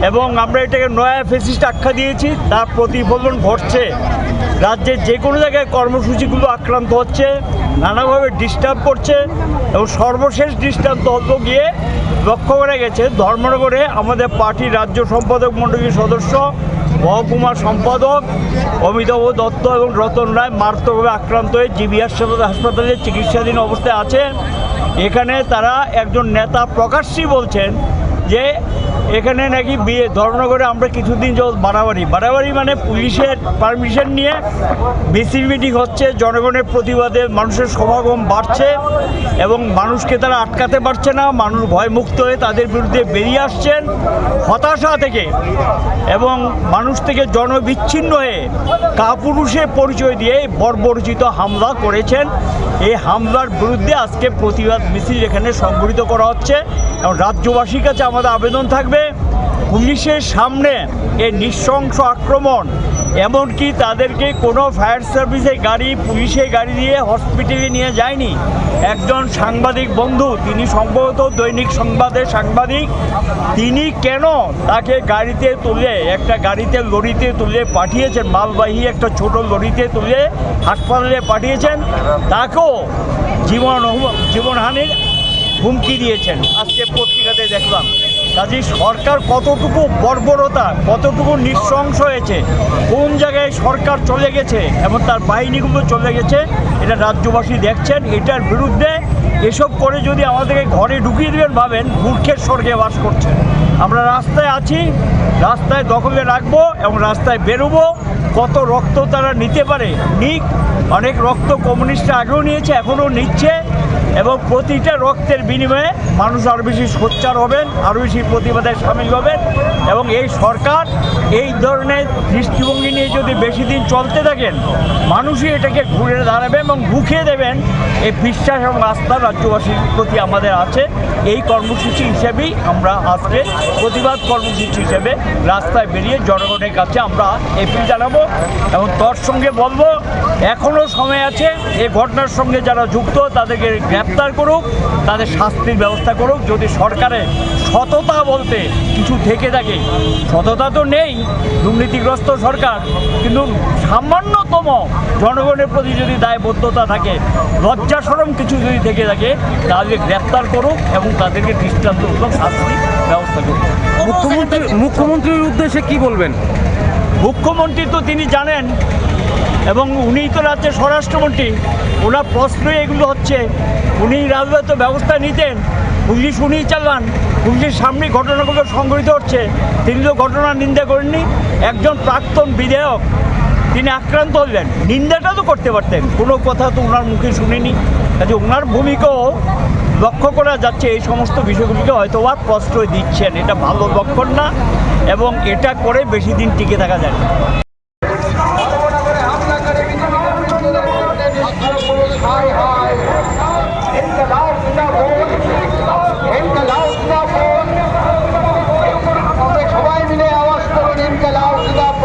এবং আমরা এটাকে নয়া ফেসিস্ট আখ্যা দিয়েছি। তার প্রতিফলন ঘটছে, রাজ্যের যে কোনো জায়গায় কর্মসূচিগুলো আক্রান্ত হচ্ছে, নানাভাবে ডিস্টার্ব করছে। এবং সর্বশেষ দৃষ্টান্ত হতো গিয়ে লক্ষ্য করা গেছে ধর্মনগরে আমাদের পার্টির রাজ্য সম্পাদক মণ্ডলীর সদস্য, মহকুমা সম্পাদক অমিতাভ দত্ত এবং রতন রায় মারাত্মকভাবে আক্রান্ত হয়ে জিবি হাসপাতালে চিকিৎসাধীন অবস্থায় আছে। এখানে তারা একজন নেতা প্রকাশ্যেই বলছেন যে এখানে নাকি ধর্মনগরে আমরা কিছুদিন যাবৎ বাড়াবাড়ি মানে পুলিশের পারমিশন নিয়ে মিছিল মিটিং হচ্ছে, জনগণের প্রতিবাদে মানুষের সমাগম বাড়ছে এবং মানুষকে তারা আটকাতে পারছে না। মানুষ ভয়মুক্ত হয়ে তাদের বিরুদ্ধে বেরিয়ে আসছেন হতাশা থেকে এবং মানুষ থেকে জনবিচ্ছিন্ন হয়ে কাপুরুষের পরিচয় দিয়ে বর্বরচিত হামলা করেছেন। এই হামলার বিরুদ্ধে আজকে প্রতিবাদ মিছিল এখানে সংগঠিত করা হচ্ছে এবং রাজ্যবাসীর কাছে আমাদের আবেদন থাকবে পুলিশের সামনে এই নৃশংস আক্রমণ, এমনকি তাদেরকে কোনো ফায়ার সার্ভিসের গাড়ি, পুলিশের গাড়ি দিয়ে হসপিটালে নিয়ে যায়নি। একজন সাংবাদিক বন্ধু, তিনি সম্ভবত দৈনিক সংবাদের সাংবাদিক, তিনি কেন তাকে গাড়িতে তুলে একটা লরিতে তুলে পাঠিয়েছেন, মালবাহী একটা ছোট লরিতে তুলে হাসপাতালে পাঠিয়েছেন, তাকেও জীবনহানির হুমকি দিয়েছেন। আজকে পত্রিকাতে দেখলাম। কাজে সরকার কতটুকু বর্বরতা, কতটুকু নৃশংস হয়েছে, কোন জায়গায় সরকার চলে গেছে এবং তার বাহিনীগুলো চলে গেছে, এটা রাজ্যবাসী দেখছেন। এটার বিরুদ্ধে এসব করে যদি আমাদেরকে ঘরে ঢুকিয়ে দেবেন ভাবেন মূর্খের স্বর্গে বাস করছেন। আমরা রাস্তায় আছি, রাস্তায় দখলে রাখবো এবং রাস্তায় বেরোবো। কত রক্ত তারা নিতে পারে নিক, অনেক রক্ত কমিউনিস্টরা আগেও নিয়েছে, এখনও নিচ্ছে এবং প্রতিটা রক্তের বিনিময়ে মানুষ আরও বেশি সোচ্চার হবেন, আরও বেশি প্রতিবাদে সামিল হবেন এবং এই সরকার এই ধরনের দৃষ্টিভঙ্গি নিয়ে যদি বেশি দিন চলতে থাকেন, মানুষই এটাকে ঘুরে দাঁড়াবে এবং রুখে দেবেন। এই বিশ্বাস এবং আস্থা রাজ্যবাসীর প্রতি আমাদের আছে। এই কর্মসূচি হিসেবেই আমরা আজকে প্রতিবাদ কর্মসূচি হিসেবে রাস্তায় বেরিয়ে জনগণের কাছে আমরা এপিল জানাবো এবং তোর সঙ্গে বলবো এখনও সময় আছে। এই ঘটনার সঙ্গে যারা যুক্ত তাদেরকে গ্রেপ্তার করুক, তাদের শাস্তির ব্যবস্থা করুক। যদি সরকারের সততা বলতে কিছু থেকে থাকে, সততা তো নেই, দুর্নীতিগ্রস্ত সরকার, কিন্তু সামান্যতম জনগণের প্রতি যদি দায়বদ্ধতা থাকে, লজ্জা শরম কিছু যদি থেকে থাকে, তাহলে গ্রেপ্তার করুক এবং তাদেরকে দৃষ্টান্তমূলক শাস্তির ব্যবস্থা করুক। মুখ্যমন্ত্রীর উদ্দেশ্যে কি বলবেন? মুখ্যমন্ত্রী তো তিনি জানেন এবং উনিই তো রাজ্যের স্বরাষ্ট্রমন্ত্রী, ওনার প্রশ্নই এগুলো হচ্ছে। উনি রাজনৈতিক ব্যবস্থা নিতেন, পুলিশ উনিই চালান, পুলিশের সামনে ঘটনাগুলো সংঘটিত হচ্ছে, তিনি তো ঘটনার নিন্দা করেননি। একজন প্রাক্তন বিধায়ক, তিনি আক্রান্ত হলেন, নিন্দাটা তো করতে পারতেন, কোনো কথা তো ওনার মুখে শুনিনি। কাজে ওনার ভূমিকাও লক্ষ্য করা যাচ্ছে এই সমস্ত বিষয়গুলিকে হয়তো বা প্রশ্রয় দিচ্ছেন। এটা ভালো লক্ষণ না এবং এটা করে বেশি দিন টিকে থাকা যায় না। সবাই মিলে আওয়াজ করুন, ইনকালাব জিন্দাবাদ।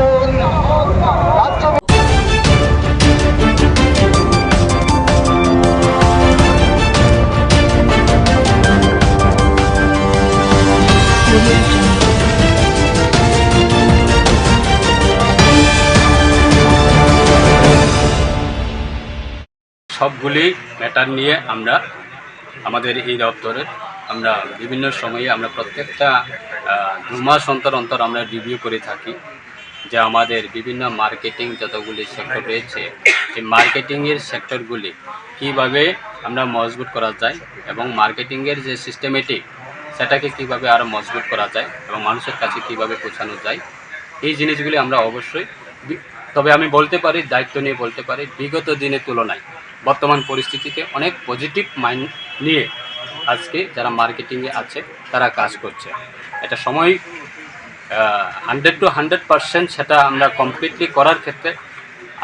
সবগুলি ম্যাটার নিয়ে আমরা আমাদের এই দপ্তরে আমরা বিভিন্ন সময়ে আমরা প্রত্যেকটা 2 মাস অন্তর অন্তর আমরা রিভিউ করে থাকি যে আমাদের বিভিন্ন মার্কেটিং যতগুলি সেক্টর রয়েছে, এই মার্কেটিংয়ের সেক্টরগুলি কীভাবে আমরা মজবুত করা যায় এবং মার্কেটিংয়ের যে সিস্টেমেটিক সেটাকে কীভাবে আরও মজবুত করা যায় এবং মানুষের কাছে কীভাবে পৌঁছানো যায়, এই জিনিসগুলি আমরা অবশ্যই। তবে আমি বলতে পারি, দায়িত্ব নিয়ে বলতে পারি, বিগত দিনের তুলনায় বর্তমান পরিস্থিতিতে অনেক পজিটিভ মাইন্ড নিয়ে আজকে যারা মার্কেটিংয়ে আছে তারা কাজ করছে। এটা সময় 100 to 100% সেটা আমরা কমপ্লিটলি করার ক্ষেত্রে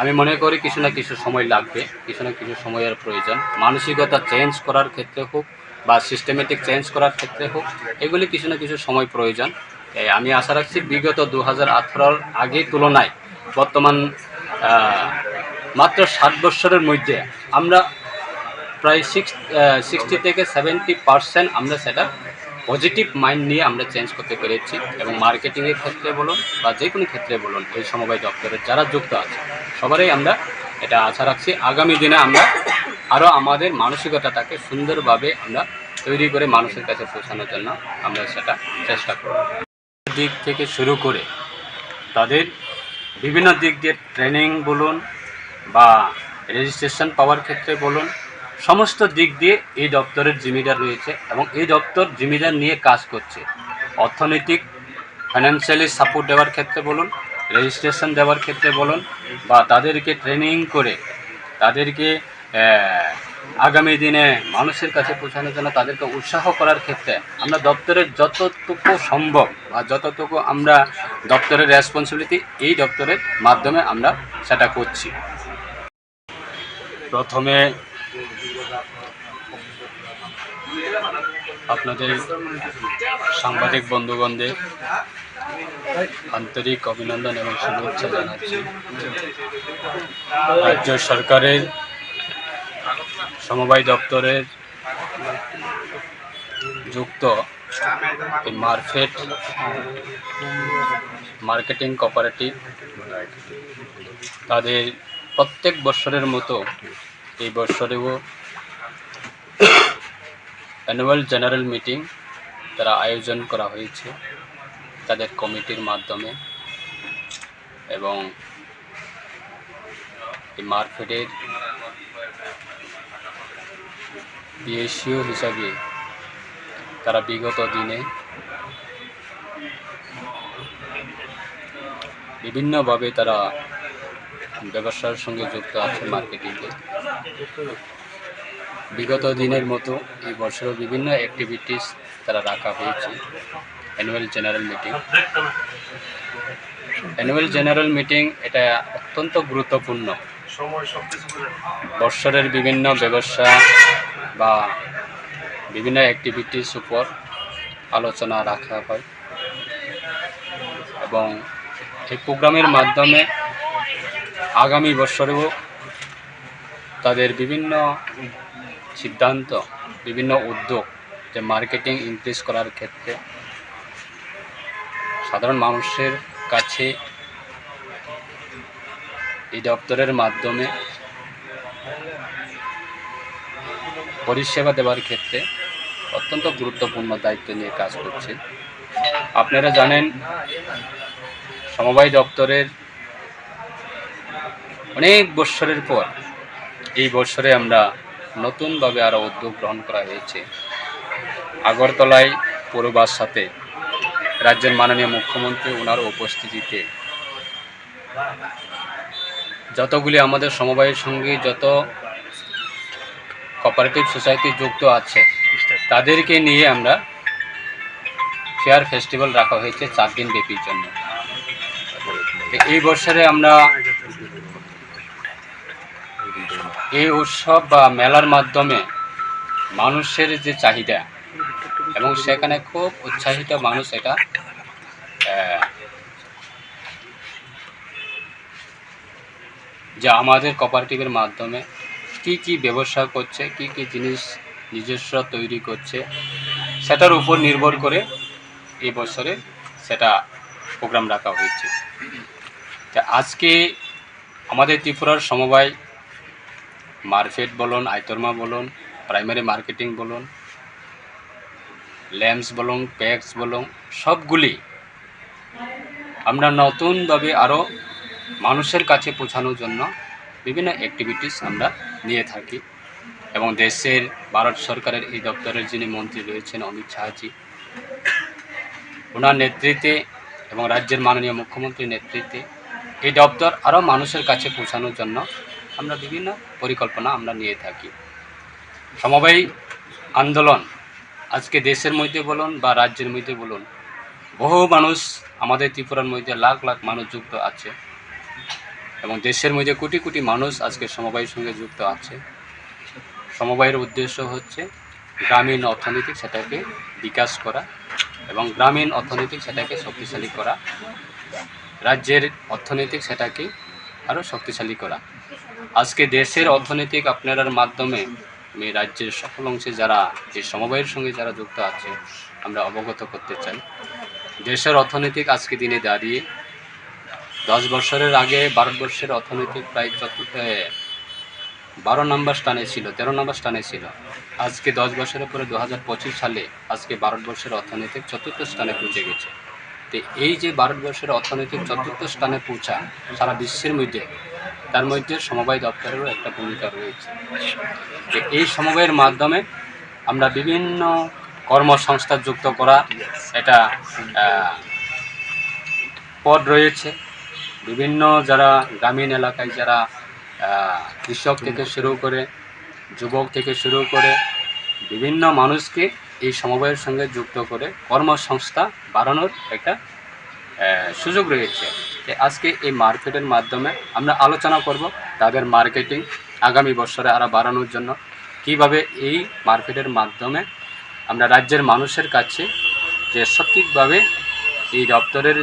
আমি মনে করি কিছু না কিছু সময় লাগবে, কিছু না কিছু সময়ের প্রয়োজন। মানসিকতা চেঞ্জ করার ক্ষেত্রে হোক বা সিস্টেমেটিক চেঞ্জ করার ক্ষেত্রে হোক, এগুলি কিছু না কিছু সময় প্রয়োজন। আমি আশা রাখছি বিগত 2018 আগে তুলনায় বর্তমান মাত্র 7 বছরের মধ্যে আমরা প্রায় 60 থেকে 70% আমরা সেটা পজিটিভ মাইন্ড নিয়ে আমরা চেঞ্জ করতে পেরেছি। এবং মার্কেটিংয়ের ক্ষেত্রে বলুন বা যে কোনো ক্ষেত্রে বলুন, এই সমবায় দপ্তরের যারা যুক্ত আছে সবারই আমরা এটা আশা রাখছি আগামী দিনে আমরা আরও আমাদের মানসিকতাটাকে সুন্দরভাবে আমরা তৈরি করে মানুষের কাছে পৌঁছানোর জন্য আমরা সেটা চেষ্টা করব। দিক থেকে শুরু করে তাদের বিভিন্ন দিক দিয়ে ট্রেনিং বলুন বা রেজিস্ট্রেশন পাওয়ার ক্ষেত্রে বলুন, সমস্ত দিক দিয়ে এই দপ্তরের জিম্মিদার রয়েছে এবং এই দপ্তর জিম্মিদার নিয়ে কাজ করছে। অর্থনৈতিক ফাইন্যান্সিয়ালি সাপোর্ট দেওয়ার ক্ষেত্রে বলুন, রেজিস্ট্রেশন দেওয়ার ক্ষেত্রে বলুন বা তাদেরকে ট্রেনিং করে তাদেরকে আগামী দিনে মানুষের কাছে পৌঁছানোর জন্য তাদেরকে উৎসাহ করার ক্ষেত্রে আমরা দপ্তরের যতটুকু সম্ভব বা যতটুকু আমরা দপ্তরের রেসপন্সিবিলিটি এই দপ্তরের মাধ্যমে আমরা সেটা করছি। প্রথমে আপনাদের সাংবাদিক বন্ধুগণদের আন্তরিক অভিনন্দন এবং শুভেচ্ছা জানাচ্ছি। রাজ্য সরকারের সমবায় দপ্তরের যুক্ত মারফেট মার্কেটিং কোঅপারেটিভ তাদের প্রত্যেক বছরের মতো এই বছরেও অ্যানুয়াল জেনারেল মিটিং তারা আয়োজন করা হয়েছে তাদের কমিটির মাধ্যমে। এবং এই মার্কেটের বিএসিও হিসাবে তারা বিগত দিনে বিভিন্নভাবে তারা ব্যবসার সঙ্গে যুক্ত আছে মার্কেটিংয়ে। বিগত দিনের মতো এই বছরও বিভিন্ন অ্যাক্টিভিটিস তারা রাখা হয়েছে। অ্যানুয়াল জেনারেল মিটিং এটা অত্যন্ত গুরুত্বপূর্ণ। বছরের বিভিন্ন ব্যবসা বা বিভিন্ন অ্যাক্টিভিটিস উপর আলোচনা রাখা হয় এবং এই প্রোগ্রামের মাধ্যমে আগামী বছরেও তাদের বিভিন্ন সিদ্ধান্ত, বিভিন্ন উদ্যোগ যে মার্কেটিং ইনক্রিজ করার ক্ষেত্রে সাধারণ মানুষের কাছে এই দপ্তরের মাধ্যমে পরিষেবা দেওয়ার ক্ষেত্রে অত্যন্ত গুরুত্বপূর্ণ দায়িত্ব নিয়ে কাজ করছে। আপনারা জানেন সমবায় দপ্তরের অনেক বছরের পর এই বছরে আমরা নতুনভাবে আরও উদ্যোগ গ্রহণ করা হয়েছে। আগরতলায় পৌরবার সাথে রাজ্যের মাননীয় মুখ্যমন্ত্রী ওনার উপস্থিতিতে যতগুলি আমাদের সমবায়ের সঙ্গে যত কোঅপারেটিভ সোসাইটি যুক্ত আছে তাদেরকে নিয়ে আমরা ফেয়ার ফেস্টিভ্যাল রাখা হয়েছে 4 দিন ব্যাপীর জন্য। এই বছরে আমরা এই উৎসব বা মেলার মাধ্যমে মানুষের যে চাহিদা এবং সেখানে খুব উৎসাহিত মানুষ এটা যে আমাদের কোঅপারেটিভের মাধ্যমে কি ব্যবসা করছে, কি জিনিস নিজস্ব তৈরি করছে সেটার উপর নির্ভর করে এই বছরে সেটা প্রোগ্রাম রাখা হয়েছে। তা আজকে আমাদের ত্রিপুরার সমবায় মারফেট বলুন, আইতরমা বলুন, প্রাইমারি মার্কেটিং বলুন, ল্যাম্পস বলুন, প্যাক্স বলুন, সবগুলি আমরা নতুনভাবে আরও মানুষের কাছে পৌঁছানোর জন্য বিভিন্ন অ্যাক্টিভিটিস আমরা নিয়ে থাকি। এবং দেশের ভারত সরকারের এই দপ্তরের যিনি মন্ত্রী রয়েছেন অমিত শাহজি, ওনার নেতৃত্বে এবং রাজ্যের মাননীয় মুখ্যমন্ত্রীর নেতৃত্বে এই দপ্তর আরও মানুষের কাছে পৌঁছানোর জন্য আমরা বিভিন্ন পরিকল্পনা আমরা নিয়ে থাকি। সমবায় আন্দোলন আজকে দেশের মধ্যে বলুন বা রাজ্যের মধ্যে বলুন, বহু মানুষ আমাদের ত্রিপুরার মধ্যে লাখ লাখ মানুষ যুক্ত আছে এবং দেশের মধ্যে কোটি কোটি মানুষ আজকে সমবায়ের সঙ্গে যুক্ত আছে। সমবায়ের উদ্দেশ্য হচ্ছে গ্রামীণ অর্থনীতি সেটাকে বিকাশ করা এবং গ্রামীণ অর্থনীতি সেটাকে শক্তিশালী করা, রাজ্যের অর্থনৈতিক সেটাকে আরও শক্তিশালী করা। আজকে দেশের অর্থনৈতিক আপনার মাধ্যমে আমি রাজ্যের সকল অংশে যারা এই সমবায়ের সঙ্গে যারা যুক্ত আছে আমরা অবগত করতে চাই। দেশের অর্থনৈতিক আজকে দিনে দাঁড়িয়ে 10 বছরের আগে ভারতবর্ষের অর্থনৈতিক প্রায় 12 নম্বর স্থানে ছিল, 13 নম্বর স্থানে ছিল। আজকে 10 বছরের পরে 2025 সালে আজকে ভারতবর্ষের অর্থনৈতিক 4র্থ স্থানে পৌঁছে গেছে। তো এই যে ভারতবর্ষের অর্থনৈতিক 4র্থ স্থানে পৌঁছা সারা বিশ্বের মধ্যে, তার মধ্যে সমবায় দপ্তরেরও একটা ভূমিকা রয়েছে। যে এই সমবায়ের মাধ্যমে আমরা বিভিন্ন কর্মসংস্থান যুক্ত করা এটা পদ রয়েছে। বিভিন্ন যারা গ্রামীণ এলাকায় যারা কৃষক থেকে শুরু করে যুবক থেকে শুরু করে বিভিন্ন মানুষকে এই সমবায়ের সঙ্গে যুক্ত করে কর্মসংস্থান বাড়ানোর একটা সুযোগ রয়েছে। আজকে এই মার্কেটের মাধ্যমে আমরা আলোচনা করব তাদের মার্কেটিং আগামী বছরে আরও বাড়ানোর জন্য, কিভাবে এই মার্কেটের মাধ্যমে আমরা রাজ্যের মানুষের কাছে যে সঠিকভাবে এই দপ্তরের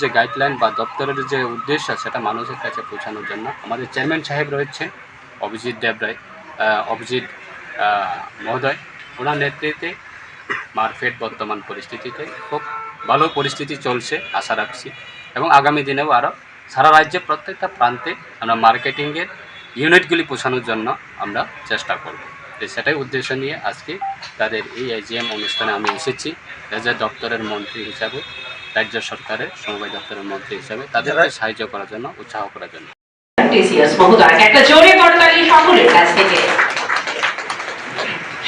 যে গাইডলাইন বা দপ্তরের যে উদ্দেশ্য সেটা মানুষের কাছে পৌঁছানোর জন্য আমাদের চেয়ারম্যান সাহেব রয়েছেন অভিজিৎ মহোদয়, ওনার নেতৃত্বে মার্কেট বর্তমান পরিস্থিতিতে খুব ভালো পরিস্থিতি চলছে আশা রাখছি, এবং আগামী দিনেও আরও সারা রাজ্যে প্রত্যেকটা প্রান্তে আমরা মার্কেটিংয়ের ইউনিটগুলি পৌঁছানোর জন্য আমরা চেষ্টা করব। সেটাই উদ্দেশ্য নিয়ে আজকে তাদের এই AGM অনুষ্ঠানে আমি এসেছি রাজ্য দপ্তরের মন্ত্রী হিসাবে, রাজ্য সরকারের সমবায় দপ্তরের মন্ত্রী হিসাবে তাদেরকে সাহায্য করার জন্য, উৎসাহ করার জন্য।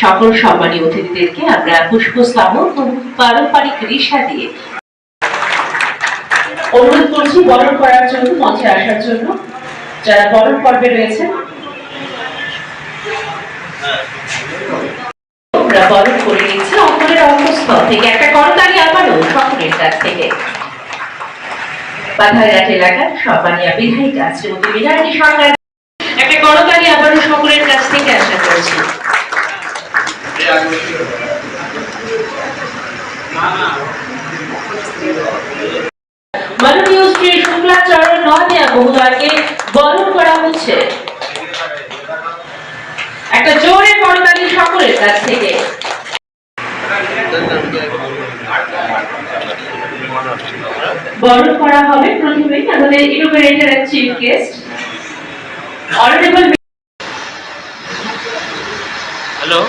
সকল সম্মানীয় অতিথিদেরকে আমরা পুষ্পস্তবক ও পারম্পরিক রিশা দিয়ে অনুরোধ করছি বরণ করার জন্য, মঞ্চে আসার জন্য যারা বরণ পর্বে রয়েছেন। আমরা বরণ করে নিচ্ছি অন্তরের অন্তঃস্থল থেকে। একটা করতালি আবারও সকলের কাছ থেকে। বাধারঘাট এলাকার সম্মানীয় বিধায়িকা শ্রীমতী মীনারানী সরকার, একটা করতালি আবারও সকলের কাছ থেকে আশা করছি। মাননীয় শ্রী শুক্লাচরণ নদিয়া মহোদয়কে বরণ করা হচ্ছে। একটা জোরে করতালি সকলের কাছ থেকে। বরণ করা হবে প্রথমে আমাদের innovator and chief guest honourable. Hello,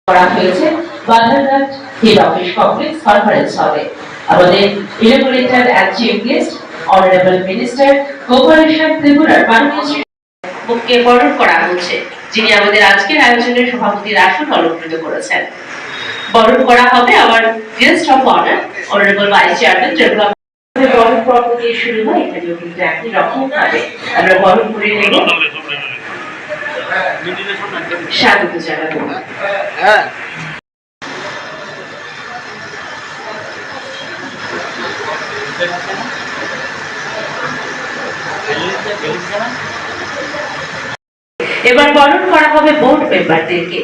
করা হয়েছে Badharghat head office complex conference হলে। আমাদের innovator and chief guest honourable minister cooperation ত্রিপুরার মাননীয় শ্রী মুখকে বরণ করা হচ্ছে, যিনি আমাদের আজকের আয়োজনের সভাপতির আসন অলঙ্কৃত করেছেন। বরণ করা হবে আমার guest of honour honourable vice chairman Tripura. বরণ পর্ব দিয়ে শুরু হয়, এখানেও কিন্তু একই রকম ভাবে আমরা বরণ করে নেব, স্বাগত জানাবো। এবার বরণ করা হবে বোর্ড মেম্বারদেরকে।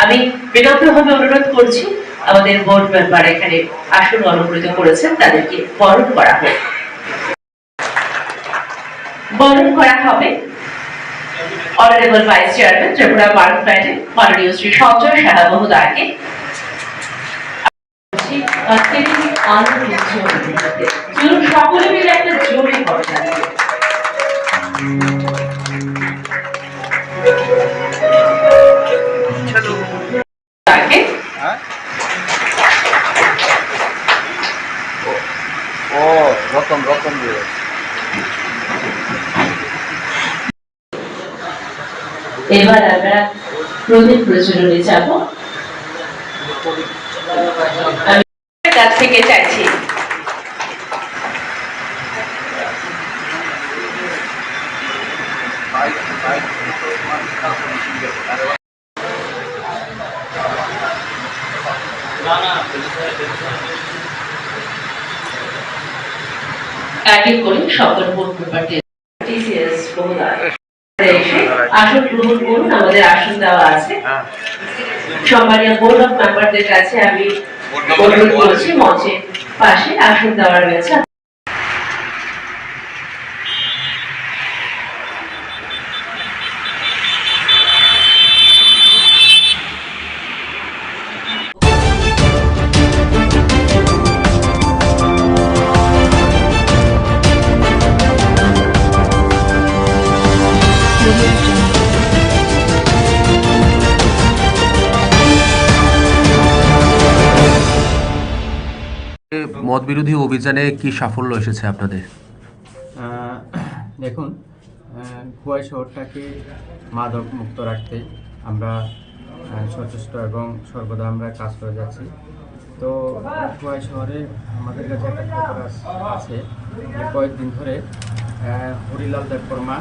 আমি বিনম্রভাবে অনুরোধ করছি আমাদের বোর্ড মেম্বার এখানে আসন অলঙ্কৃত করেছেন, তাদেরকে বরণ করা হবে। বরণ করা হবে honourable vice chairman Tripura park Patel মাননীয় শ্রী সঞ্জয় সাহা মহোদয়কে। সকলে মিলে একটা জোরে কথা এবার আমরা প্রদীপ প্রজ্বলনে যাব। আমি কাছ থেকে চাইছি আগে করে সকল বোর্ড মেম্বারদের টিসিএস মহোদয় আসন গ্রহণ করুন। আমাদের আসন দেওয়া আছে। সম্মানীয় বোর্ড অফ মেম্বারদের কাছে আমি অনুরোধ করছি মঞ্চের পাশে আসন দেওয়া রয়েছে। বিরোধী অভিযানে কি সাফল্য এসেছে আপনাদের? দেখুন, খোয়াই শহরটাকে মাদক মুক্ত রাখতে আমরা সচেষ্ট এবং সর্বদা আমরা কাজ করে যাচ্ছি। তো খোয়াই শহরে আমাদের কাছে একটা খবর আছে যে কয়েকদিন ধরে হরিলাল দেববর্মা,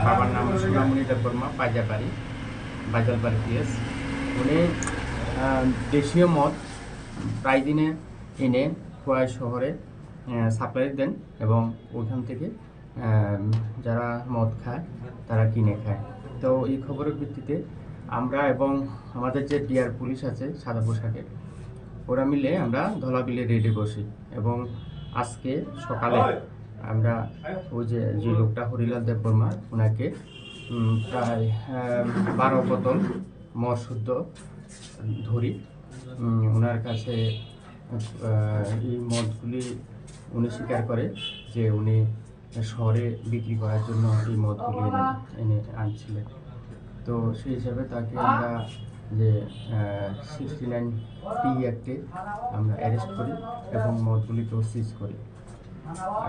বাবার নাম সোনামণি দেববর্মা, বাইজালবাড়ি পিএস, উনি দেশীয় মদ প্রায় দিনে এনে খোয়াই শহরে সাপ্লাই দেন এবং ওইখান থেকে যারা মদ খায় তারা কিনে খায়। তো এই খবরের ভিত্তিতে আমরা এবং আমাদের যে ডিআর পুলিশ আছে সাদা পোশাকে, ওরা মিলে আমরা ধলাবিলে রেডে বসি এবং আজকে সকালে আমরা ওই যে লোকটা হরিলাল দেববর্মা, ওনাকে প্রায় 12 বোতল মদ শুদ্ধ ধরি। ওনার কাছে এই মদগুলি উনি স্বীকার করে যে উনি শহরে বিক্রি করার জন্য এই মদগুলি এনে আনছিলেন। তো সেই হিসাবে তাকে আমরা যে 69P অ্যাক্টে আমরা অ্যারেস্ট করি এবং মদগুলিকেও সিজ করি।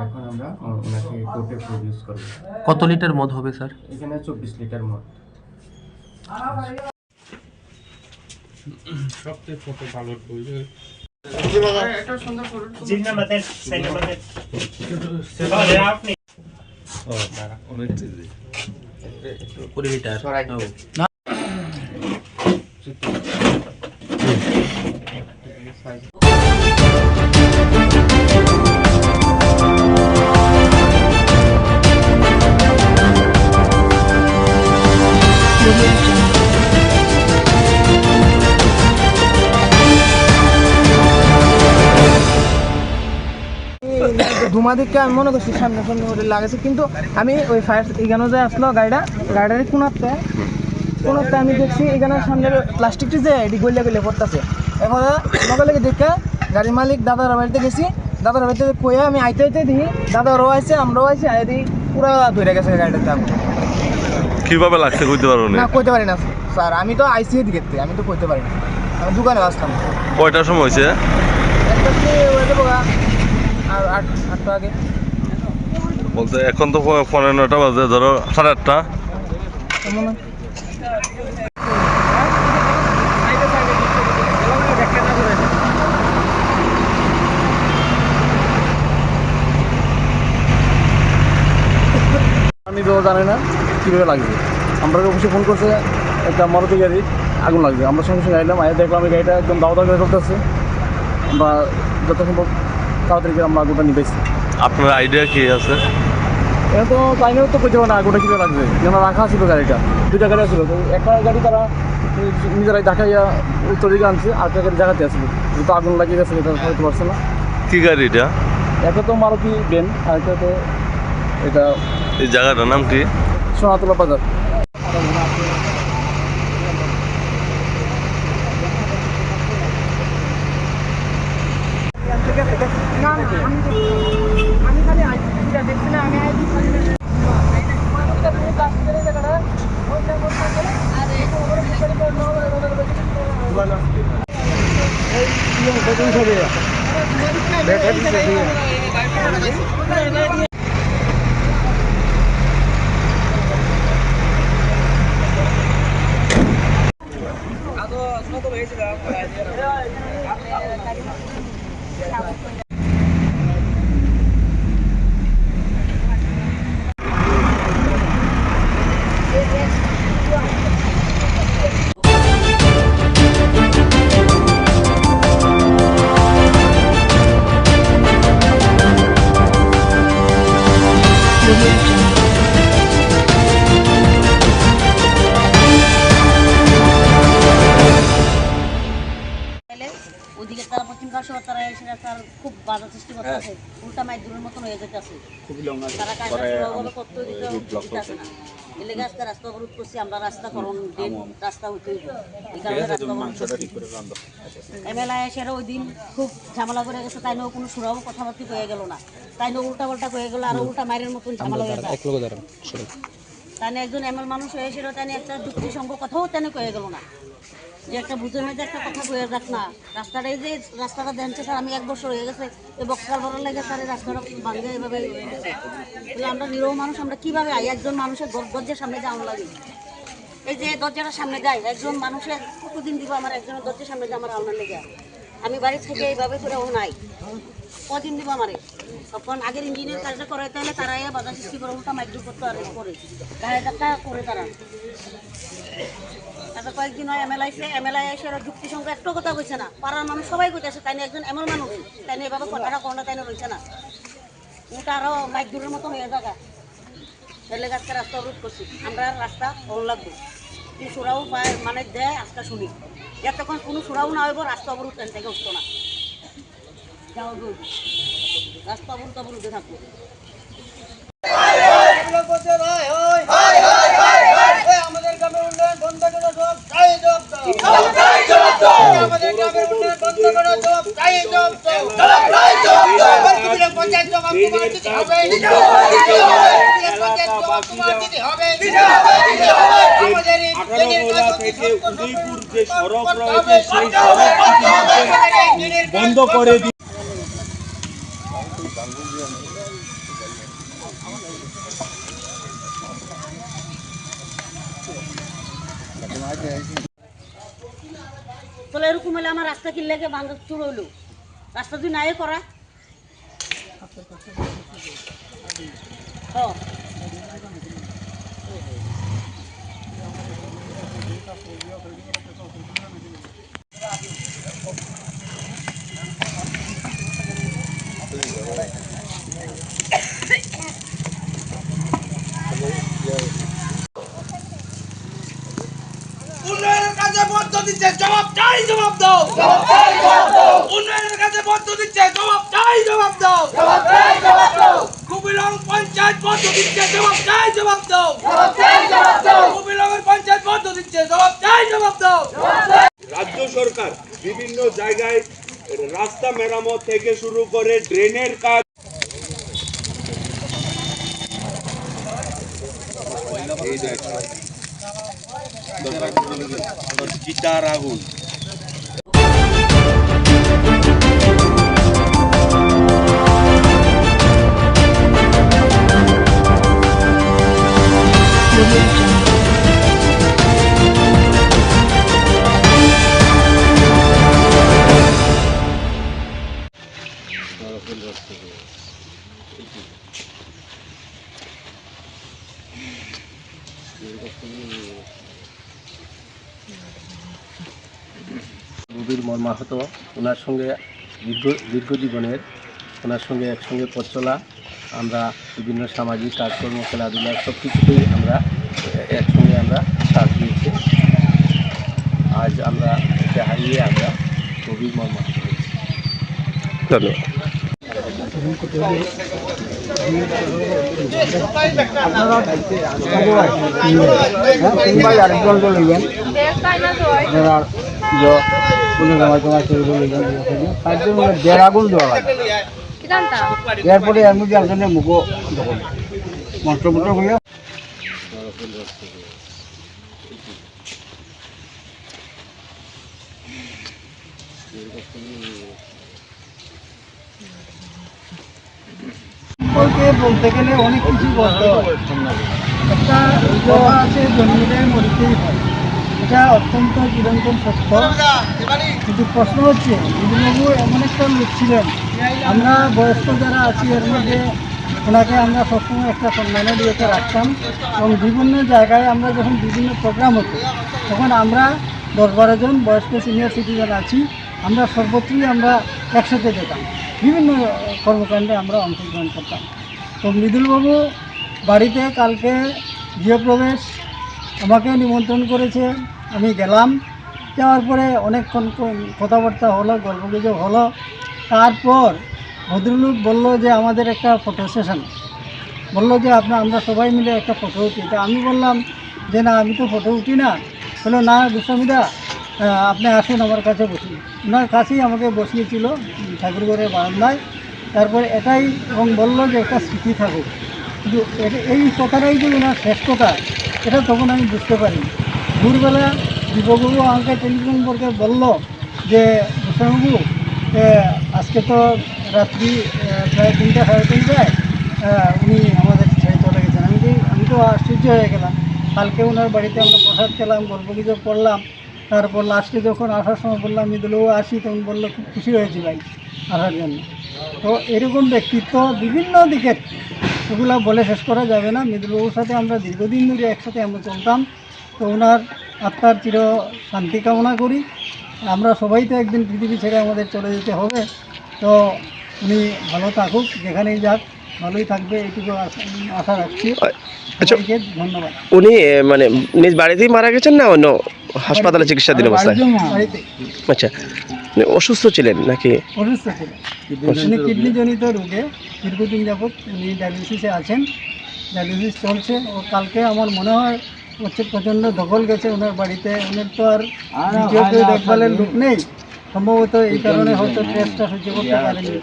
এখন আমরা ওনাকে কোর্টে প্রডিউস করব। কত লিটার মদ হবে স্যার? এখানে 24 লিটার মদ। সবচেয়ে ছোট বালক বইলে আপনি 20 লিটার। ধুমা দিকে আমি মনে করছি সামনে সামনে লাগাইছে, কিন্তু আমি ওই ফায়ার এখানে যে আসলো গাড়ির কোনাতে আমি দেখছি এখানে সামনে প্লাস্টিকটি যে এটি গলিয়া গলিয়া পড়তেছে। এখন লগে লগে দেখে গাড়ির মালিক দাদার বাড়িতে গেছি, দাদার বাড়িতে কয়ে আমি আইতে দেখি দাদারও আছে আমরাও আছি, আই দিই পুরো ধরে গেছে গাড়িটাতে। কিভাবে লাগছে কইতে পারো না কইতে পারি না স্যার, আমি তো আইসি দিকে, আমি তো কইতে পারি না, আমি দোকানে আসতাম। কয়টার সময় হয়েছে? আর 8টা আগে বলতে এখন তো 9:15 বাজে, ধরো 8:30। আমি তো জানি না কীভাবে লাগবে। আমরা অফিসে ফোন করছে একটা মারুতি গাড়ি আগুন লাগবে, আমরা সঙ্গে সঙ্গে আইলাম, দেখলাম এই গাড়িটা একদম দাওয়া করে চলতেছে। আমরা যত সম্ভব তাড়াতাড়ি আমরা আগুনটা নিবেছি। আপনার আইডিয়া কি আছে? এটা তো টাইমেও তো করতে পারে না আগুনটা কীভাবে লাগবে, যেন রাখা ছিল গাড়িটা, 2টা গাড়ি আসছিল। তো একটা গাড়ি তারা নিজেরাই ঢাকাইয়া উত্তর দিকে আনছে, আর একটা গাড়ি জায়গাতে আসছিল, তো আগুন লাগিয়ে গেছে, এটা হইতে পারছে না। কি গাড়ি এটা? একটা তো মারুতি ভ্যান, আর একটা তো এটা। এই জায়গাটার নাম কি? সোনাতলা বাজার। আমি খালি দেখছি না, আমি ওদিকে তারা পশ্চিম কাশো তারা এসে তার খুব বাধা সৃষ্টি করতেছে, উল্টা মাইদুরের মতন হয়ে যেতেছে। তারা কাজটা করতে দিতেছে না, এলাকা আজকে রাস্তা অবরোধ করছি আমরা, রাস্তা করণ দিন রাস্তা হইতে এই কারণে রাস্তা এমএলএ এসে ওই দিন খুব ঝামেলা করে গেছে, তাই নিয়েও কোনো সুরাও কথাবার্তা হয়ে গেল না, তাই নিয়ে উল্টা পাল্টা হয়ে গেল, আর উল্টা মায়ের মতন ঝামেলা হয়ে যায়। তাই একজন এমএল মানুষ হয়েছিল, তাই একটা যুক্তিসঙ্গ কথাও তেনে হয়ে গেল না। যে একটা বুঝে মধ্যে একটা কথা বয়ে যাক না, রাস্তাটা এই যে রাস্তাটা দেখছে স্যার, আমি 1 বছর হয়ে গেছে এই বক্সার ভরার লেগে স্যার এই রাস্তাটা ভাঙে এইভাবে হয়ে গেছে। তাহলে আমরা নিরহ মানুষ, আমরা কীভাবে একজন মানুষের দরজার সামনে যাওয়া লাগে? এই যে দরজাটার সামনে যাই, একজন মানুষের কতদিন দিব আমার একজনের দরজার সামনে যে আমার আওনার লেগে? আমি বাড়ি থেকে এইভাবে করে ও নাই, কদিন দিব আমারে? তখন আগের ইঞ্জিনিয়ার কাজটা করাইতে হলে তারা বাধা সৃষ্টি করে উল্টা মাইক করতে আর করে গাড়িটা করে তারা। তারপর কয়েকদিন হয় এমএলএ এসে যুক্তি সংখ্যা একটু কথা কইছে না, পাড়ার মানুষ সবাই কইতেছে তাই একজন এমন মানুষ তাই এভাবে কথাটা কোনো তাই রয়েছে না, ওটা আরও মাইক দূরের মতন হয়ে থাকা। এলে গাছকে রাস্তা অবরোধ করছি, আমরা রাস্তা অন লাগবো, কিন্তু সুরাও মানে দেয় আজকে শুনি, এতক্ষণ কোনো সুরাও না হইব রাস্তা অবরোধ ট্রেন থেকে উঠতো না, যাও রাস্তা অবরোধে থাকবো। আমাদের গ্রামের উন্নয়ন বন্ধ করে সব চাই জব দাও, আমাদের গ্রামের উন্নয়ন বন্ধ করে সব চাই জব দাও, পঞ্চায়েত জবাব তোমার দিতে হবে, পঞ্চায়েত জবাব তোমার দিতে হবে, আমাদের থেকে উদয়পুর যে সড়ক রয়েছে সেই সড়ক বন্ধ করে তাহলে এরকম হলে আমার রাস্তা কি লেগে ভাঙা চুর হইল, রাস্তা যদি নাই করা উন্নয়নের কাজে বদ্ধ দিচ্ছে জবাব চাই জবাব দাও, উন্নয়নের কাজে বদ্ধ দিচ্ছে জবাব চাই জবাব দাও, কুমিলং পঞ্চায়েত বদ্ধ দিচ্ছে জবাব চাই জবাব দাও, কুমিলংয়ের পঞ্চায়েত বদ্ধ দিচ্ছে জবাব চাই জবাব দাও। রাজ্য সরকার বিভিন্ন জায়গায় রাস্তা মেরামত থেকে শুরু করে ড্রেনের কাজ, চিতার আগুন গভীর মর্মাহত, ওনার সঙ্গে দীর্ঘ জীবনের, ওনার সঙ্গে একসঙ্গে পথ চলা, আমরা বিভিন্ন সামাজিক কাজকর্ম, খেলাধুলা সব কিছুতেই আমরা একসঙ্গে আমরা সাথ দিয়েছি। আজ আমরা একে হারিয়ে আমরা গভীর মর্মাহত হয়েছি। আগুন দেওয়া লাগে এরপরে এর মধ্যে একজনের মুখ মন্ত্রমন্ত্র হইয়া বলতে গেলে অনেক কিছু বলতে হয়। একটা জবা আছে জন্মিলে মরিতেই হয়, এটা অত্যন্ত চিরন্তন সত্য। কিন্তু প্রশ্ন হচ্ছে বিদুবাবু এমন একটা লোক ছিলেন, আমরা বয়স্ক যারা আছি এর মধ্যে ওনাকে আমরা সবসময় একটা সম্মানের দিকে রাখতাম, এবং বিভিন্ন জায়গায় আমরা যখন বিভিন্ন প্রোগ্রাম হতো তখন আমরা 10-12 জন বয়স্ক সিনিয়র সিটিজেন আছি, আমরা সর্বত্রই আমরা একসাথে যেতাম, বিভিন্ন কর্মকাণ্ডে আমরা অংশগ্রহণ করতাম। তো মৃদুলবাবু বাড়িতে কালকে গৃহপ্রবেশ আমাকে নিমন্ত্রণ করেছে, আমি গেলাম। যাওয়ার পরে অনেকক্ষণ কথাবার্তা হলো, গল্পগুজব হলো। তারপর ভদ্রলোক বলল যে আমাদের একটা ফটো সেশন, বললো যে আমরা সবাই মিলে একটা ফটো উঠি। তা আমি বললাম যে না, আমি তো ফটো উঠি না। বললো না গোস্বামীদা, আপনি আসুন আমার কাছে বসুন। ওনার কাছেই আমাকে বসিয়েছিল ঠাকুরঘরের বারান্দায়। তারপরে এটাই, এবং বললো যে একটা স্মৃতি থাকুক। কিন্তু এই কথাটাই যে ওনার শেষ কথা, এটা তখন আমি বুঝতে পারি। ভোরবেলা দীপকবাবু আমাকে টেলিফোন করে বললো যে গোস্বামীবাবু আজকে তো রাত্রি প্রায় 3টা সাড়ে 3টায় উনি আমাদের ছেড়ে চলে গেছেন। আমি তো আশ্চর্য হয়ে গেলাম। কালকে ওনার বাড়িতে আমরা প্রসাদ খেলাম, গল্প গুজব করলাম। তারপর লাস্টে যখন আসার সময় বললাম মৃদুলবাবু আসি, তখন বললো খুব খুশি হয়েছি ভাই আসার জন্য। তো এরকম ব্যক্তিত্ব বিভিন্ন দিকের, এগুলো বলে শেষ করা যাবে না। মৃদুলবাবুর সাথে আমরা দীর্ঘদিন ধরে একসাথে আমরা চলতাম। তো ওনার আত্মার চির শান্তি কামনা করি। আমরা সবাই তো একদিন পৃথিবী ছেড়ে আমাদের চলে যেতে হবে। তো উনি ভালো থাকুক, যেখানেই যাক ভালোই থাকবে, এইটুকু আশা রাখছি। সবাইকে ধন্যবাদ। উনি মানে নিজ বাড়িতেই মারা গেছেন না অন্য হাসপাতালে চিকিৎসাধীন অবস্থায়? বাড়িতে। আচ্ছা, অসুস্থ ছিলেন নাকি? অসুস্থ ছিলেন, উনি কিডনিজনিত রোগে দীর্ঘদিন যাবৎ উনি ডায়ালিসিসে আছেন, ডায়ালিসিস চলছে। ও কালকে আমার মনে হয় হচ্ছে প্রচণ্ড দখল গেছে ওনার বাড়িতে। ওনার তো আর দ্বিতীয় কেউ দেখভালের লোক নেই, সম্ভবত এই কারণে হয়তো টেস্টটা সহ্য করতে পারেনি,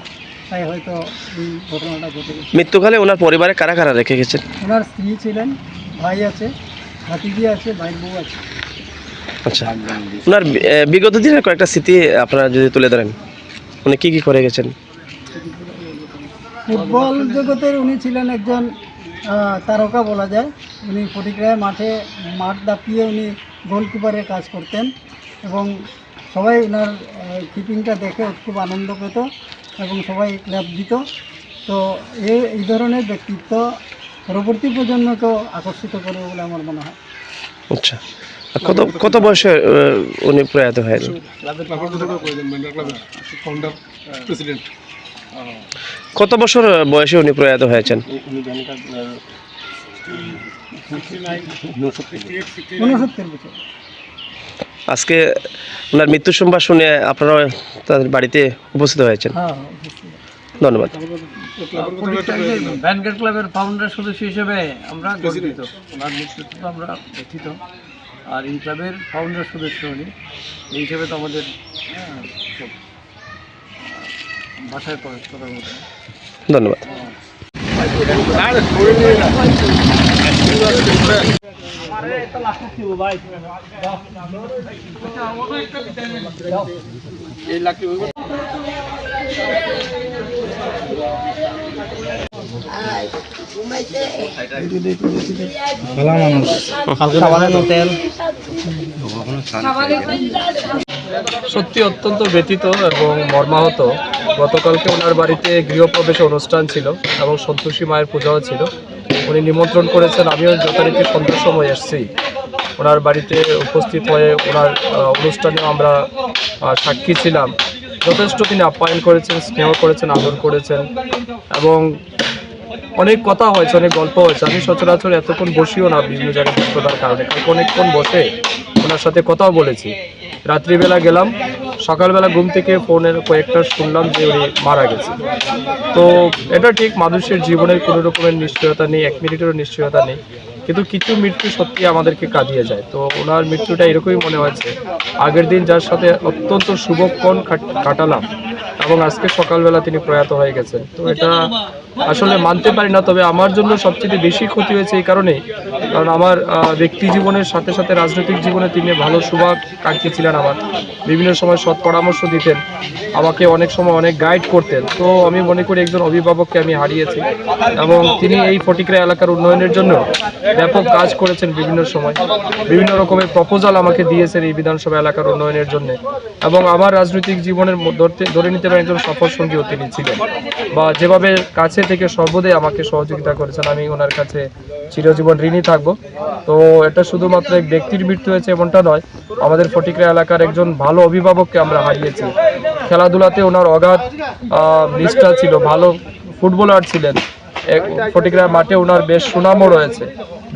তাই হয়তো এই ঘটনাটা ঘটে গেছে। মৃত্যুকালে ওনার পরিবারে কারা কারা রেখে গেছেন? ওনার স্ত্রী ছিলেন, ভাই আছে, ভাতিজি আছে, ভাই বউ আছে। আচ্ছা, ওনার বিগত দিনের কয়েকটা স্মৃতি আপনারা যদি তুলে ধরেন, উনি কী কী করে গেছেন? ফুটবল জগতের উনি ছিলেন একজন তারকা বলা যায়। উনি ফটিকরায় মাঠ দাপিয়ে উনি গোলকিপারের কাজ করতেন এবং সবাই ওনার কিপিংটা দেখে খুব আনন্দ পেত এবং সবাই ক্লাব দিত। তো এই ধরনের ব্যক্তিত্ব পরবর্তী প্রজন্মকেও আকর্ষিত করে বলে আমার মনে হয়। আচ্ছা, কত বয়সে উনি প্রয়াত হয়েছেন? কত বছর বয়সে উনি প্রয়াত হয়েছেন? 69 বছর। আজকে ওনার মৃত্যু সংবাদ শুনে আপনারা তাদের বাড়িতে উপস্থিত হয়েছেন। ধন্যবাদ। ব্যানগেট ক্লাবের ফাউন্ডার সদস্য হিসেবে আমরা গর্বিত, ওনার মৃত্যুতে তো আমরা ব্যথিত। আর এই ক্লাবের ফাউন্ডার সদস্য উনি, এই হিসেবে তো আমাদের ভাষায় প্রকাশ করার মতো। ধন্যবাদ। সত্যি অত্যন্ত ব্যথিত এবং মর্মাহত। গতকালকে ওনার বাড়িতে গৃহপ্রবেশ অনুষ্ঠান ছিল এবং সন্তোষী মায়ের পূজাও ছিল। উনি নিমন্ত্রণ করেছেন, আমিও যথারীতি সন্ধ্যার সময় এসেছি ওনার বাড়িতে উপস্থিত হয়ে ওনার অনুষ্ঠানে আমরা সাক্ষী ছিলাম। যথেষ্ট তিনি আপ্যায়ন করেছেন, স্নেহ করেছেন, আদর করেছেন এবং অনেক কথা হয়েছে, অনেক গল্প হয়েছে। আমি সচরাচর এতক্ষণ বসিও না বিভিন্ন জায়গায় ব্যস্ততার কারণে, কালকে অনেকক্ষণ বসে ওনার সাথে কথাও বলেছি। রাত্রিবেলা গেলাম, সকালবেলা ঘুম থেকে ফোনের কয়েকটা শুনলাম যে উনি মারা গেছে। তো এটা ঠিক, মানুষের জীবনের কোনো রকমের নিশ্চয়তা নেই, 1 মিনিটেরও নিশ্চয়তা নেই, কিন্তু কিছু মৃত্যু সত্যি আমাদেরকে কাঁদিয়ে যায়। তো ওনার মৃত্যুটা এরকমই মনে হয়েছে, আগের দিন যার সাথে অত্যন্ত শুভক্ষণ কাটালাম এবং আজকে সকালবেলা তিনি প্রয়াত হয়ে গেছেন। তো এটা আসলে মানতে পারি না, তবে আমার জন্য সবচেয়ে বেশি ক্ষতি হয়েছে এই কারণেই, কারণ আমার ব্যক্তি জীবনের সাথে সাথে রাজনৈতিক জীবনে তিনি ভালো শুভাকাঙ্ক্ষী ছিলেন। আমার বিভিন্ন সময় সৎ পরামর্শ দিতেন, আমাকে অনেক সময় অনেক গাইড করতেন। তো আমি মনে করি একজন অভিভাবককে আমি হারিয়েছি এবং তিনি এই ফটিকরা এলাকার উন্নয়নের জন্য ব্যাপক কাজ করেছেন। বিভিন্ন সময় বিভিন্ন রকমের প্রপোজাল আমাকে দিয়েছেন এই বিধানসভা এলাকার উন্নয়নের জন্য এবং আমার রাজনৈতিক জীবনের ধরে নিতে পারেন একজন সফল সঙ্গীও তিনি ছিলেন, বা যেভাবে কাছে থেকে সর্বদাই আমাকে সহযোগিতা করেছেন, আমি ওনার কাছে চিরজীবন ঋণী থাকব। তো এটা শুধুমাত্র এক ব্যক্তির মৃত্যু হয়েছে এমনটা নয়, আমাদের ফটিকরা এলাকার একজন ভালো অভিভাবককে আমরা হারিয়েছি। খেলাধুলাতে ওনার অগাধ নিষ্ঠা ছিল, ভালো ফুটবলার ছিলেন, ফটিকরা মাঠে ওনার বেশ সুনামও রয়েছে।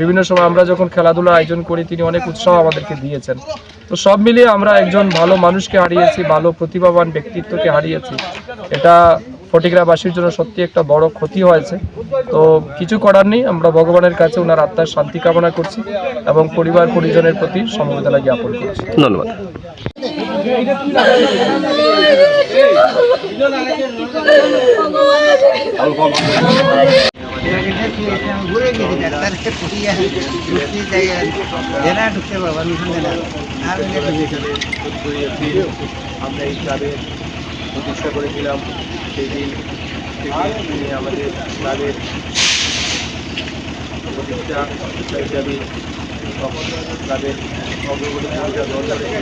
বিভিন্ন সময় আমরা যখন খেলাধুলা আয়োজন করি তিনি অনেক উৎসাহ আমাদেরকে দিয়েছেন। তো সব মিলিয়ে আমরা একজন ভালো মানুষকে হারিয়েছি, ভালো প্রতিভাবান ব্যক্তিত্বকে হারিয়েছি। এটা ফটিকরাবাসীর জন্য সত্যি একটা বড় ক্ষতি হয়েছে। তো কিছু করার নেই, আমরা ভগবানের কাছে ওনার আত্মার শান্তি কামনা করছি এবং পরিবার পরিজনের প্রতি সমবেদনা জ্ঞাপন করছি। ধন্যবাদ। ঘুরে গেছি ডাক্তারকে পুড়িয়ে ঢুকতে যাই দেনা ঢুকতে পারবো মিশন দেনা আর আমরা এই ক্লাবের প্রতিষ্ঠা করেছিলাম সেই দিন থেকে আমাদের ক্লাবের প্রতিষ্ঠা হিসাবে ক্লাবের অগ্রগতি ভূমিকা গ্রহণ করেছে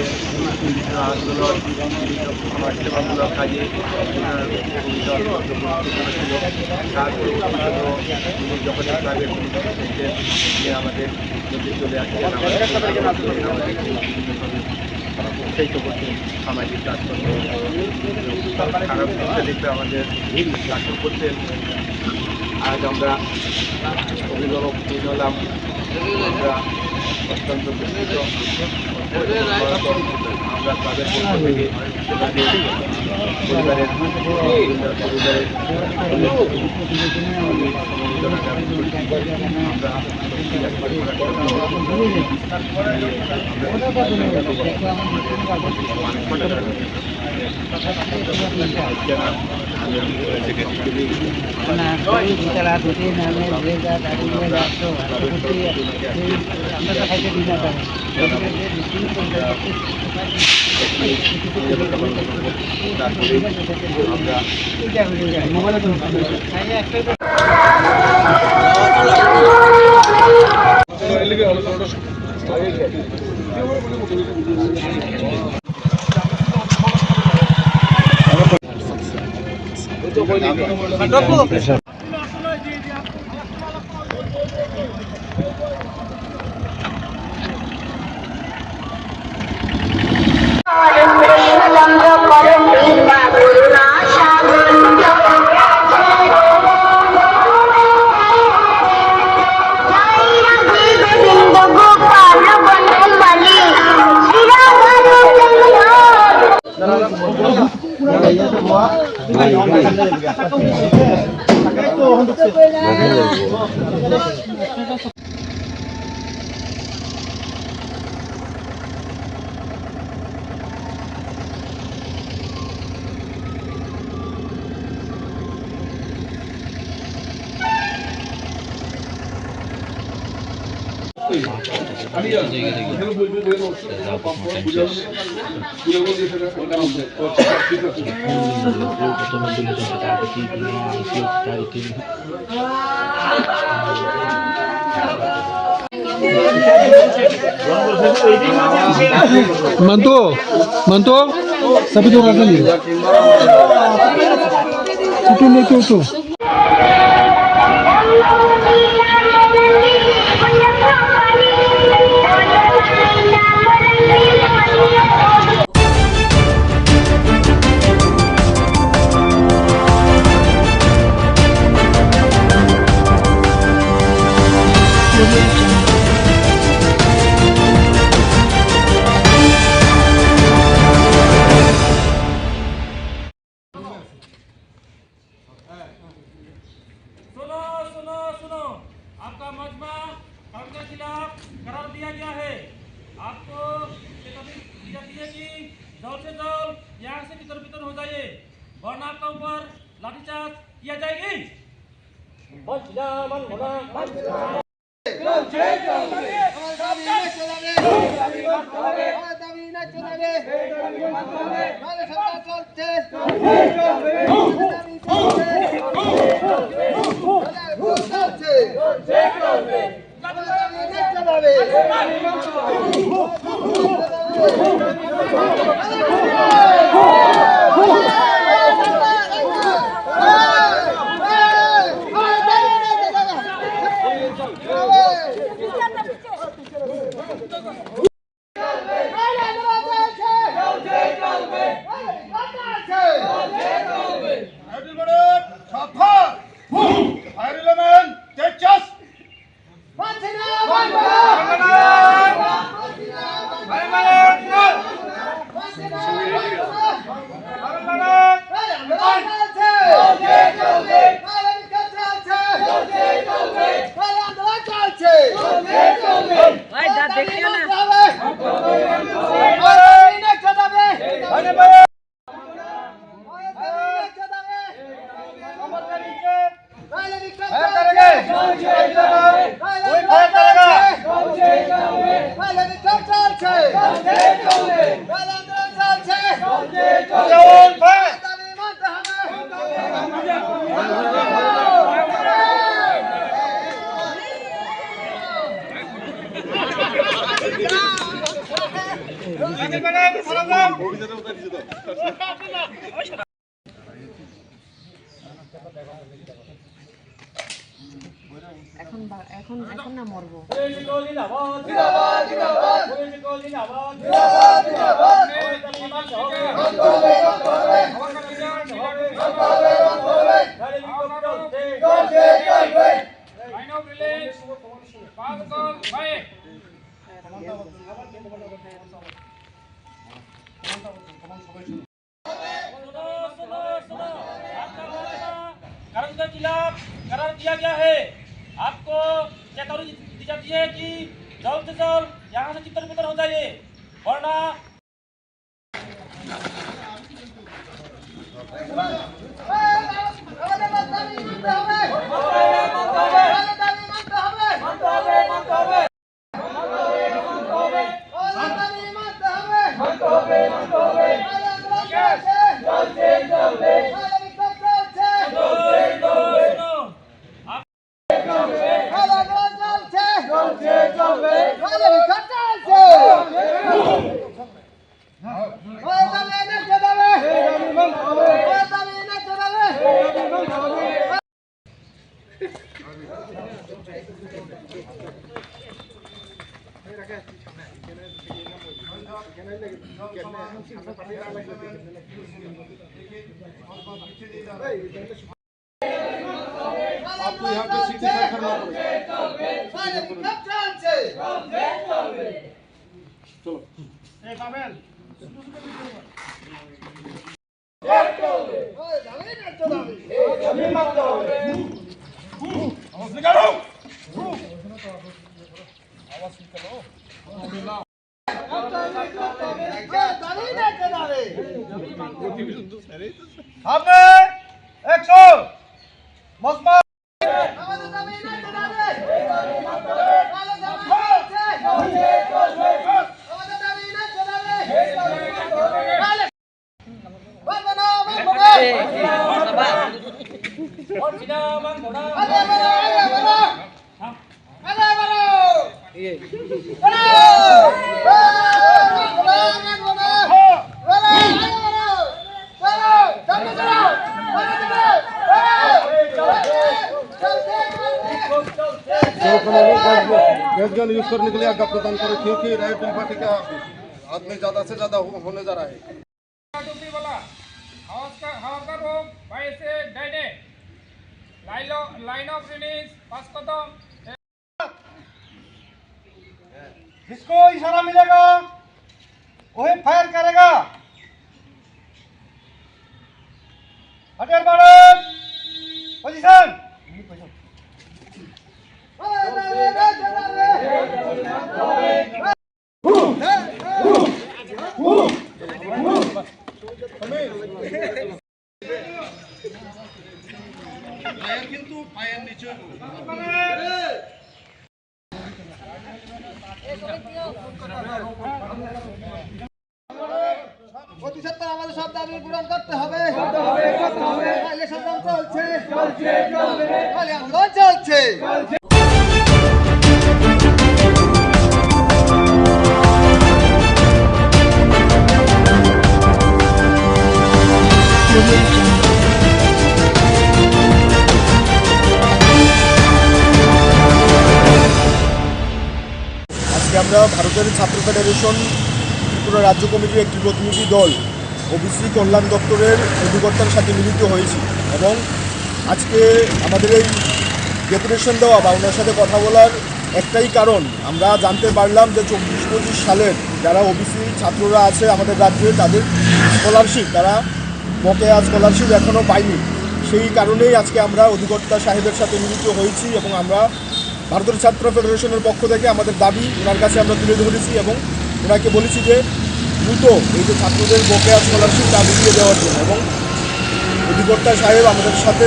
বিভিন্ন আন্দোলন বিভিন্ন সমাজসেবামূলক কাজে তারপরে তিনি যখন ক্লাবের তিনি আমাদের মধ্যে চলে আসছেন উৎসাহিত করছেন সামাজিক কাজ করতে খারাপ দেখতে আমাদের শাসন করতেন। আজ আমরা অভিভাবক তৈরি হলাম, আমরা অত্যন্ত দুঃখিত। আমরা ক্লাবের পক্ষ থেকে পরিবারের Mantu, sabi tu orang ni. Itu. सुनो आपका मजमा कानून के खिलाफ करार दिया गया है। आपको चेतावनी दी जाती है कि जल्द से जल्द यहाँ से तितर-बितर हो जाइए वरना आपका ऊपर लाठीचार्ज किया जाएगी। Hey, এখন না মরবো। कारण के खिलाफ करार दिया गया है। आपको चेतावनी दी जाती है कि जल्द से जल्द यहाँ से चित्तर बितर हो जाइए, वरना आपको यहाँ पे सिटी से करना पड़ेगा। चलो गैस गन यूज करने के लिए आज्ञा प्रदान करें, क्योंकि राइट विंग पार्टी का आदमी ज्यादा से ज्यादा होने जा रहा है। जिसको इशारा मिलेगा वही फायर करेगा। हटियार भारत पोजीशन। কিন্তু পায়ের নিচে প্রতিশোধ আমাদের সব দাবি পূরণ করতে হবে। সংগ্রাম চলছে, আন্দোলন চলছে। আজকে আমরা ভারতের ছাত্র ফেডারেশন ত্রিপুরা রাজ্য কমিটির একটি প্রতিনিধি দল ওবিসি কল্যাণ দপ্তরের অধিকর্তার সাথে মিলিত হয়েছি এবং আজকে আমাদের এই ডেপুটেশন দেওয়া বা ওনার সাথে কথা বলার একটাই কারণ, আমরা জানতে পারলাম যে 24-25 সালের যারা ওবিসি ছাত্ররা আছে আমাদের রাজ্যে তাদের স্কলারশিপ, তারা বকেয়া স্কলারশিপ এখনও পায়নি। সেই কারণেই আজকে আমরা অধিকর্তা সাহেবের সাথে মিলিত হয়েছি এবং আমরা ভারতের ছাত্র ফেডারেশনের পক্ষ থেকে আমাদের দাবি ওনার কাছে আমরা তুলে ধরেছি এবং ওনাকে বলেছি যে দ্রুত এই যে ছাত্রদের বকেয়া স্কলারশিপ তা মিলিয়ে দেওয়ার জন্য। এবং অধিকর্তা সাহেব আমাদের সাথে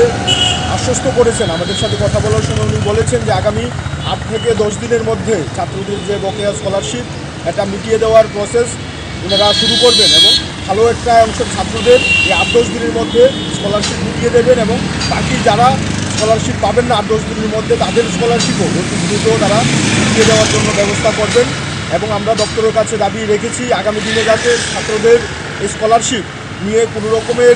আশ্বস্ত করেছেন, আমাদের সাথে কথা বলার সময় উনি বলেছেন যে আগামী 8 থেকে 10 দিনের মধ্যে ছাত্রদের যে বকেয়া স্কলারশিপ এটা মিটিয়ে দেওয়ার প্রসেস ওনারা শুরু করবেন এবং ভালো একটা অংশের ছাত্রদের এই 8-10 দিনের মধ্যে স্কলারশিপ মিটিয়ে দেবেন এবং বাকি যারা স্কলারশিপ পাবেন না 8-10 দিনের মধ্যে তাদের স্কলারশিপও অতি দ্রুত তারা মিটিয়ে দেওয়ার জন্য ব্যবস্থা করবেন। এবং আমরা দপ্তরের কাছে দাবি রেখেছি আগামী দিনে যাতে ছাত্রদের এই স্কলারশিপ নিয়ে কোনো রকমের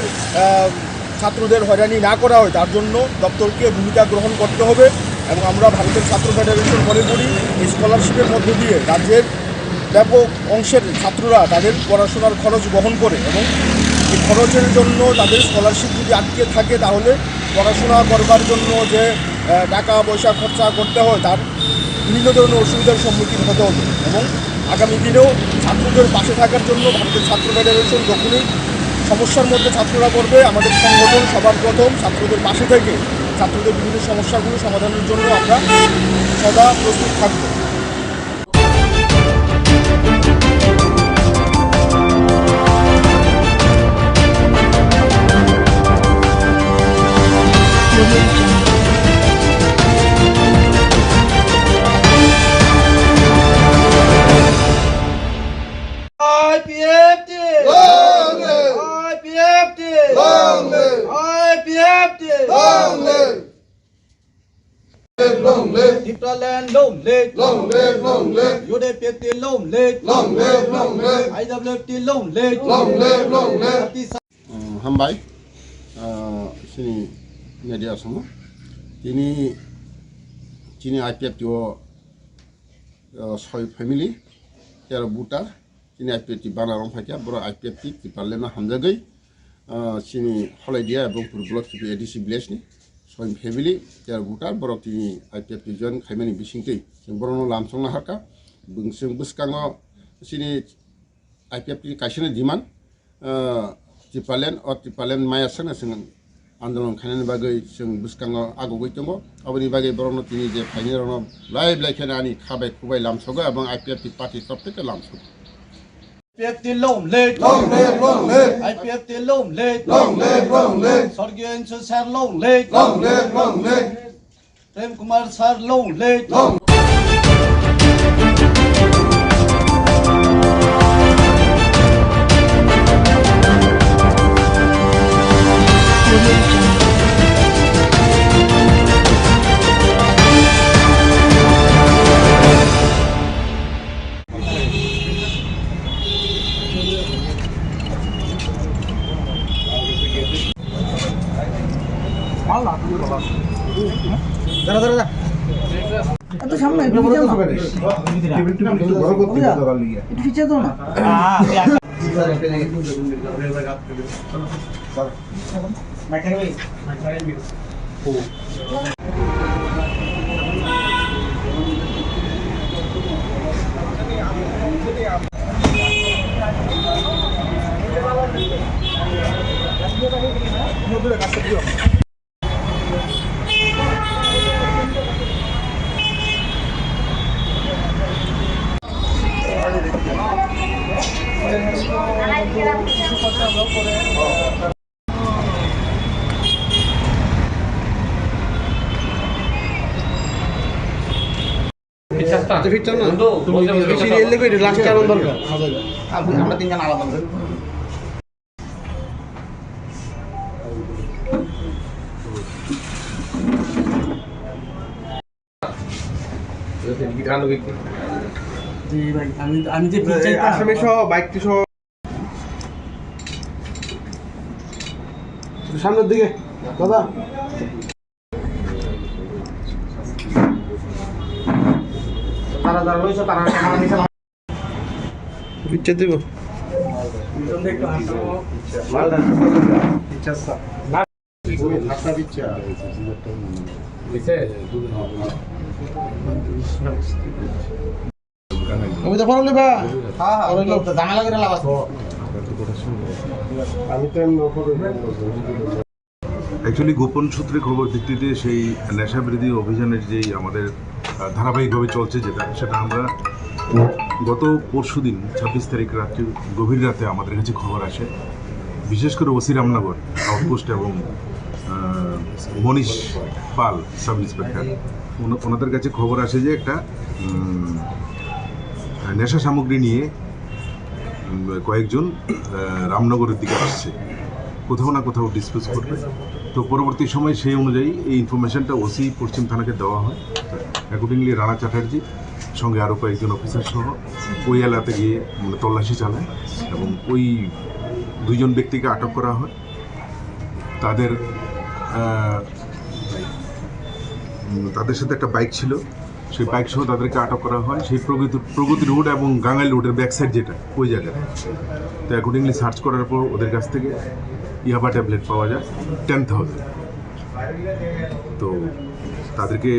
ছাত্রদের হয়রানি না করা হয় তার জন্য দপ্তরকে ভূমিকা গ্রহণ করতে হবে। এবং আমরা ভারতের ছাত্র ফেডারেশন মনে করি এই স্কলারশিপের মধ্য দিয়ে রাজ্যের ব্যাপক অংশের ছাত্ররা তাদের পড়াশোনার খরচ বহন করে এবং এই খরচের জন্য তাদের স্কলারশিপ যদি আটকে থাকে তাহলে পড়াশোনা করবার জন্য যে টাকা পয়সা খরচা করতে হয় তার বিভিন্ন ধরনের অসুবিধার সম্মুখীন হতে হবে। এবং আগামী দিনেও ছাত্রদের পাশে থাকার জন্য ভারতের ছাত্র ফেডারেশন যখনই সমস্যার মধ্যে ছাত্ররা পড়বে আমাদের সংগঠন সবার প্রথম ছাত্রদের পাশে থেকে ছাত্রদের বিভিন্ন সমস্যাগুলো সমাধানের জন্য আমরা সদা প্রস্তুত থাকব। Long live Timberland, long live, long live, long live. UDP, long live, long live, long live. IWT, long live, long live, long live. Hambai, sini media semua. Ini IPF tu soy family, tiada buta. Ini IPF ti bana orang fakia, bro IPF ti parlena hamzagai. Sini halai dia, abang perbulak tu edisi bless ni. Soy family tiada buta, bro ti IPF ti jon khaimani bising ti. Yang bro no lamsong nak harka, bungseng buskango sini IPF ti kasihnya diman. Tipalen or tipalen maya sana sing andalon kanan bagai sing buskango agogai tongo abani bagai borono tini je phainirono live laikena ani khabai kubai lamsoga abang IPF ti party top থেকে lamso IPF ti long live, long live, long live. IPF ti long live, long live, long live. Sorgyo Enso sir long live, long live, long live. Prem Kumar sir long live, long সামনে একটু পিছিয়ে দাও না আমরা তিনজন আলাদা আমি যে আসামে সহ বাইকটি সহ সামনের দিকে দাদা তারা যারা রয়েছে তারা পিছিয়ে দেব আমি তো পড়লি বা জানা লাগে লাভ আছে আমি তো অ্যাকচুয়ালি গোপন সূত্রে খবর ভিত্তিতে সেই নেশা বিরোধী অভিযানের যেই আমাদের ধারাবাহিকভাবে চলছে সেটা আমরা গত পরশুদিন 26 তারিখ রাত্রে গভীর রাতে আমাদের কাছে খবর আসে, বিশেষ করে ওসি রামনগর আউটপোস্ট এবং মনীষ পাল সাব ইন্সপেক্টর ওনাদের কাছে খবর আসে যে একটা নেশা সামগ্রী নিয়ে কয়েকজন রামনগরের দিকে আসছে, কোথাও না কোথাও ডিসপোজ করবে। তো পরবর্তী সময় সেই অনুযায়ী এই ইনফরমেশনটা ওসি পশ্চিম থানাকে দেওয়া হয়। অ্যাকর্ডিংলি রানা চ্যাটার্জি সঙ্গে আরও কয়েকজন অফিসার সহ ওই এলাকাতে গিয়ে তল্লাশি চালায় এবং ওই 2 জন ব্যক্তিকে আটক করা হয়। তাদের সাথে একটা বাইক ছিল, সেই বাইক সহ তাদেরকে আটক করা হয় সেই প্রগতি রোড এবং গাঙ্গাইল রোডের ব্যাক সাইড যেটা ওই জায়গায়। তো অ্যাকর্ডিংলি সার্চ করার পর ওদের কাছ থেকে ইয়াবা ট্যাবলেট পাওয়া যায় 10,000। তো তাদেরকে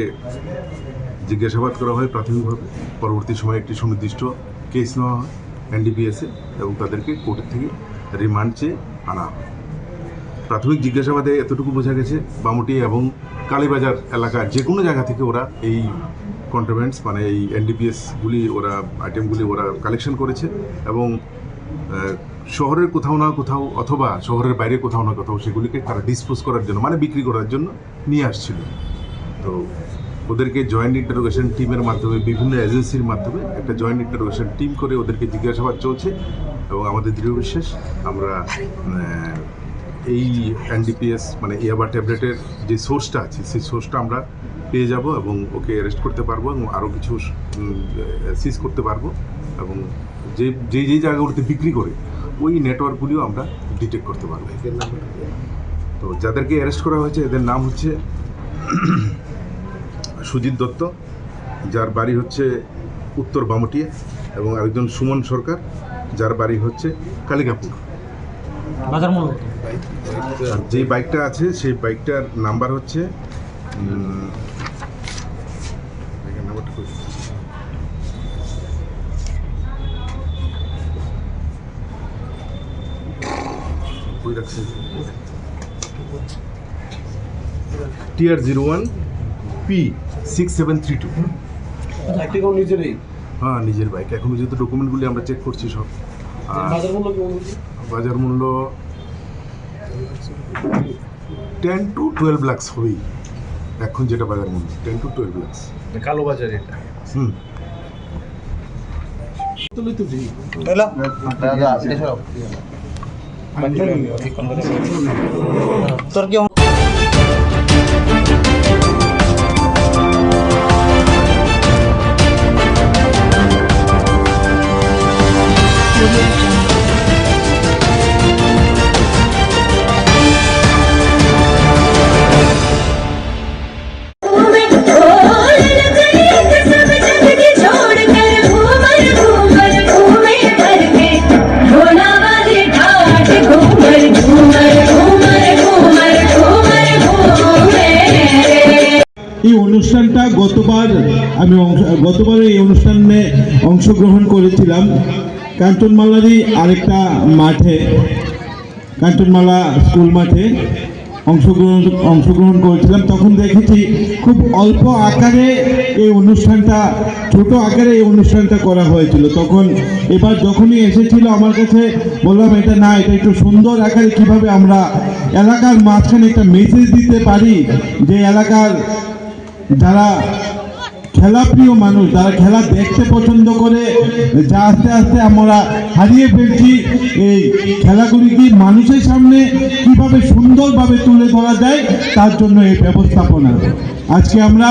জিজ্ঞাসাবাদ করা হয় প্রাথমিকভাবে। পরবর্তী সময়ে একটি সুনির্দিষ্ট কেস নেওয়া হয় NDPS-এ এবং তাদেরকে কোর্টের থেকে রিমান্ড চেয়ে আনা হয়। প্রাথমিক জিজ্ঞাসাবাদে এতটুকু বোঝা গেছে বামুটি এবং কালীবাজার এলাকার যে কোনো জায়গা থেকে ওরা এই কন্ট্রাব্যান্ডস মানে এই NDPS-গুলি ওরা আইটেমগুলি ওরা কালেকশন করেছে এবং শহরের কোথাও না কোথাও অথবা শহরের বাইরে কোথাও না কোথাও সেগুলিকে তারা ডিসপোজ করার জন্য মানে বিক্রি করার জন্য নিয়ে আসছিল। তো ওদেরকে জয়েন্ট ইন্টারোগেশন টিমের মাধ্যমে বিভিন্ন এজেন্সির মাধ্যমে একটা জয়েন্ট ইন্টারোগেশন টিম করে ওদেরকে জিজ্ঞাসাবাদ চলছে এবং আমাদের দৃঢ় বিশ্বাস আমরা এই NDPS মানে ইয়াবা ট্যাবলেটের যে সোর্সটা আছে সেই সোর্সটা আমরা পেয়ে যাব এবং ওকে অ্যারেস্ট করতে পারবো এবং আরও কিছু সিজ করতে পারবো এবং যে জায়গাগুলোতে বিক্রি করে ওই নেটওয়ার্কগুলিও আমরা ডিটেক্ট করতে পারবো। তো যাদেরকে অ্যারেস্ট করা হয়েছে এদের নাম হচ্ছে সুজিত দত্ত, যার বাড়ি হচ্ছে উত্তর বামটিয়া, এবং আরেকজন সুমন সরকার, যার বাড়ি হচ্ছে কালিকাপুর। আর যে বাইকটা আছে সেই বাইকটার নাম্বার হচ্ছে TR01 P6732। হ্যাঁ, নিজের বাইক। এখনো যেহেতু ডকুমেন্টগুলি আমরা চেক করছি সব। বাজার মূল্য 10 to 12 lakhs হবেই এখন যেটা বাজার মূল্য 10 to 12 lakhs। কালো বাজার এটা। তোর কি এই অনুষ্ঠানটা গতবার এই অনুষ্ঠানে অংশগ্রহণ করেছিলাম কাঞ্চনমালারই আরেকটা মাঠে, কাঞ্চনমালা স্কুল মাঠে অংশগ্রহণ করেছিলাম। তখন দেখেছি খুব অল্প আকারে এই অনুষ্ঠানটা, ছোট আকারে এই অনুষ্ঠানটা করা হয়েছিল। তখন এবার যখনই এসেছিল আমার কাছে বললাম এটা একটু সুন্দর আকারে কিভাবে আমরা এলাকার মাঝখানে একটা মেসেজ দিতে পারি যে এলাকার যারা খেলাপ্রিয় মানুষ, যারা খেলা দেখতে পছন্দ করে, যা আস্তে আস্তে আমরা হারিয়ে ফেলছি, এই খেলাগুলিকে মানুষের সামনে কিভাবে সুন্দরভাবে তুলে ধরা যায় তার জন্য এই ব্যবস্থাপনা। আজকে আমরা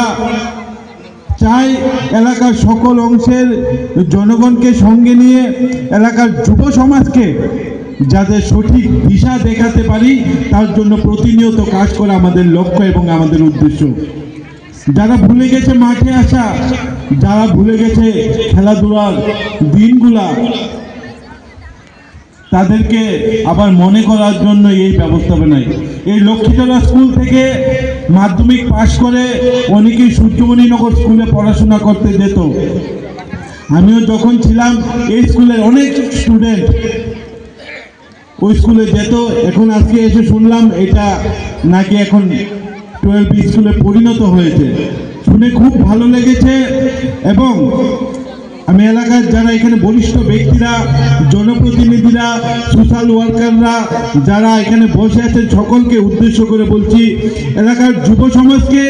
চাই এলাকার সকল অংশের জনগণকে সঙ্গে নিয়ে এলাকার যুব সমাজকে যাতে সঠিক দিশা দেখাতে পারি তার জন্য প্রতিনিয়ত কাজ করা আমাদের লক্ষ্য এবং আমাদের উদ্দেশ্য। যারা ভুলে গেছে মাঠে আসা, যারা ভুলে গেছে খেলাধুলার দিনগুলা, তাদেরকে আবার মনে করার জন্য এই ব্যবস্থাপনায় এই লক্ষ্মীতলা স্কুল থেকে মাধ্যমিক পাশ করে অনেকেই সূর্যমণিনগর স্কুলে পড়াশোনা করতে যেত। আমিও যখন ছিলাম এই স্কুলের অনেক স্টুডেন্ট ওই স্কুলে যেত। এখন আজকে এসে শুনলাম এটা নাকি এখন 12 স্কুলে পরিণত হয়েছে, শুনে খুব ভালো লেগেছে। এবং আমি এলাকার যারা এখানে বরিষ্ঠ ব্যক্তিরা, জনপ্রতিনিধিরা, সোশ্যাল ওয়ার্কাররা যারা এখানে বসে আছেন সকলকে উদ্দেশ্য করে বলছি, এলাকার যুব সমাজকে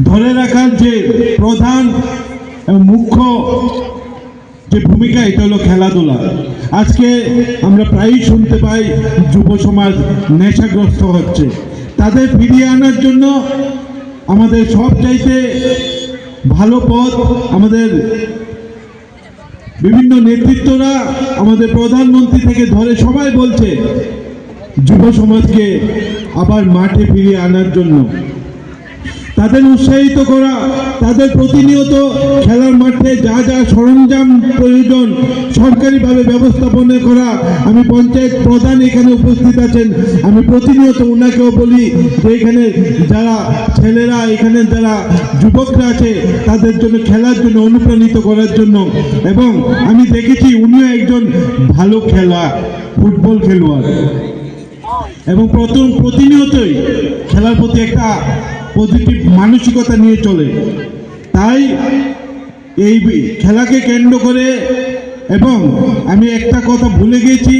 ধরে রাখার যে প্রধান এবং মুখ্য যে ভূমিকা এটা হলো খেলাধুলা। আজকে আমরা প্রায়ই শুনতে পাই যুব সমাজ নেশাগ্রস্ত হচ্ছে। তাদের ফিরিয়ে আনার জন্য আমাদের সবচাইতে ভালো পথ, আমাদের বিভিন্ন নেতৃত্বরা, আমাদের প্রধানমন্ত্রী থেকে ধরে সবাই বলছে যুব সমাজকে আবার মাঠে ফিরিয়ে আনার জন্য, তাদের উৎসাহিত করা, তাদের প্রতিনিয়ত খেলার মাঠে যা যা সরঞ্জাম প্রয়োজন সরকারিভাবে ব্যবস্থাপনা করা। আমি পঞ্চায়েত প্রধান এখানে উপস্থিত আছেন, আমি প্রতিনিয়ত ওনাকেও বলি যে এখানে যারা ছেলেরা, এখানে যারা যুবকরা আছে তাদের জন্য খেলার জন্য অনুপ্রাণিত করার জন্য। এবং আমি দেখেছি উনিও একজন ভালো ফুটবল খেলোয়াড় এবং প্রতিনিয়তই খেলার প্রতি একটা পজিটিভ মানসিকতা নিয়ে চলে। তাই এই খেলাকে কেন্দ্র করে, এবং আমি একটা কথা ভুলে গেছি,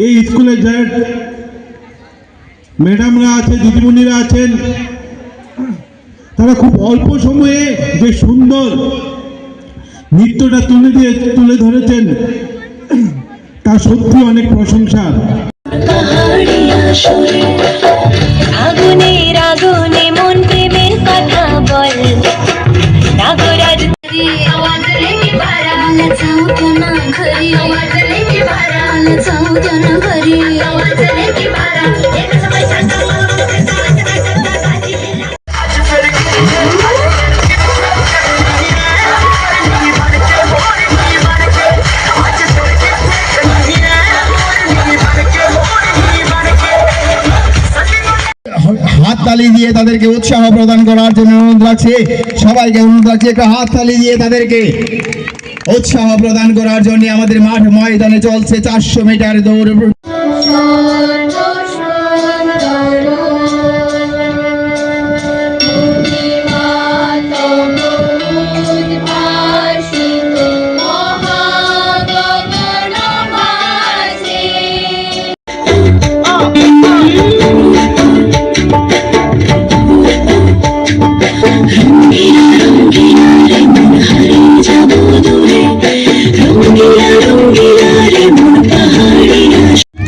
এই স্কুলে যা ম্যাডামরা আছে, দিদিমণিরা আছেন, তারা খুব অল্প সময়ে যে সুন্দর নৃত্যটা তুলে ধরেছেন তা সত্যি অনেক প্রশংসার। আগুনের আগুনে মন প্রেমের কথা বল নাগরাজ আওয়াজ লেকে বারাল চাও তো না ঘরে আওয়াজ লেকে বারাল চাও তো না ঘরে আওয়াজ লেকে বারাল এক সময় ঠান্ডা হাততালি দিয়ে তাদেরকে উৎসাহ প্রদান করার জন্য অনুরোধ রাখছি। সবাইকে অনুরোধ রাখছি একটা হাততালি দিয়ে তাদেরকে উৎসাহ প্রদান করার জন্য। আমাদের মাঠ ময়দানে চলছে 400 মিটার দৌড়।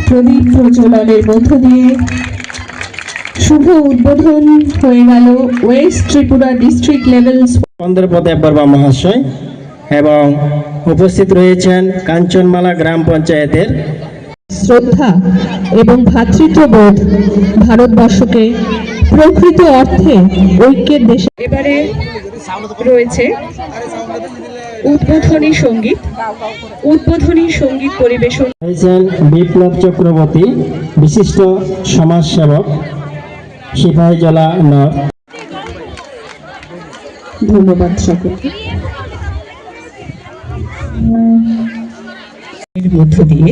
প্রদীপ প্রজ্বলনের মধ্য দিয়ে শুভ উদ্বোধন হয়ে গেল ওয়েস্ট ত্রিপুরা ডিস্ট্রিক্ট লেভেল চন্দ্রপদে বর্মা মহাশয় এবং উপস্থিত রয়েছেন কাঞ্চনমালা গ্রাম পঞ্চায়েতের। শ্রদ্ধা এবং ভ্রাতৃত্ববোধ ভারতবর্ষকে প্রকৃত অর্থে ঐক্যের দেশে। এবারে রয়েছে উদ্বোধনী সঙ্গীত পরিবেশন হয়েছেন বিপ্লব চক্রবর্তী, বিশিষ্ট সমাজসেবক, সিপাহীজলা নর্থ। ধন্যবাদ সকলকে। এর মধ্য দিয়ে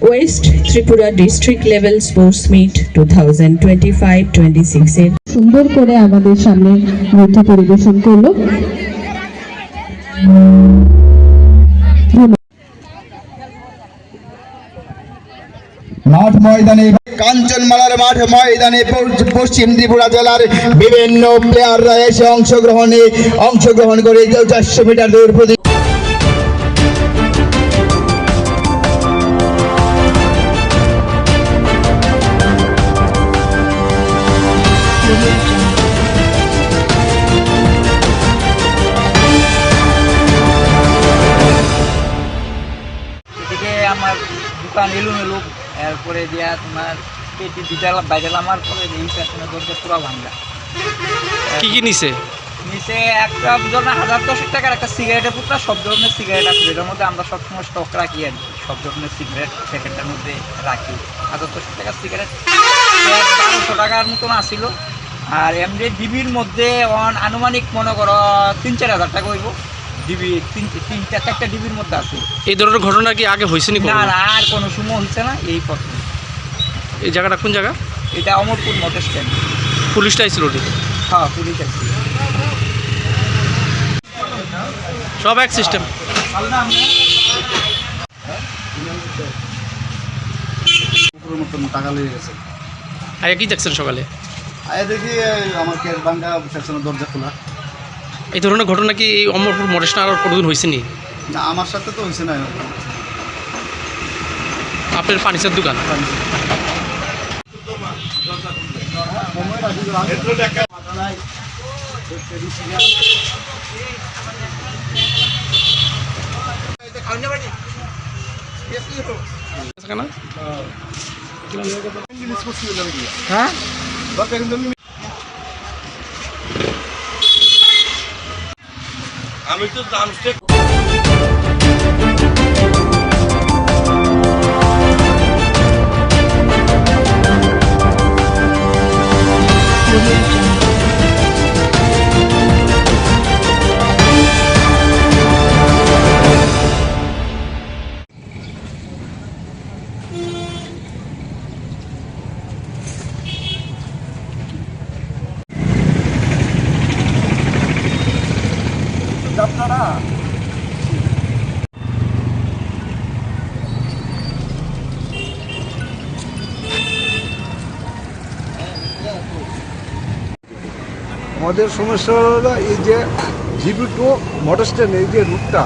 west Tripura district level sports meet 2025-26 এর সুন্দর করে আমাদের সামনে নৃত্য পরিবেশন করলো। মাঠ ময়দানে কাঞ্চনমালার মাঠ ময়দানে পশ্চিম ত্রিপুরা জেলার বিভিন্ন প্লেয়াররা এসে অংশগ্রহণ করে 400 মিটার দৌড় প্রতি আমার দোকান এলোমেলো, এরপরে দিয়া তোমার পেটি দিতালাম বাইরালাম, আমার পরে এই পেছনে দরজা পুরো ভাঙা। কি নিছে? নিচে একটা ধরনের 1000-10 টাকার একটা সিগারেটের পুত্রা, সব ধরনের সিগারেট আছে, যেটার মধ্যে আমরা সবসময় স্টক রাখি আর কি। সব ধরনের সিগারেট প্যাকেটটার মধ্যে রাখি। 1000-10 টাকার সিগারেট 1200 টাকার মতন আসিল। আর এমনি ডিবির মধ্যে আনুমানিক মনে করো 3-4 হাজার টাকা হইব। ডিবি 3-4টা ডিবির মধ্যে আছে। এই ধরনের ঘটনা কি আগে হয়েছে নাকি? না, আর কোনো সময় হচ্ছে না, এই প্রথম। এই জায়গাটা কোন জায়গা? এটা অমরপুর মোটর স্ট্যান্ড। পুলিশটা আইছিল? হ্যাঁ, পুলিশ আসছিল। সব এক সিস্টেম। টাকা লেগে গেছে। আয়া কি দেখছেন সকালে? আয়া দেখি আমার কেস ভাঙ্গা, সেকশনের দরজা খোলা। এই ধরনের ঘটনা কি এই অমরপুর মডেস্টে আর কোনোদিন হয়েছে নি? না, আমার সাথে তো হয়েছে না। আপনার ফার্নিচার দোকান? হ্যাঁ, আমি তো জানতে আমাদের সমস্যা হলো এই যে জিবি টু মোটর স্ট্যান্ড, এই যে রুটটা,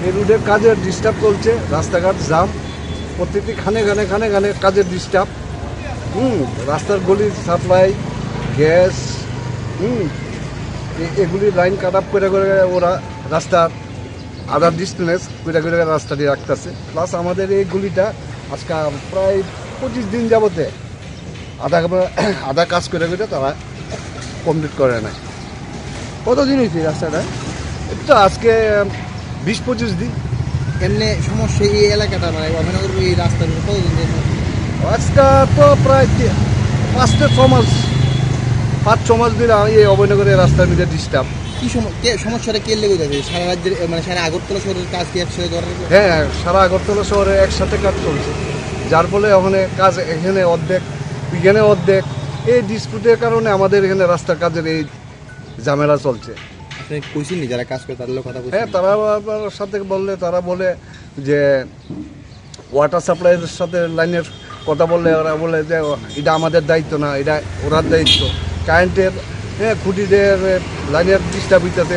এই রুটের কাজের ডিস্টার্ব চলছে, রাস্তাঘাট জাম, প্রত্যেকটি খানে খানে কাজের ডিস্টার্ব। রাস্তার গলির সাপ্লাই, গ্যাস, এগুলি লাইন কাট আপ করে ওরা রাস্তার আদার ডিস্টেন্স করে রাস্তাটি রাখতেছে। প্লাস আমাদের এই গলিটা আজকে প্রায় 25 দিন যাবতে আধা কাজ করে তারা কমপ্লিট করে না। কতদিন হয়েছে রাস্তাটা? এটা আজকে 20-25 দিন। এমনি সমস্যা এই এলাকাটা মানে অভিনগর এই রাস্তার কতদিন ধরে? আজকে তো প্রায় 5-6 মাস দিন এই অভয়নগরের রাস্তার মধ্যে ডিস্টার্ব। কি সমস্যাটা কে লেগে যাবে? সারা রাজ্যের মানে সারা আগরতলা শহরের কাজ কি একসাথে ধরে? হ্যাঁ, সারা আগরতলা শহরে একসাথে কাজ চলছে, যার ফলে ওখানে কাজ এখানে অর্ধেক, এখানে অর্ধেক। এই ডিসপুটের কারণে আমাদের এখানে রাস্তার কাজের এই ঝামেলা চলছে। আপনি কইছেন নি যারা কাজ করে তাদের কথা বলছেন? হ্যাঁ, তারা সাথে বললে তারা বলে যে ওয়াটার সাপ্লাইয়ের সাথে লাইনের কথা বললে ওরা বলে যে এটা আমাদের দায়িত্ব না, এটা ওরার দায়িত্ব। কারেন্টের খুঁটিদের লাইনের ডিস্টার্ব হইতেছে,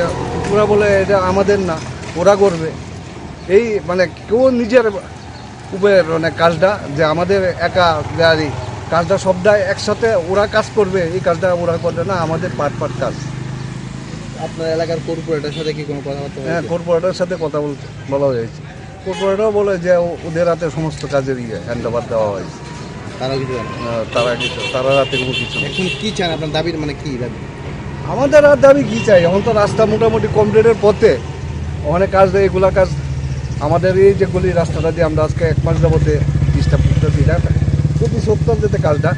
ওরা বলে এটা আমাদের না, ওরা করবে। এই মানে কেউ নিজের উপরে মানে কাজটা যে আমাদের একা গাড়ি কাজটা সবটাই একসাথে ওরা কাজ করবে, এই কাজটা ওরা করবে না, আমাদের পার্ট কাজ। আপনার এলাকার কর্পোরেটের সাথে কি কোনো কথাবার্তা? হ্যাঁ, কর্পোরেটের সাথে কথা বলা হয়েছে। কর্পোরেটও বলে যে ওদের হাতে সমস্ত কাজের হ্যান্ড ওভার দেওয়া হয়েছে। তারা রাতে কোনো কিছু। এখন কি চান আপনার দাবির মানে কি দাবি? আমাদের আর দাবি কি চাই? এখন তো রাস্তা মোটামুটি কমপ্লিটের পথে, ওখানে কাজ দেয় এগুলা কাজ। আমাদের এই যে গলি রাস্তাটা দিয়ে আমরা আজকে 1 মাস যাবতে ডিস্টার্ব করতেছি, এটা প্রতি সপ্তাহ যাতে কাজটা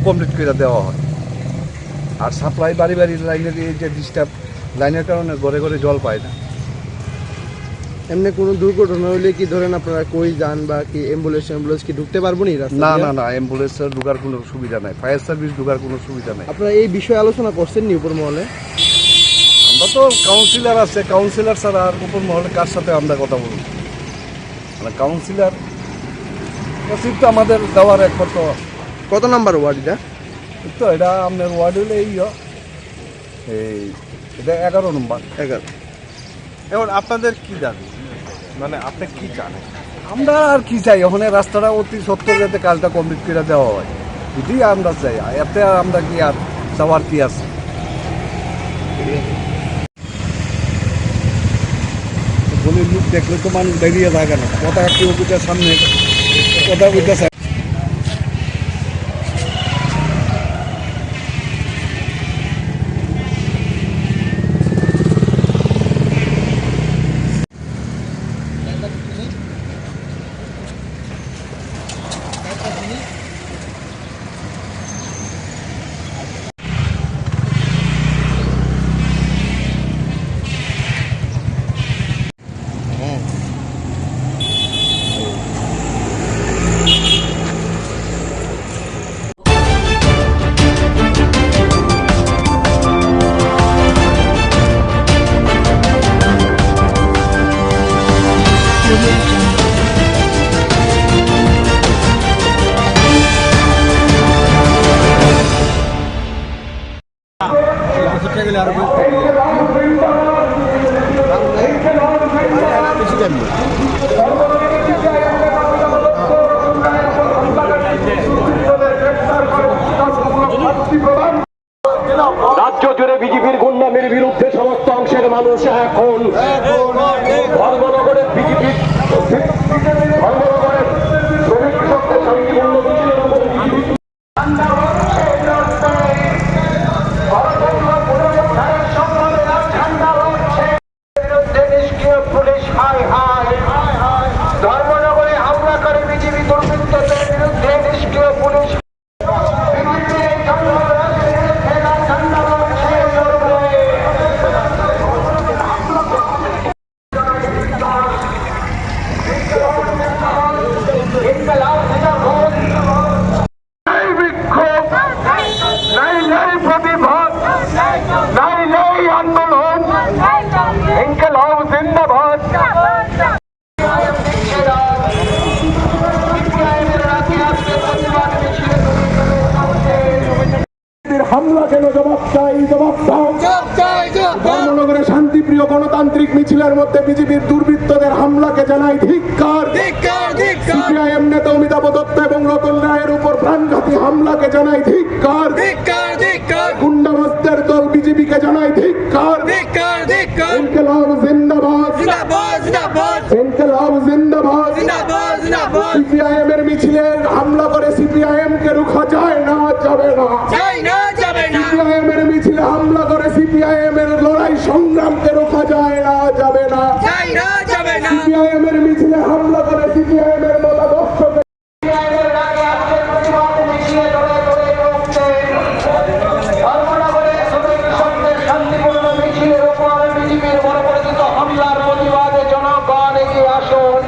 কমপ্লিট করে দেওয়া হয়। আর সাপ্লাই বাড়ি লাইনের এই যে ডিস্টার্ব, লাইনের কারণে ঘরে ঘরে জল পায় না। এমনি কোনো দুর্ঘটনা হলে কি ধরেন আপনারা কই যান বা কি অ্যাম্বুলেন্স কি ঢুকতে পারবো নি রাস্তা? না, অ্যাম্বুলেন্সের ঢোকার কোনো সুবিধা নাই, ফায়ার সার্ভিস ঢোকার কোনো সুবিধা নাই। আপনারা এই বিষয়ে আলোচনা করছেন নি উপর মহলে? আমরা তো কাউন্সিলর আছে, কাউন্সিলর ছাড়া আর উপর মহলে কার সাথে আমরা কথা বলব? মানে কাউন্সিলর তো আমাদের দেওয়ার একমাত্র। কত নাম্বার ওয়ার্ড এটা? তো এটা আপনার ওয়ার্ড হলে এটা 11 নম্বর। 11। এখন আপনাদের কি দাবি, মানে আপনি কি চান? আমরা আর কি চাই? ওখানে রাস্তাটা অতি সত্তর যাতে কাজটা কমপ্লিট করে দেওয়া হয়, এটাই আমরা চাই। এতে আর আমরা কি আর চাওয়ার কি আছে? গলির মুখ দেখলে তো মানুষ বেরিয়ে থাকে না, কথা কি অফিসের সামনে কথা বলতেছে। গেলে আরো আসবো। রাজ্য জুড়ে বিজেপির গুন্ডামির বিরুদ্ধে সমস্ত অংশের মানুষ এখন ধর্মনগরের বিজেপির ধর্মনগরের শ্রমিক কৃষকদের শান্তিপূর্ণ মিছিলের উপর পুলিশ ধর্মনগরে হামলা করে বিজেপি দুর্বৃত্তদের বিরুদ্ধে নিষ্ক্রিয় পুলিশ হামলা কেন জবাব চাই, জবাব দাও। ধর্মনগরে শান্তিপ্রিয় গণতান্ত্রিক মিছিলের মধ্যে বিজেপির দুর্বৃত্তদের হামলাকে জানাই ধিক্কার। সিপিআইএম নেতা অমিতাভ দত্ত এবং রতন রায়ের উপর প্রাণঘাতী হামলাকে জানাই ধিক্কার। গুন্ডাবাজদের দল বিজেপিকে জানাই ধিক্কার। ইনকিলাব জিন্দাবাদ, ইনকিলাব জিন্দাবাদ। সিপিআইএম এর মিছিলে হামলা করে সিপিআইএম কে রুখা যায় না, যাবে না। সিপিআইএম এর মিছিলে হামলা করে সিপিআইএম এর লড়াই সংগ্রামকে রোখা যায় না, যাবে না। সিপিআইএম এর মিছিলে হামলা করে সিপিআইএম এর মতাদর্শকে শান্তিপূর্ণ মিছিলের উপর বিজেপির পরিচিত হামলার প্রতিবাদে জনগণ এগিয়ে আসুন।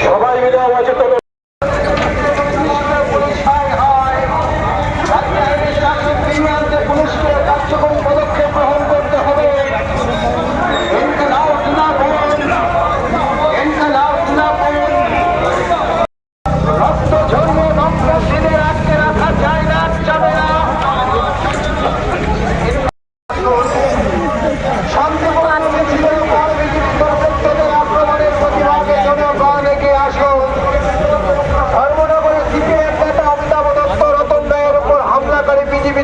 সবাই মিলে অচেতন পুলিশকে কার্যকরী পদক্ষেপ গ্রহণ করতে হবে। রক্ত ঝরিয়ে রক্তশীলের আটকে রাখা যায় না, যাবে না। শান্তিপূর্ণ মিছিলের উপর বিজেপি দুর্বৃত্তদের আক্রমণের প্রতিবাদে জনগণ এগিয়ে আসুন। ধর্মনগরে সিপিএম নেতা অমিতাভ দত্ত রতন রায়ের উপর হামলা করে বিজেপি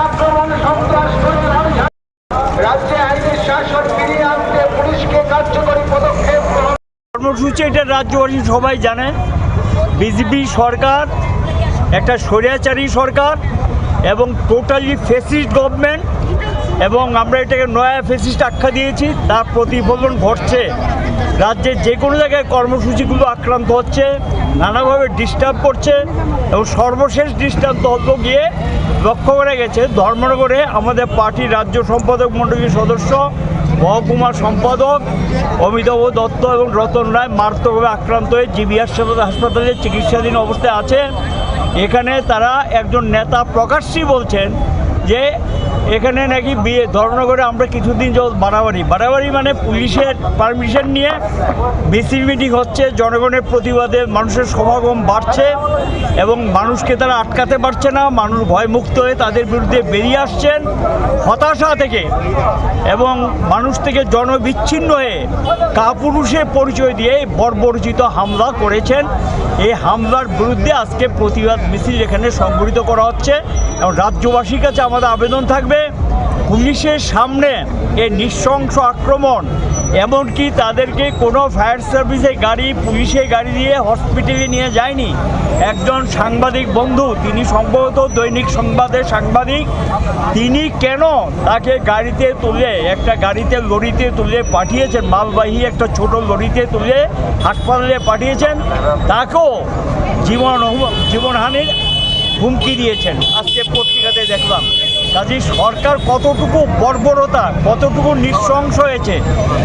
আক্রমণ সন্ত্রাস করে রাজ্যে আইনের শাসন ফিরিয়ে আনতে পুলিশকে কার্যকরী পদক্ষেপ গ্রহণ। কর্মসূচি এটা রাজ্যবাসী সবাই জানে। বিজেপি সরকার একটা স্বৈরাচারী সরকার এবং টোটালি ফ্যাসিস্ট গভর্নমেন্ট, এবং আমরা এটাকে নয়া ফ্যাসিস্ট আখ্যা দিয়েছি। তার প্রতিফলন ঘটছে। রাজ্যের যে কোনো জায়গায় কর্মসূচিগুলো আক্রান্ত হচ্ছে, নানাভাবে ডিস্টার্ব করছে, এবং সর্বশেষ দৃষ্টান্ত হলো গিয়ে লক্ষ্য করা গেছে ধর্মনগরে আমাদের পার্টির রাজ্য সম্পাদক মণ্ডলীর সদস্য, মহকুমা সম্পাদক অমিতাভ দত্ত এবং রতন রায় মারাত্মকভাবে আক্রান্ত হয়ে জিবি হাসপাতালে চিকিৎসাধীন অবস্থায় আছে। এখানে তারা একজন নেতা প্রকাশ্যেই বলছেন যে এখানে নাকি ধর্মনগরে আমরা কিছুদিন যাবত বাড়াবাড়ি মানে পুলিশের পারমিশন নিয়ে মিছিল মিটিং হচ্ছে, জনগণের প্রতিবাদে মানুষের সমাগম বাড়ছে এবং মানুষকে তারা আটকাতে পারছে না। মানুষ ভয়মুক্ত হয়ে তাদের বিরুদ্ধে বেরিয়ে আসছেন হতাশা থেকে, এবং মানুষ থেকে জনবিচ্ছিন্ন হয়ে কাপুরুষের পরিচয় দিয়ে বর্বরচিত হামলা করেছেন। এই হামলার বিরুদ্ধে আজকে প্রতিবাদ মিছিল এখানে সংগঠিত করা হচ্ছে, এবং রাজ্যবাসীর কাছে আমাদের আবেদন থাকবে পুলিশের সামনে এই নৃশংস আক্রমণ, এমনকি তাদেরকে কোনো ফায়ার সার্ভিসের গাড়ি, পুলিশের গাড়ি দিয়ে হসপিটালে নিয়ে যায়নি। একজন সাংবাদিক বন্ধু, তিনি সম্ভবত দৈনিক সংবাদের সাংবাদিক, তিনি কেন তাকে গাড়িতে তুলে, একটা গাড়িতে লরিতে তুলে পাঠিয়েছেন, মালবাহী একটা ছোট লরিতে তুলে হাসপাতালে পাঠিয়েছেন, তাকেও জীবনহানির হুমকি দিয়েছেন। আজকে পত্রিকাতে দেখলাম। কাজেই সরকার কতটুকু বর্বরতা, কতটুকু নৃশংস হয়েছে,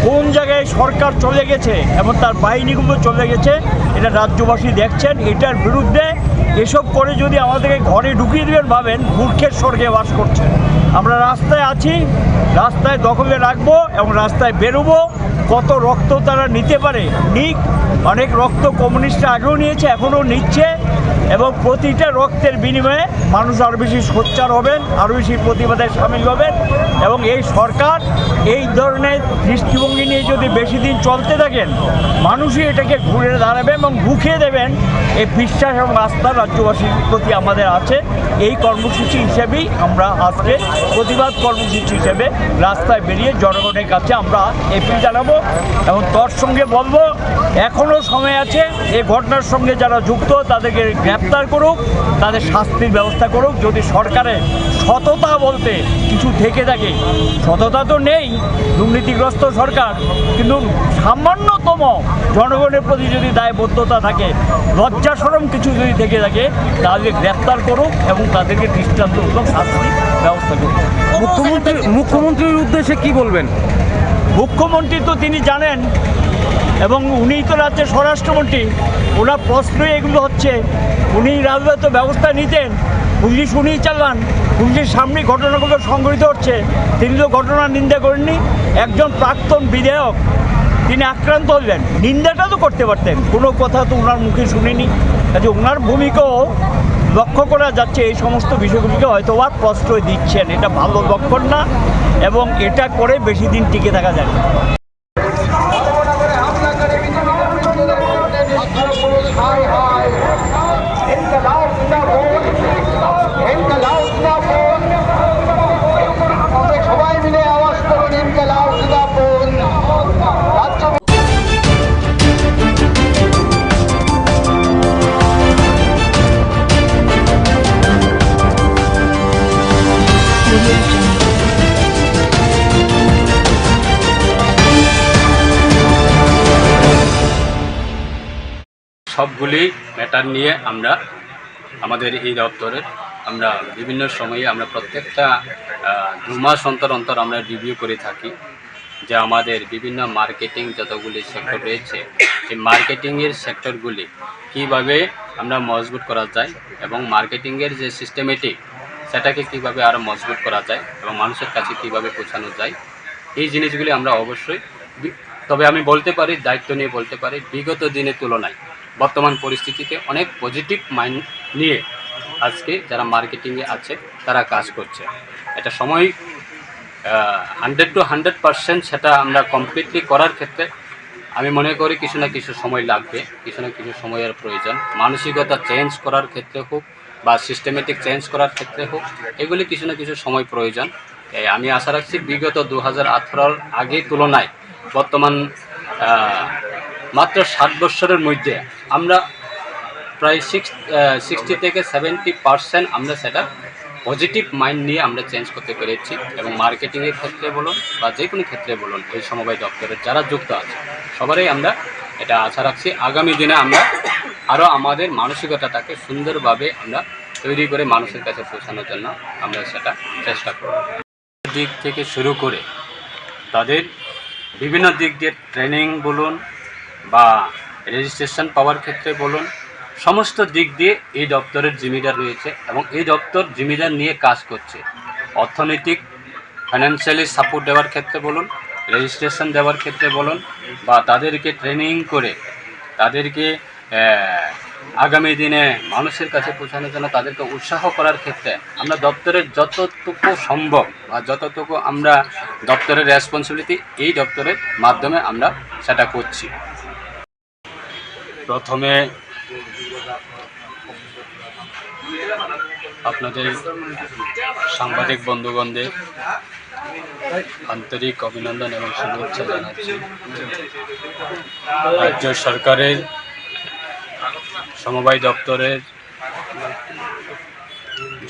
কোন জায়গায় সরকার চলে গেছে এবং তার বাহিনীগুলো চলে গেছে, এটা রাজ্যবাসী দেখছেন। এটার বিরুদ্ধে এসব করে যদি আমাদেরকে ঘরে ঢুকিয়ে দেবেন ভাবেন মূর্খের স্বর্গে বাস করছেন। আমরা রাস্তায় আছি, রাস্তায় দখলে রাখবো এবং রাস্তায় বেরোবো। কত রক্ত তারা নিতে পারে নিক, অনেক রক্ত কমিউনিস্টরা আগেও নিয়েছে, এখনও নিচ্ছে। এবং প্রতিটা রক্তের বিনিময়ে মানুষ আরও বেশি সোচ্চার হবেন, আরও বেশি প্রতিবাদে সামিল হবেন এবং এই সরকার এই ধরনের দৃষ্টিভঙ্গি নিয়ে যদি বেশি দিন চলতে থাকেন মানুষই এটাকে ঘুরে দাঁড়াবে এবং রুখে দেবেন এই বিশ্বাস এবং আস্থা রাজ্যবাসীর প্রতি আমাদের আছে। এই কর্মসূচি হিসেবেই আমরা আজকে প্রতিবাদ কর্মসূচি হিসেবে রাস্তায় বেরিয়ে জনগণের কাছে আমরা এপিল জানাবো এবং তোর সঙ্গে বলবো এখনও সময় আছে। এই ঘটনার সঙ্গে যারা যুক্ত তাদেরকে গ্রেপ্তার করুক, তাদের শাস্তির ব্যবস্থা করুক। যদি সরকারের সততা বলতে কিছু থেকে থাকে, সততা তো নেই, দুর্নীতিগ্রস্ত সরকার, কিন্তু সামান্যতম জনগণের প্রতি যদি দায়বদ্ধতা থাকে, লজ্জা শরম কিছু যদি থেকে থাকে, তাদেরকে গ্রেপ্তার করুক এবং তাদেরকে দৃষ্টান্তমূলক শাস্তির ব্যবস্থা করুক। মুখ্যমন্ত্রীর উদ্দেশ্যে কি বলবেন? মুখ্যমন্ত্রী তো তিনি জানেন এবং উনিই তো রাজ্যের স্বরাষ্ট্রমন্ত্রী, ওনার প্রশ্নই এগুলো হচ্ছে। উনি রাজনৈতিক ব্যবস্থা নিতেন, পুলিশ উনিই চালান, পুলিশের সামনে ঘটনাগুলো সংঘটিত হচ্ছে, তিনি তো ঘটনার নিন্দা করেননি। একজন প্রাক্তন বিধায়ক তিনি আক্রান্ত হলেন, নিন্দাটা তো করতে পারতেন, কোনো কথা তো ওনার মুখে শুনিনি। কাজে ওনার ভূমিকাও লক্ষ্য করা যাচ্ছে এই সমস্ত বিষয়গুলিকে হয়তো আর প্রশ্রয় দিচ্ছেন, এটা ভালো লক্ষণ না এবং এটা করে বেশি দিন টিকে থাকা যায় না। সবাই মিলে আওয়াজ করুন ইনকালাব জিন্দাবাদ। সবগুলি ম্যাটার নিয়ে আমরা আমাদের এই দপ্তরের আমরা বিভিন্ন সময়ে আমরা প্রত্যেকটা 2 মাস অন্তর অন্তর আমরা রিভিউ করে থাকি যে আমাদের বিভিন্ন মার্কেটিং যতগুলি সেক্টর রয়েছে এই মার্কেটিংয়ের সেক্টরগুলি কীভাবে আমরা মজবুত করা যায় এবং মার্কেটিংয়ের যে সিস্টেমেটিক সেটাকে কীভাবে আরও মজবুত করা যায় এবং মানুষের কাছে কীভাবে পৌঁছানো যায় এই জিনিসগুলি আমরা অবশ্যই, তবে আমি বলতে পারি, দায়িত্ব নিয়ে বলতে পারি, বিগত দিনের তুলনায় বর্তমান পরিস্থিতিতে অনেক পজিটিভ মাইন্ড নিয়ে আজকে যারা মার্কেটিংয়ে আছে তারা কাজ করছে। এটা সময় 100 to 100% সেটা আমরা কমপ্লিটলি করার ক্ষেত্রে আমি মনে করি কিছু না কিছু সময় লাগবে, কিছু না কিছু সময়ের প্রয়োজন। মানসিকতা চেঞ্জ করার ক্ষেত্রে হোক বা সিস্টেমেটিক চেঞ্জ করার ক্ষেত্রে হোক, এগুলি কিছু না কিছু সময় প্রয়োজন। আমি আশা রাখছি বিগত 2018 আগে তুলনায় বর্তমান মাত্র 60 বছরের মধ্যে আমরা প্রায় 60 থেকে 70% আমরা সেটা পজিটিভ মাইন্ড নিয়ে আমরা চেঞ্জ করতে পেরেছি এবং মার্কেটিংয়ের ক্ষেত্রে বলুন বা যে কোনো ক্ষেত্রে বলুন এই সমবায় দপ্তরের যারা যুক্ত আছে সবারই আমরা এটা আশা রাখছি আগামী দিনে আমরা আরও আমাদের মানসিকতাটাকে সুন্দরভাবে আমরা তৈরি করে মানুষের কাছে পৌঁছানোর জন্য আমরা সেটা চেষ্টা করব। দিক থেকে শুরু করে তাদের বিভিন্ন দিক দিয়ে ট্রেনিং বলুন বা রেজিস্ট্রেশন পাওয়ার ক্ষেত্রে বলুন, সমস্ত দিক দিয়ে এই দপ্তরের জিম্মেদার রয়েছে এবং এই দপ্তর জিম্মেদার নিয়ে কাজ করছে। অর্থনৈতিক ফাইন্যান্সিয়ালি সাপোর্ট দেওয়ার ক্ষেত্রে বলুন, রেজিস্ট্রেশন দেওয়ার ক্ষেত্রে বলুন বা তাদেরকে ট্রেনিং করে তাদেরকে আগামী দিনে মানুষের কাছে পৌঁছানোর জন্য তাদেরকে উৎসাহ করার ক্ষেত্রে আমরা দপ্তরের যতটুকু সম্ভব বা যতটুকু আমরা দপ্তরের রেসপন্সিবিলিটি এই দপ্তরের মাধ্যমে আমরা সেটা করছি। প্রথমে আপনাদের সাংবাদিক বন্ধুগণদের আন্তরিক অভিনন্দন এবং শুভেচ্ছা জানাচ্ছি। রাজ্য সরকারের সমবায় দপ্তরের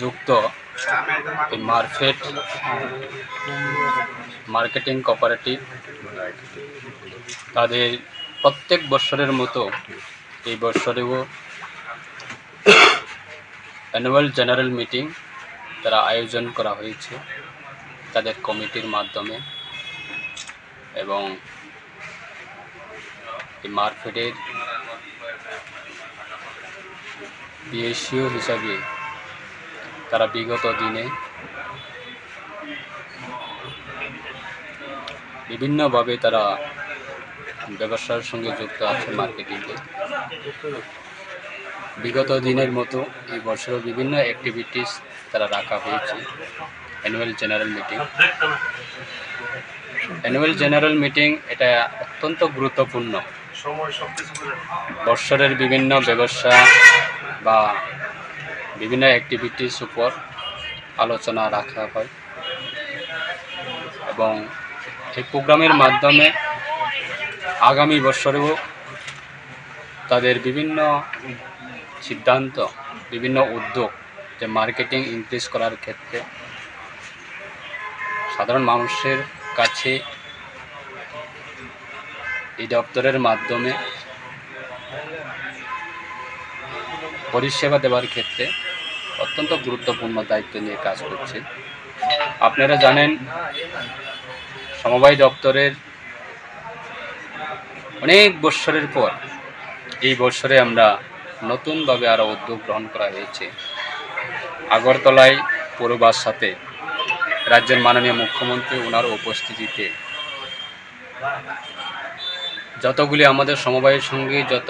যুক্ত এই মার্কেটিং কোঅপারেটিভ তাদের প্রত্যেক বছরের মতো এই বছরেও অ্যানুয়াল জেনারেল মিটিং তারা আয়োজন করা হয়েছে তাদের কমিটির মাধ্যমে এবং এই মার্কেটের বিএসিও হিসাবে তারা বিগত দিনে বিভিন্নভাবে তারা ব্যবসার সঙ্গে যুক্ত আছে মার্কেটিংয়ে বিগত দিনের মতো এই বছরও বিভিন্ন অ্যাক্টিভিটিস তারা রাখা হয়েছে। অ্যানুয়াল জেনারেল মিটিং এটা অত্যন্ত গুরুত্বপূর্ণ। বৎসরের বিভিন্ন ব্যবসা বা বিভিন্ন অ্যাক্টিভিটিস উপর আলোচনা রাখা হয় এবং এই প্রোগ্রামের মাধ্যমে আগামী বছরেও তাদের বিভিন্ন সিদ্ধান্ত, বিভিন্ন উদ্যোগ যে মার্কেটিং ইনক্রিজ করার ক্ষেত্রে সাধারণ মানুষের কাছে এই দপ্তরের মাধ্যমে পরিষেবা দেওয়ার ক্ষেত্রে অত্যন্ত গুরুত্বপূর্ণ দায়িত্ব নিয়ে কাজ করছে। আপনারা জানেন সমবায় দপ্তরের অনেক বৎসরের পর এই বছরে আমরা নতুনভাবে আরও উদ্যোগ গ্রহণ করা হয়েছে। আগরতলায় পৌরবার সাথে রাজ্যের মাননীয় মুখ্যমন্ত্রী ওনার উপস্থিতিতে যতগুলি আমাদের সমবায়ের সঙ্গে যত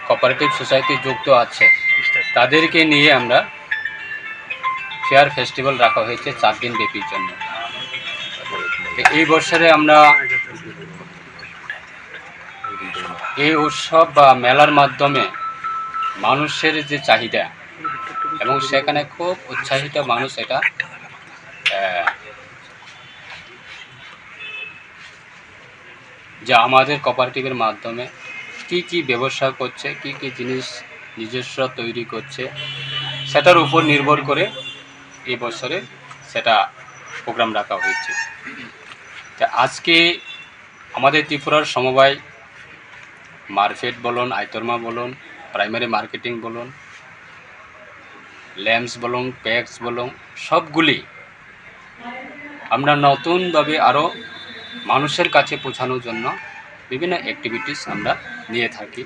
কোঅপারেটিভ সোসাইটি যুক্ত আছে তাদেরকে নিয়ে আমরা ফেয়ার ফেস্টিভ্যাল রাখা হয়েছে 4 দিন ব্যাপীর জন্য। এই বছরে আমরা এই উৎসব বা মেলার মাধ্যমে মানুষের যে চাহিদা এবং সেখানে খুব উৎসাহিত মানুষ এটা যে আমাদের কোঅপারেটিভের মাধ্যমে কি কি ব্যবসা করছে, কি কি জিনিস নিজস্ব তৈরি করছে সেটার উপর নির্ভর করে এই বছরে সেটা প্রোগ্রাম রাখা হয়েছে। তা আজকে আমাদের ত্রিপুরার সমবায় মার্কেট বলুন, আইতরমা বলুন, প্রাইমারি মার্কেটিং বলুন, ল্যাম্পস বলুন, প্যাক্স বলুন, সবগুলি আমরা নতুনভাবে আরও মানুষের কাছে পৌঁছানোর জন্য বিভিন্ন অ্যাক্টিভিটিস আমরা নিয়ে থাকি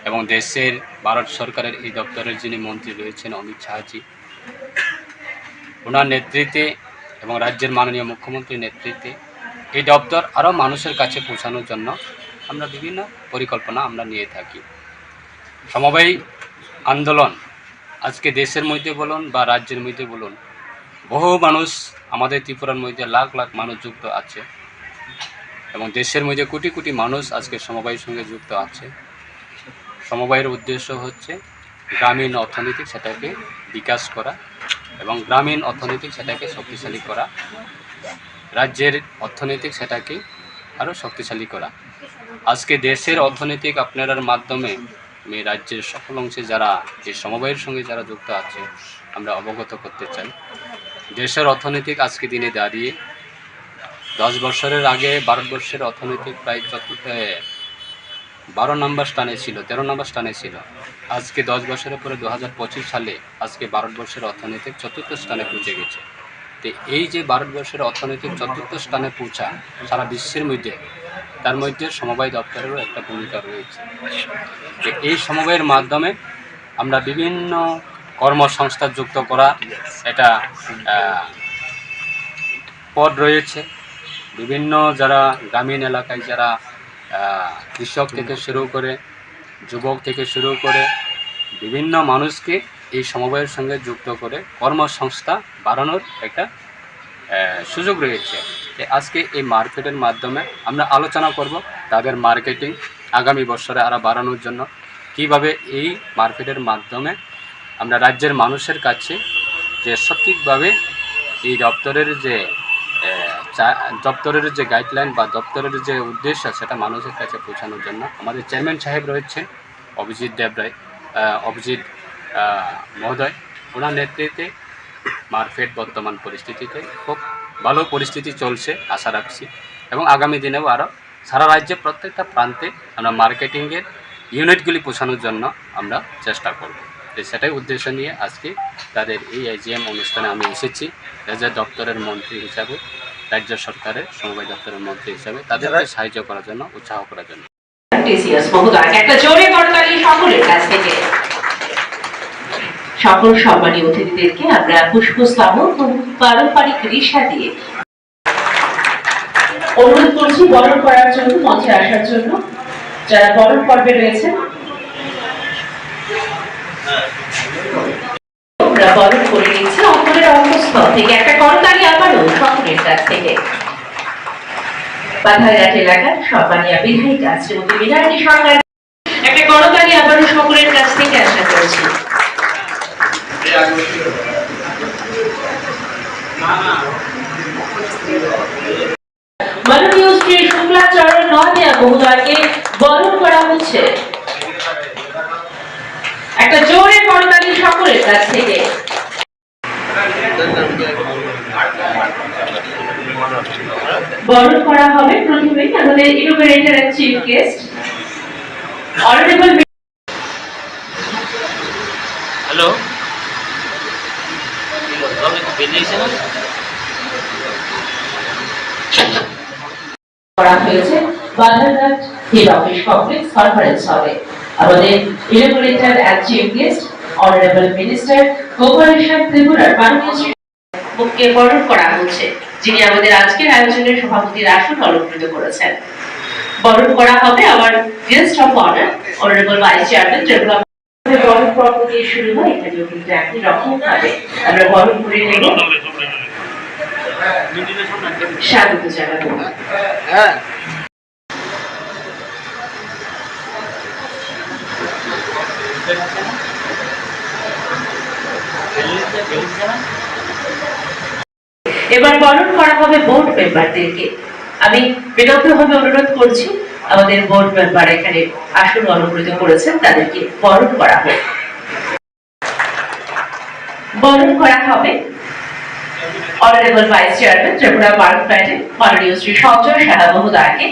এবং দেশের ভারত সরকারের এই দপ্তরের যিনি মন্ত্রী রয়েছেন অমিত শাহজি, ওনার নেতৃত্বে এবং রাজ্যের মাননীয় মুখ্যমন্ত্রীর নেতৃত্বে এই দপ্তর আরও মানুষের কাছে পৌঁছানোর জন্য আমরা বিভিন্ন পরিকল্পনা আমরা নিয়ে থাকি। সমবায় আন্দোলন আজকে দেশের মধ্যে বলুন বা রাজ্যের মধ্যে বলুন, বহু মানুষ আমাদের ত্রিপুরার মধ্যে লাখ লাখ মানুষ যুক্ত আছে এবং দেশের মধ্যে কোটি কোটি মানুষ আজকে সমবায়ের সঙ্গে যুক্ত আছে। সমবায়ের উদ্দেশ্য হচ্ছে গ্রামীণ অর্থনীতি সেটাকে বিকাশ করা এবং গ্রামীণ অর্থনীতি সেটাকে শক্তিশালী করা, রাজ্যের অর্থনৈতিক সেটাকে আরও শক্তিশালী করা। আজকে দেশের অর্থনৈতিক আপনার মাধ্যমে আমি রাজ্যের সকল অংশে যারা এই সমবায়ের সঙ্গে যারা যুক্ত আছে আমরা অবগত করতে চাই। দেশের অর্থনৈতিক আজকে দিনে দাঁড়িয়ে 10 বছরের আগে ভারতবর্ষের অর্থনৈতিক প্রায় 12 নম্বর স্থানে ছিল, 13 নম্বর স্থানে ছিল। আজকে 10 বছরের পরে 2025 সালে আজকে ভারতবর্ষের অর্থনৈতিক 4র্থ স্থানে পৌঁছে গেছে। তো এই যে ভারতবর্ষের অর্থনৈতিক 4র্থ স্থানে পৌঁছা সারা বিশ্বের মধ্যে, তার মধ্যে সমবায় দপ্তরেরও একটা ভূমিকা রয়েছে। তো এই সমবায়ের মাধ্যমে আমরা বিভিন্ন কর্মসংস্থা যুক্ত করা এটা পদ রয়েছে। বিভিন্ন যারা গ্রামীণ এলাকায় যারা কৃষক থেকে শুরু করে যুবক থেকে শুরু করে বিভিন্ন মানুষকে এই সমবায়ের সঙ্গে যুক্ত করে কর্মসংস্থা বাড়ানোর একটা সুযোগ রয়েছে। আজকে এই মার্কেটের মাধ্যমে আমরা আলোচনা করব তাদের মার্কেটিং আগামী বছরে আরও বাড়ানোর জন্য কিভাবে এই মার্কেটের মাধ্যমে আমরা রাজ্যের মানুষের কাছে যে সঠিকভাবে এই দপ্তরের যে গাইডলাইন বা দপ্তরের যে উদ্দেশ্য সেটা মানুষের কাছে পৌঁছানোর জন্য আমাদের চেয়ারম্যান সাহেব রয়েছে অভিজিৎ মহোদয়, ওনার নেতৃত্বে মার্কেট বর্তমান পরিস্থিতিতে খুব ভালো পরিস্থিতি চলছে আশা রাখছি এবং আগামী দিনেও আরও সারা রাজ্যে প্রত্যেকটা প্রান্তে আমরা মার্কেটিংয়ের ইউনিটগুলি পৌঁছানোর জন্য আমরা চেষ্টা করব। সেটাই উদ্দেশ্য নিয়ে আজকে তাদের এই AGM অনুষ্ঠানে আমি এসেছি রাজ্য দপ্তরের মন্ত্রী হিসাবে, রাজ্য সরকারের সমবায় দপ্তরের মন্ত্রী হিসাবে তাদেরকে সাহায্য করার জন্য, উৎসাহ করার জন্য। সকল সম্মানীয় অতিথিদেরকে আমরা পুষ্পস্তবক এবং পারম্পরিক রিশা দিয়ে অনুরোধ করছি বরণ করার জন্য, মঞ্চে আসার জন্য। যারা বরণ পর্বে রয়েছেন বরণ করে নিচ্ছে অন্তরের অন্তঃস্থল থেকে। একটা করতালি আবারও সকলের কাছ থেকে। বাধারঘাট এলাকার সম্মানীয় বিধায়িকা শ্রীমতী মীনারানী সরকার, একটা করতালি আবারও সকলের কাছ থেকে আশা করছি। মাননীয় শ্রী শুক্লাচরণ নদিয়া মহোদয়কে বরণ করা হচ্ছে। একটা জোরে করতালি সকলের কাছ থেকে। বরণ করা হবে প্রথমে আমাদের innovator and chief guest honourable. Hello, করা হয়েছে Badharghat head office complex conference হলে। আমাদের innovator and chief guest honourable minister cooperation ত্রিপুরার মাননীয় শ্রী মুখকে বরণ করা হচ্ছে, যিনি আমাদের আজকের আয়োজনের সভাপতির আসন অলঙ্কৃত করেছেন। বরণ করা হবে আমার guest of honour honourable vice chairman Tripura. বরণ পর্ব দিয়ে শুরু হয়, এখানেও কিন্তু একই রকম ভাবে আমরা বরণ করে নেব, স্বাগত জানাবো। এবার বরণ করা হবে বোর্ড মেম্বারদেরকে। আমি বিনম্রভাবে অনুরোধ করছি আমাদের বোর্ড মেম্বার এখানে আসন অলঙ্কৃত করেছেন, তাদেরকে বরণ করা হবে। বরণ করা হবে honourable vice chairman Tripura park Patel মাননীয় শ্রী সঞ্জয় সাহা মহোদয়কে।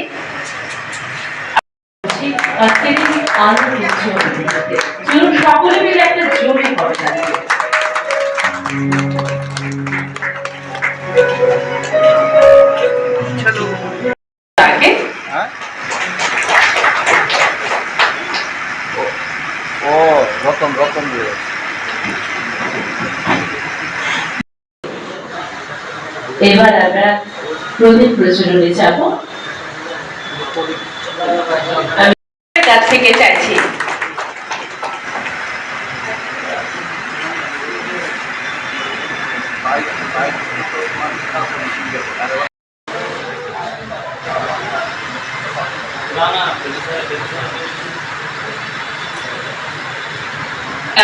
সকলে মিলে একটা জোরে করতাম। এবার আমরা প্রদীপ প্রজ্বলনে যাব। আমি কাছ থেকে চাইছি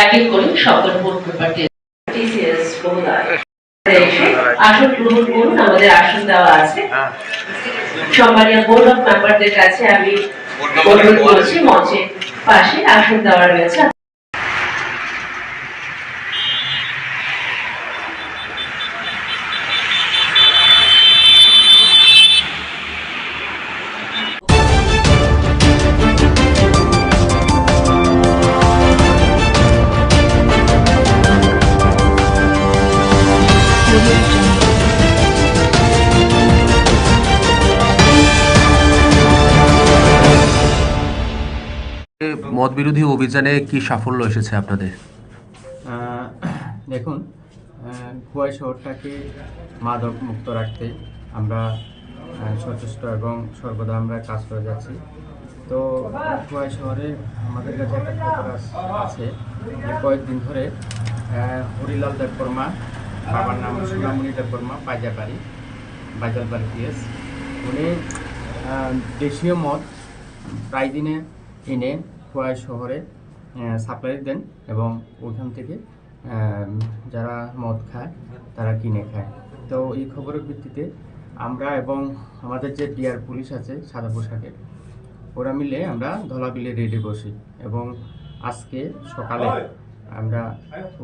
আগে করে সকল বোর্ড মেম্বারদের টিসিএস মহোদয় আসন গ্রহণ করুন। আমাদের আসন দেওয়া আছে। সম্মানীয় বোর্ড অফ মেম্বারদের কাছে আমি অনুরোধ করছি মঞ্চের পাশে আসন দেওয়া রয়েছে। মদ বিরোধী অভিযানে কি সাফল্য এসেছে আপনাদের? দেখুন, খোয়াই শহরটাকে মাদক মুক্ত রাখতে আমরা সচেষ্ট এবং সর্বদা আমরা কাজ করে যাচ্ছি। তো খোয়াই শহরে আমাদের কাছে একটা খবর আছে যে কয়েকদিন ধরে হরিলাল দেববর্মা, বাবার নাম সোনামণি দেববর্মা, বাজারবাড়ি পিএস, উনি দেশীয় মদ প্রায় দিনে এনে খোয়াই শহরে সাপ্লাই দেন এবং ওইখান থেকে যারা মদ খায় তারা কিনে খায়। তো এই খবরের ভিত্তিতে আমরা এবং আমাদের যে ডিআর পুলিশ আছে সাদা পোশাকে, ওরা মিলে আমরা ধলাবিলে রেডে বসি এবং আজকে সকালে আমরা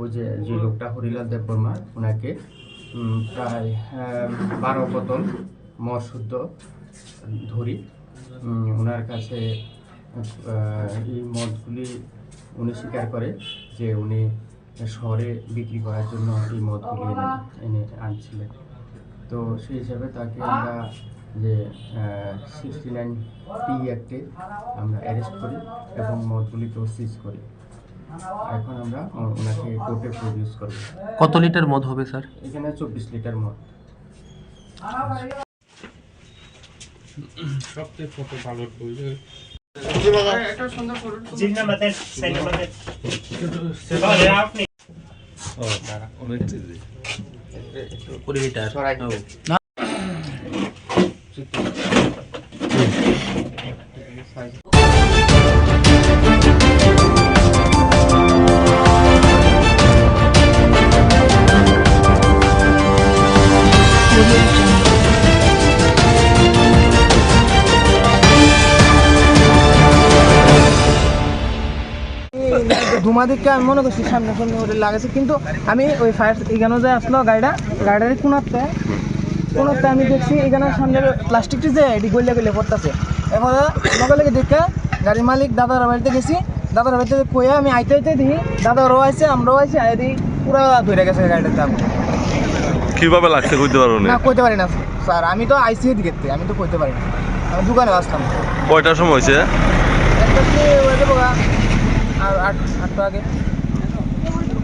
ওই যে লোকটা হরিলাল দেববর্মা, ওনাকে প্রায় 12 বোতল মদ শুদ্ধ ধরি। ওনার কাছে এই মদগুলি উনি স্বীকার করে যে উনি শহরে বিক্রি করার জন্য এই মদগুলি এনে আনছিলেন। তো সেই হিসাবে তাকে আমরা যে 69 অ্যাক্টে আমরা অ্যারেস্ট করি এবং মদগুলিকেও সিজ করি। এখন আমরা ওনাকে কোর্টে প্রডিউস করব। কত লিটার মদ হবে স্যার? এখানে 24 লিটার মদ। সবচেয়ে ফটো ভালো প্রয়োজন। একটা সুন্দর ফটো। জিন্না মাতেন সাইড মাতেন। আপনি অনেক চিজি ধুমা দিকে আমি মনে করছি সামনে সামনে ওটা লাগাইছে, কিন্তু আমি ওই ফায়ার এখানে যে আসলো গাড়ির কোনাতে আমি দেখছি এখানে সামনে প্লাস্টিকটি যে এটি গলিয়া গলিয়া পড়তেছে। এখন লগে লগে দেখে গাড়ির মালিক দাদার বাড়িতে গেছি, দাদার বাড়িতে কয়ে আমি আইতে দেখি দাদারও আইছে আমরাও আইছি, আই দিই পুরা ধরে গেছে গাড়িটাতে আগুন। কিভাবে লাগছে কইতে পারো না কইতে পারি না স্যার, আমি তো আইসি দিকে, আমি তো কইতে পারি না, আমি দোকানে আসলাম। কয়টার সময় হয়েছে? আর আটটা আগে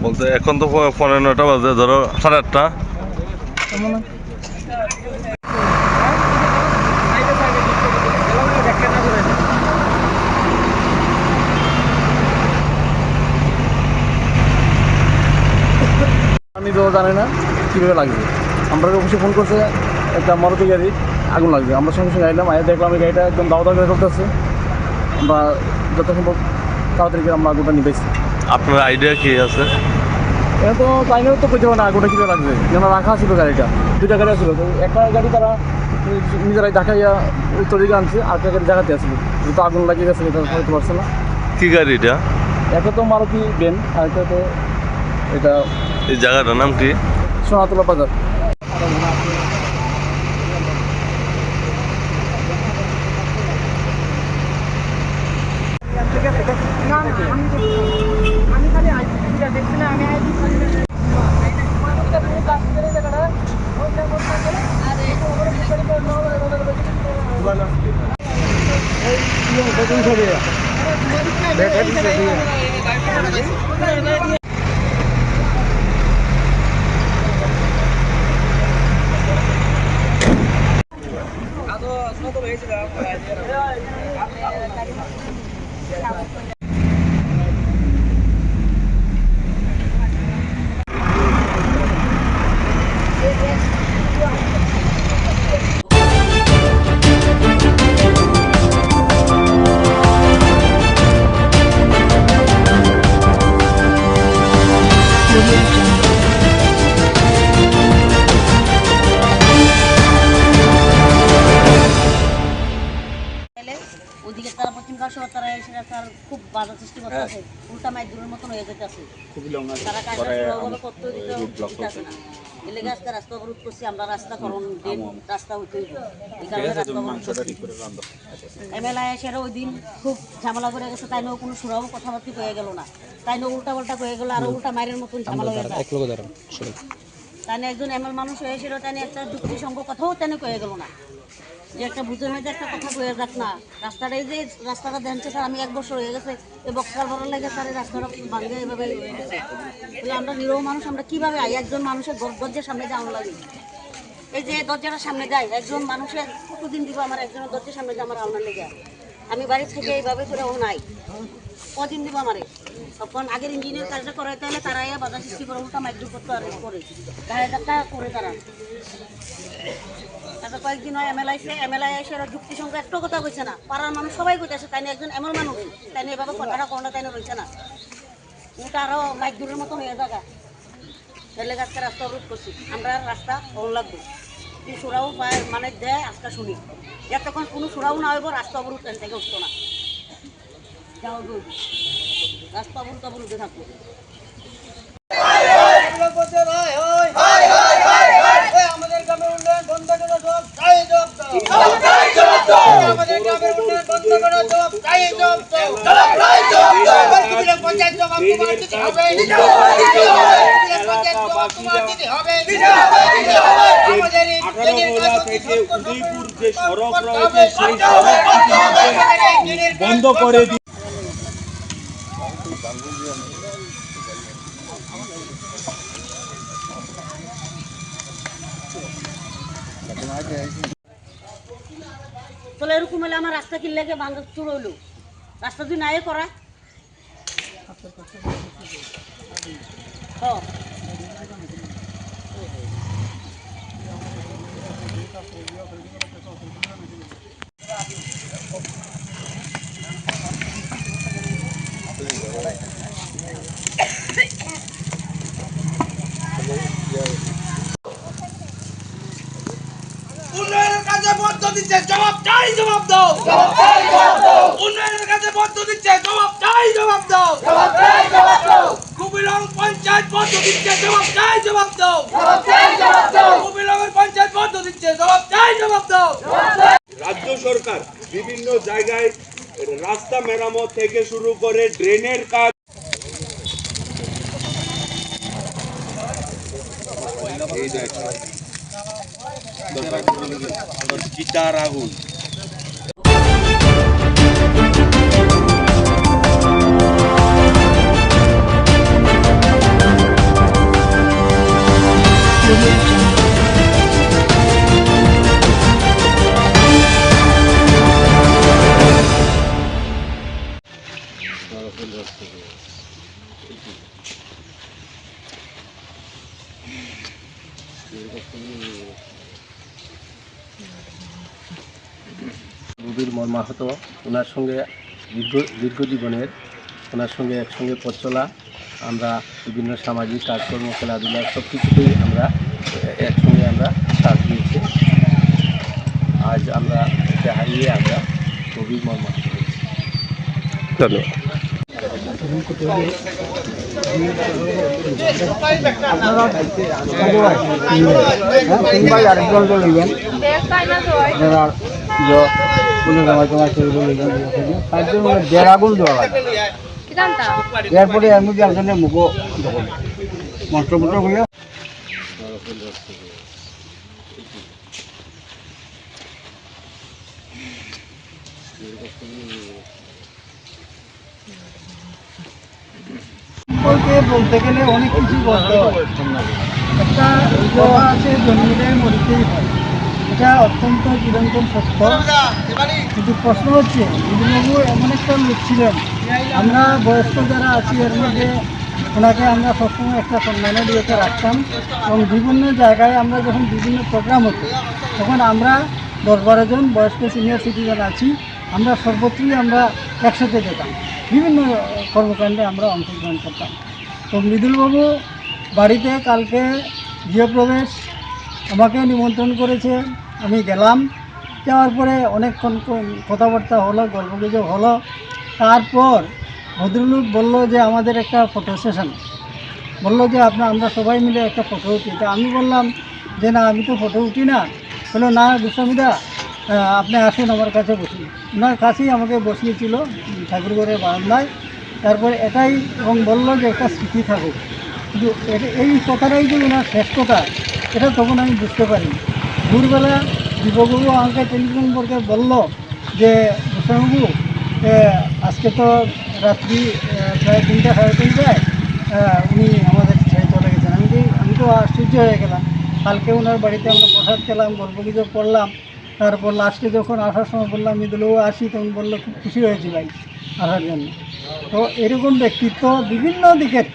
বলতে এখন তো 9:15 বাজে, ধরো 8:30। আমি তো জানি না কীভাবে লাগবে। আমরা অফিসে ফোন করছে একটা মারুতি গাড়ি আগুন লাগবে, আমরা সঙ্গে সঙ্গে আইলাম, দেখলাম এই গাড়িটা একদম দাওয়া করে চলতেছে। আমরা যত সম্ভব তাড়াতাড়ি করে আমরা আগুনটা নিবেছি। আপনার আইডিয়া কি আছে? এটা তো টাইমেও তো করতে পারে না আগুনটা কীভাবে লাগবে, যেন রাখা ছিল গাড়িটা, দুইটা গাড়ি আসছিল, তো একটা গাড়ি তারা নিজেরাই দেখাইয়া উত্তর দিকে আনছে, আর একটা গাড়ি জায়গাতে আসছিল, তো আগুন লাগিয়ে গেছে, এটা হতে পারছে না। কি গাড়ি এটা? একটা তো মারুতি বেন, আর একটা তো এটা। এই জায়গাটার নাম কি? সোনাতলা বাজার। আমি খালি দেখছি না, আমি ওদিকে তারা পশ্চিম পাশে তারা এসে তার খুব বাধা সৃষ্টি করতেছে, উল্টা মাইক দূরের মতন হয়ে যেতেছে, তারা কাজটা সুন্দরভাবে করতে দিতেছে না। এলাকা আজকে রাস্তা অবরোধ করছি আমরা, রাস্তা করুন দিন, রাস্তা হইতে হইব, এই কারণে রাস্তা অবরোধ করছি। এমএলএ এসেরা ওই দিন খুব ঝামেলা করে গেছে, তাই কোনো সুরাও কথাবার্তা হয়ে গেল না, তাই উল্টা পাল্টা হয়ে গেল, আর উল্টা মায়ের মতন ঝামেলা হয়ে যায়। তাই একজন এমএল মানুষ হয়েছিল, তাই একটা যুক্তিসঙ্গ কথাও তেন কয়ে গেল না, যে একটা বুঝে মধ্যে একটা কথা কয়ে যাক না। রাস্তাটাই যে রাস্তাটা দেখছে স্যার, আমি 1 বছর হয়ে গেছে এই বক্সার ভরার লাগে স্যার, এই রাস্তাটা ভাঙে এভাবে হয়ে গেছে। তাহলে আমরা নিরহ মানুষ, আমরা কীভাবে একজন মানুষের দরজার সামনে যাওয়া লাগে, এই যে দরজাটার সামনে যাই, একজন মানুষের কতদিন দিব আমার একজনের দরজার সামনে যে আমার আওনার লেগে, আমি বাড়ি থেকে এইভাবে করে ও নাই, কদিন দিব আমারে। তখন আগের ইঞ্জিনিয়ার কাজটা করাইতে হলে তারা বাধা সৃষ্টি করে উল্টা মাইক করতে আর করে গাড়িটা করে তারা। তারপর কয়েকদিন হয় এমএলএ এসে যুক্তির সঙ্গে একটু কথা কইছে না, পাড়ার মানুষ সবাই কইতেছে, তাই একজন এমন মানুষ তাই এভাবে কথাটা কোনো তাই রয়েছে না, ওটা আরও মাইক দূরের মতো হয়ে থাকা। ছেলে গাছকে রাস্তা অবরোধ করছি, আমরা রাস্তা অন লাগবো, কিন্তু সুরাও মানে দেয় আজকে শুনি, যতক্ষণ কোনো সুরাও না হইব রাস্তা অবরোধ থেকে উঠতো না, যাও রাস্তা অবরোধে থাকবো। আমাদের গ্রামের উন্নয়ন বন্ধ করে দাও, তাই জবাব দাও। আমাদের গ্রামের উন্নয়ন বন্ধ করে দাও, তাই জবাব দাও। পঞ্চায়েত জবাব তোমার দিতে হবে, পঞ্চায়েত জবাব তোমার দিতে হবে। আমাদের থেকে উদয়পুর যে সড়ক রয়েছে সেই সড়ক বন্ধ করে দিই। তাহলে এরকম হলে আমার রাস্তা কিনলে বান্ধব চুর হইল, রাস্তা তুই নাই করা। উন্নয়নের কাজে বদ্ধ দিচ্ছে, জবাব চাই, জবাব দাও। উন্নয়নের কাজে বদ্ধ দিচ্ছে, জবাব চাই, জবাব দাও। কুমিলং পঞ্চায়েত বদ্ধ দিচ্ছে, জবাব চাই, জবাব দাও। কুমিলংয়ের পঞ্চায়েত বদ্ধ দিচ্ছে, জবাব চাই, জবাব দাও। রাজ্য সরকার বিভিন্ন জায়গায় রাস্তা মেরামত থেকে শুরু করে ড্রেনের কাজ, চিতার আগুন। রুবির মর্মাহত, ওনার সঙ্গে দীর্ঘ জীবনের, ওনার সঙ্গে একসঙ্গে পথ চলা, আমরা বিভিন্ন সামাজিক কাজকর্ম, খেলাধুলা সব কিছুতেই আমরা একসঙ্গে আমরা সাথ দিয়েছি। আজ আমরা একে হারিয়ে আমরা খুবই মর্মাহত হয়েছি। ধন্যবাদ। আগুন দেওয়া লাগে, এরপরে এর মধ্যে একজনের মুখ মন্ত্রমন্ত্র হইয়া সম্পর্কে বলতে গেলে অনেক কিছু বলতে হয়। একটা কথা আছে, জন্মিলে মরিতেই হয়, এটা অত্যন্ত চিরন্তন সত্য। কিন্তু প্রশ্ন হচ্ছে, বিদুবাবু এমন একটা লোক ছিলেন, আমরা বয়স্ক যারা আছি এর মধ্যে ওনাকে আমরা সবসময় একটা সম্মানের দিকে রাখতাম। এবং বিভিন্ন জায়গায় আমরা যখন বিভিন্ন প্রোগ্রাম হতো, তখন আমরা 10-12 জন বয়স্ক সিনিয়র সিটিজেন আছি, আমরা সর্বত্রই আমরা একসাথে যেতাম, বিভিন্ন কর্মকাণ্ডে আমরা অংশগ্রহণ করতাম। তো মৃদুলবাবু বাড়িতে কালকে গৃহপ্রবেশ, আমাকে নিমন্ত্রণ করেছে, আমি গেলাম। যাওয়ার পরে অনেকক্ষণ কথাবার্তা হলো, গল্পগুজব হলো। তারপর ভদ্রলোক বললো যে আমাদের একটা ফটো সেশন, বললো যে আমরা সবাই মিলে একটা ফটো উঠি। তা আমি বললাম যে না, আমি তো ফটো উঠি না। বললো না গোস্বামীদা, আপনি আসুন আমার কাছে বসুন। ওনার কাছেই আমাকে বসিয়েছিল ঠাকুরঘরের বারান্দায়। তারপরে এটাই, এবং বললো যে একটা স্মৃতি থাকুক। কিন্তু এই কথাটাই যে ওনার শেষ কথা, এটা তখন আমি বুঝতে পারিনি। ভোরবেলা দীপকবাবু আমাকে টেলিফোন করে বললো যে গোস্বামীবাবু, আজকে তো রাত্রি প্রায় 3টা সাড়ে 3টায় উনি আমাদের ছেড়ে চলে গেছেন। আমি তো আশ্চর্য হয়ে গেলাম। কালকে ওনার বাড়িতে আমরা প্রসাদ খেলাম, গল্প গুজব করলাম। তারপর লাস্টে যখন আসার সময় বললাম মৃদুলবাবু আসি, তখন বললো খুব খুশি হয়েছি ভাই আসার জন্য। তো এরকম ব্যক্তিত্ব বিভিন্ন দিকের,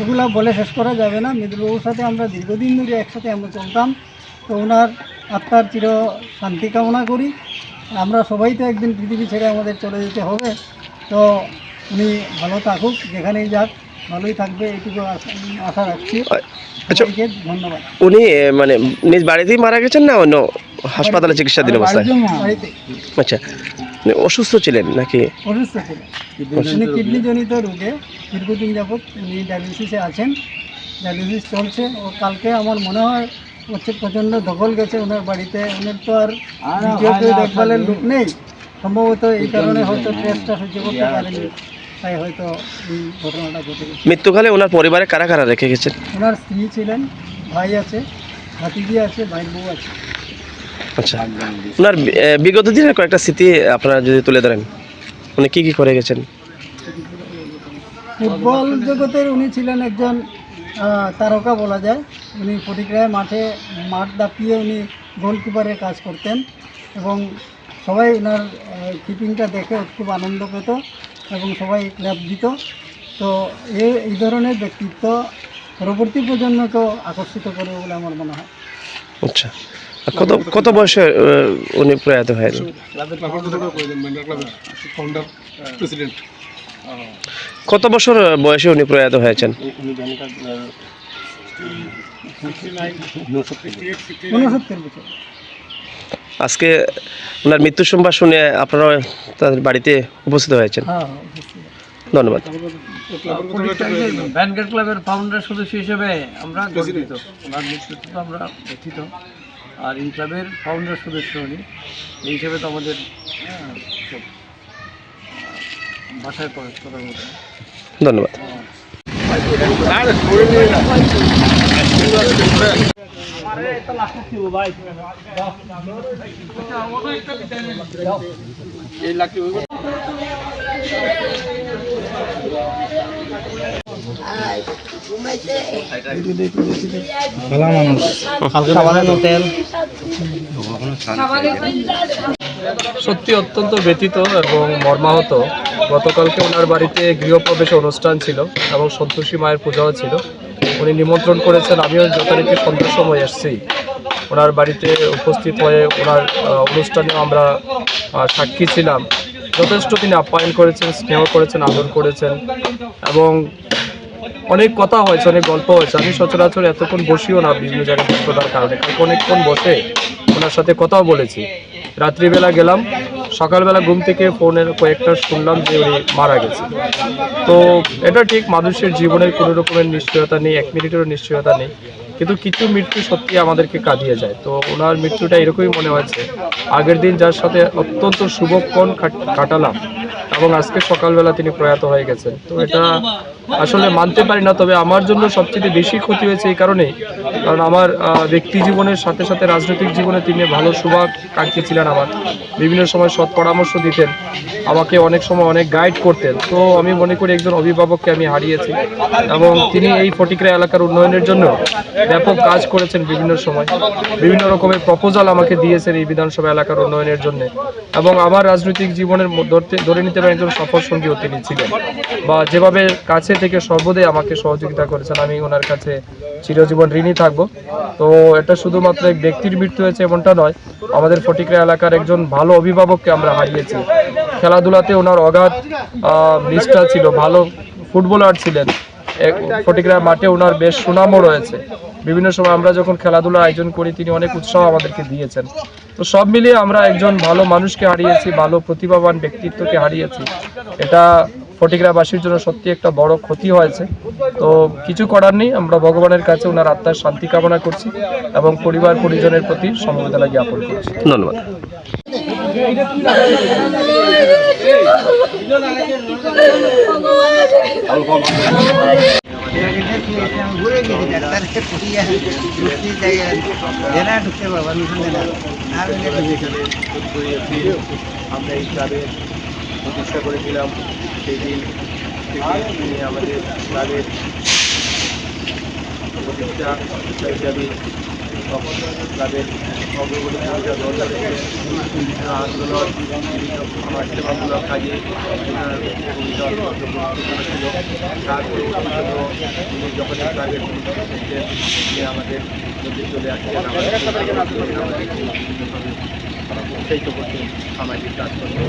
এগুলো বলে শেষ করা যাবে না। মৃদুলবাবুর সাথে আমরা দীর্ঘদিন ধরে একসাথে আমরা চলতাম। তো ওনার আত্মার চির শান্তি কামনা করি। আমরা সবাই তো একদিন পৃথিবী ছেড়ে আমাদের চলে যেতে হবে। তো উনি ভালো থাকুক, যেখানেই যাক ভালোই থাকবে, এইটুকু আশা রাখছি। ধন্যবাদ। উনি মানে নিজ বাড়িতেই মারা গেছেন না অন্য হাসপাতালে চিকিৎসাধীন অবস্থায়? আচ্ছা, অসুস্থ ছিলেন নাকি? অসুস্থ ছিলেন, উনি কিডনিজনিত রোগে দীর্ঘদিন যাবৎ উনি ডায়ালিসিসে আছেন, ডায়ালিসিস চলছে। ও কালকে আমার মনে হয় হচ্ছে প্রচণ্ড দখল গেছে ওনার বাড়িতে। ওনার তো আর দ্বিতীয় দেখভালের লোক নেই, সম্ভবত এই কারণে হয়তো ট্রেসটা সহ্য করতে পারেনি, তাই হয়তো এই ঘটনাটা ঘটে গেছে। মৃত্যুকালে ওনার পরিবারে কারা কারা রেখে গেছেন? ওনার স্ত্রী ছিলেন, ভাই আছে, ভাতিজি আছে, ভাইয়ের বউ আছে। আচ্ছা, ওনার বিগত দিনের কয়েকটা স্মৃতি আপনারা যদি তুলে ধরেন, উনি কী কী করে গেছেন? ফুটবল জগতের উনি ছিলেন একজন তারকা বলা যায়। উনি ফটিকরায় মাঠ দাপিয়ে উনি গোলকিপারের কাজ করতেন, এবং সবাই ওনার কিপিংটা দেখে খুব আনন্দ পেত এবং সবাই ক্লাব দিত। তো এই ধরনের ব্যক্তিত্ব পরবর্তী প্রজন্মকেও আকর্ষিত করবে বলে আমার মনে হয়। আচ্ছা, কত বয়সে উনি প্রয়াত হয়েছেন? কত বছর বয়সে উনি প্রয়াত হয়েছেন? 69 বছর। আজকে ওনার মৃত্যুর সংবাদ শুনে আপনারা তাদের বাড়িতে উপস্থিত হয়েছেন। ধন্যবাদ। ভ্যানগার্ড ক্লাবের ফাউন্ডার সদস্য হিসেবে আমরা গর্বিত, ওনার নেতৃত্ব আমরা ব্যথিত। আর এই ক্লাবের ফাউন্ডার সদস্য উনি, এই হিসেবে তো আমাদের বাসায় প্রকাশ করার মতো। ধন্যবাদ। সত্যি অত্যন্ত ব্যথিত এবং মর্মাহত। গতকালকে ওনার বাড়িতে গৃহপ্রবেশ অনুষ্ঠান ছিল এবং সন্তোষী মায়ের পূজাও ছিল। উনি নিমন্ত্রণ করেছেন, আমিও যথারীতি সন্ধ্যার সময় এসেছি ওনার বাড়িতে উপস্থিত হয়ে ওনার অনুষ্ঠানে আমরা সাক্ষী ছিলাম। যথেষ্ট তিনি আপ্যায়ন করেছেন, স্নেহ করেছেন, আদর করেছেন এবং অনেক কথা হয়েছে, অনেক গল্প হয়েছে। আমি সচরাচর এতক্ষণ বসিও না বিভিন্ন জায়গায় ব্যস্ততার কারণে, কালকে অনেকক্ষণ বসে ওনার সাথে কথাও বলেছি। রাত্রিবেলা গেলাম, সকালবেলা ঘুম থেকে ফোনের কয়েকটা শুনলাম যে উনি মারা গেছে। তো এটা ঠিক, মানুষের জীবনের কোনো রকমের নিশ্চয়তা নেই, 1 মিনিটেরও নিশ্চয়তা নেই, কিন্তু কিছু মৃত্যু সত্যি আমাদেরকে কাঁদিয়ে যায়। তো ওনার মৃত্যুটা এরকমই মনে হয়েছে, আগের দিন যার সাথে অত্যন্ত শুভক্ষণ কাটালাম এবং আজকে সকালবেলা তিনি প্রয়াত হয়ে গেছেন। তো এটা আসলে মানতে পারি না, তবে আমার জন্য সবচেয়ে বেশি ক্ষতি হয়েছে এই কারণেই, কারণ আমার ব্যক্তি জীবনের সাথে সাথে রাজনৈতিক জীবনে তিনি ভালো শুভাকাঙ্ক্ষী ছিলেন। আমার বিভিন্ন সময় সৎ পরামর্শ দিতেন, আমাকে অনেক সময় অনেক গাইড করতেন। তো আমি মনে করি একজন অভিভাবককে আমি হারিয়েছি এবং তিনি এই ফটিকরা এলাকার উন্নয়নের জন্য ব্যাপক কাজ করেছেন। বিভিন্ন সময় বিভিন্ন রকমের প্রপোজাল আমাকে দিয়েছেন এই বিধানসভা এলাকার উন্নয়নের জন্য এবং আমার রাজনৈতিক জীবনের ধরে নিতে পারেন একজন সফল সঙ্গীও তিনি ছিলেন, বা যেভাবে কাছে থেকে সর্বদাই আমাকে সহযোগিতা করেছেন, আমি ওনার কাছে চিরজীবন ঋণী থাকবো। তো এটা শুধুমাত্র এক ব্যক্তির মৃত্যু হয়েছে এমনটা নয়, আমাদের ফটিকরা এলাকার একজন ভালো অভিভাবককে আমরা হারিয়েছি। খেলাধুলাতে ওনার অগাধ নিষ্ঠা ছিল, ভালো ফুটবলার ছিলেন, ফটিকরা মাঠে ওনার বেশ সুনামও রয়েছে। বিভিন্ন সময় আমরা যখন খেলাধুলা আয়োজন করি তিনি অনেক উৎসাহ আমাদেরকে দিয়েছেন। তো সব মিলিয়ে আমরা একজন ভালো মানুষকে হারিয়েছি, ভালো প্রতিভাবান ব্যক্তিত্বকে হারিয়েছি। এটা ফটিকরাবাসীর জন্য সত্যি একটা বড় ক্ষতি হয়েছে। তো কিছু করার নেই, আমরা ভগবানের কাছে ওনার আত্মার শান্তি কামনা করছি এবং পরিবার পরিজনের প্রতি সমবেদনা জ্ঞাপন করছি। ধন্যবাদ। আমরা এই ক্লাবের প্রতিষ্ঠা করেছিলাম, সেই দিন তিনি আমাদের ক্লাবের প্রতিষ্ঠা হিসাবে ক্লাবের অগ্রগতি ভূমিকা গ্রহণ করেছিলেন। আন্দোলন আমার সেবামূলক কাজে তারপরে তিনি যখন ক্লাবের তিনি আমাদের মধ্যে চলে আসছেন, উৎসাহিত করতেন সামাজিক কাজ করতে,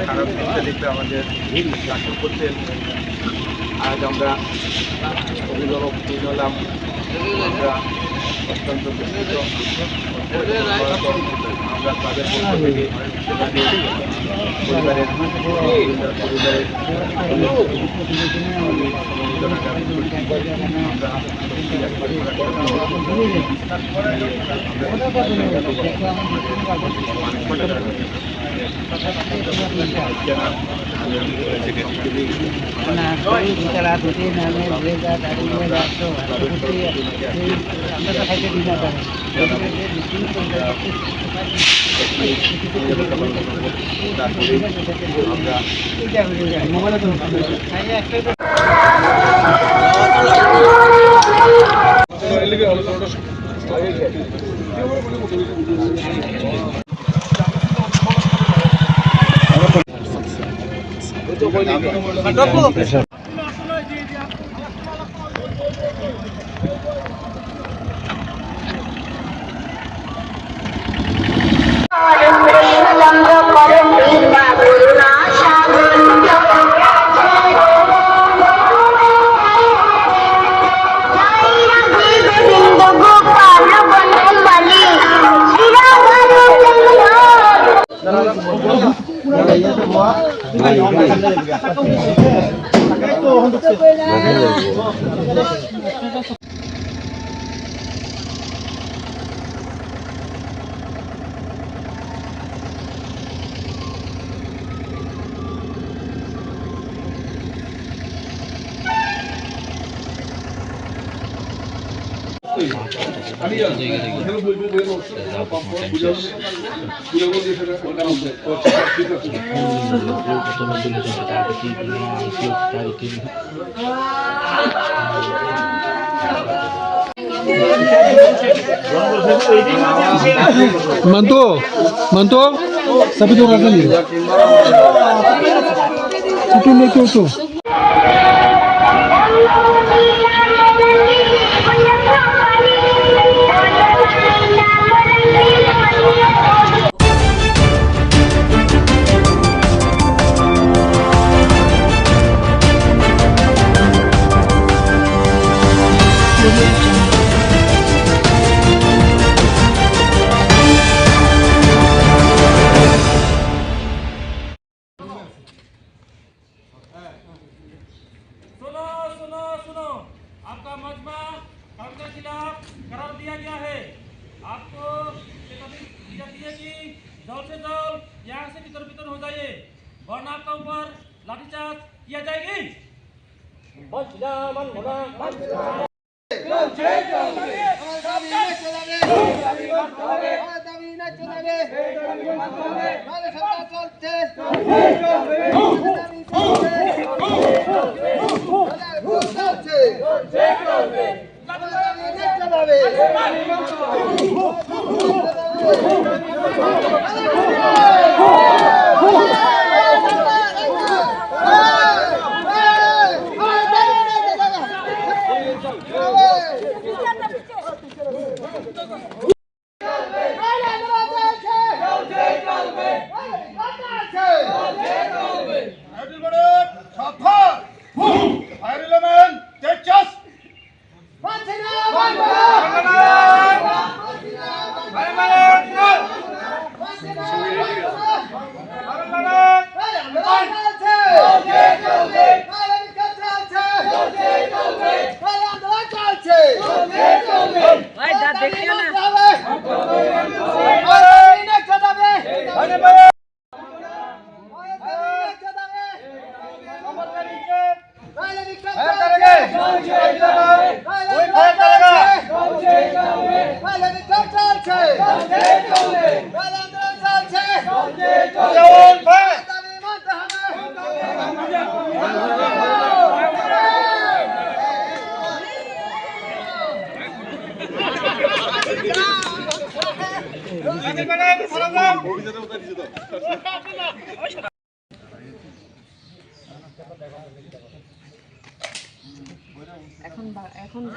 খারাপ দিকটা দেখলে আমাদের শাসন করতেন। আজ আমরা অভিভাবক তৈরি হলাম, আমরা অত্যন্ত দুঃখিত। আমরা ক্লাবের পক্ষ থেকে পরিবারের সমবেদনা জ্ঞাপন করছি। গোপাল বনে বলি Mantu, sabi tu rasa ni. Itu. सुनो आपका मजमा कानून के खिलाफ करार दिया गया है। आपको चेतावनी दी जाती है कि जल्द से जल्द यहाँ से तितर-बितर हो जाइए, वरना आपका ऊपर लाठीचार्ज किया जाएगी।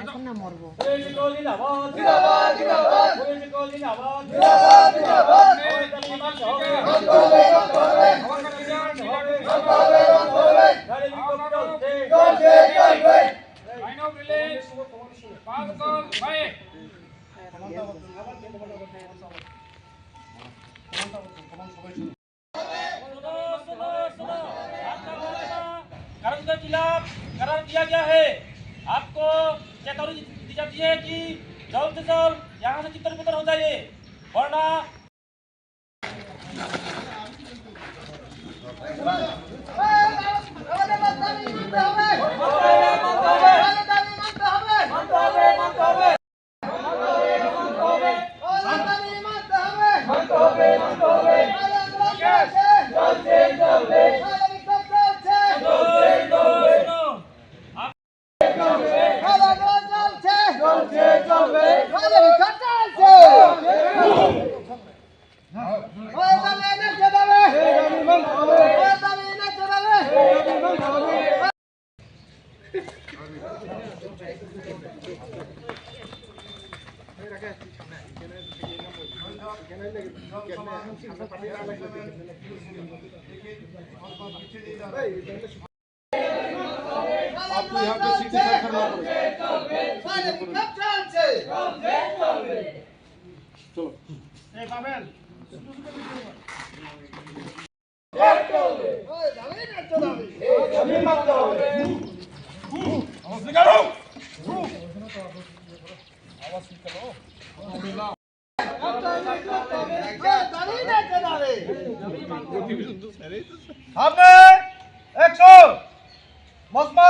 এখন না মরবো। कानून के खिलाफ करार दिया गया है। आपको चेतावनी दी जाती है कि जल्द से जल्द यहाँ से तितर-बितर हो जाइए, वरना आपको यहाँ पे सिग्नेचर करना पड़ेगा। चलो সামনে একশো মজমা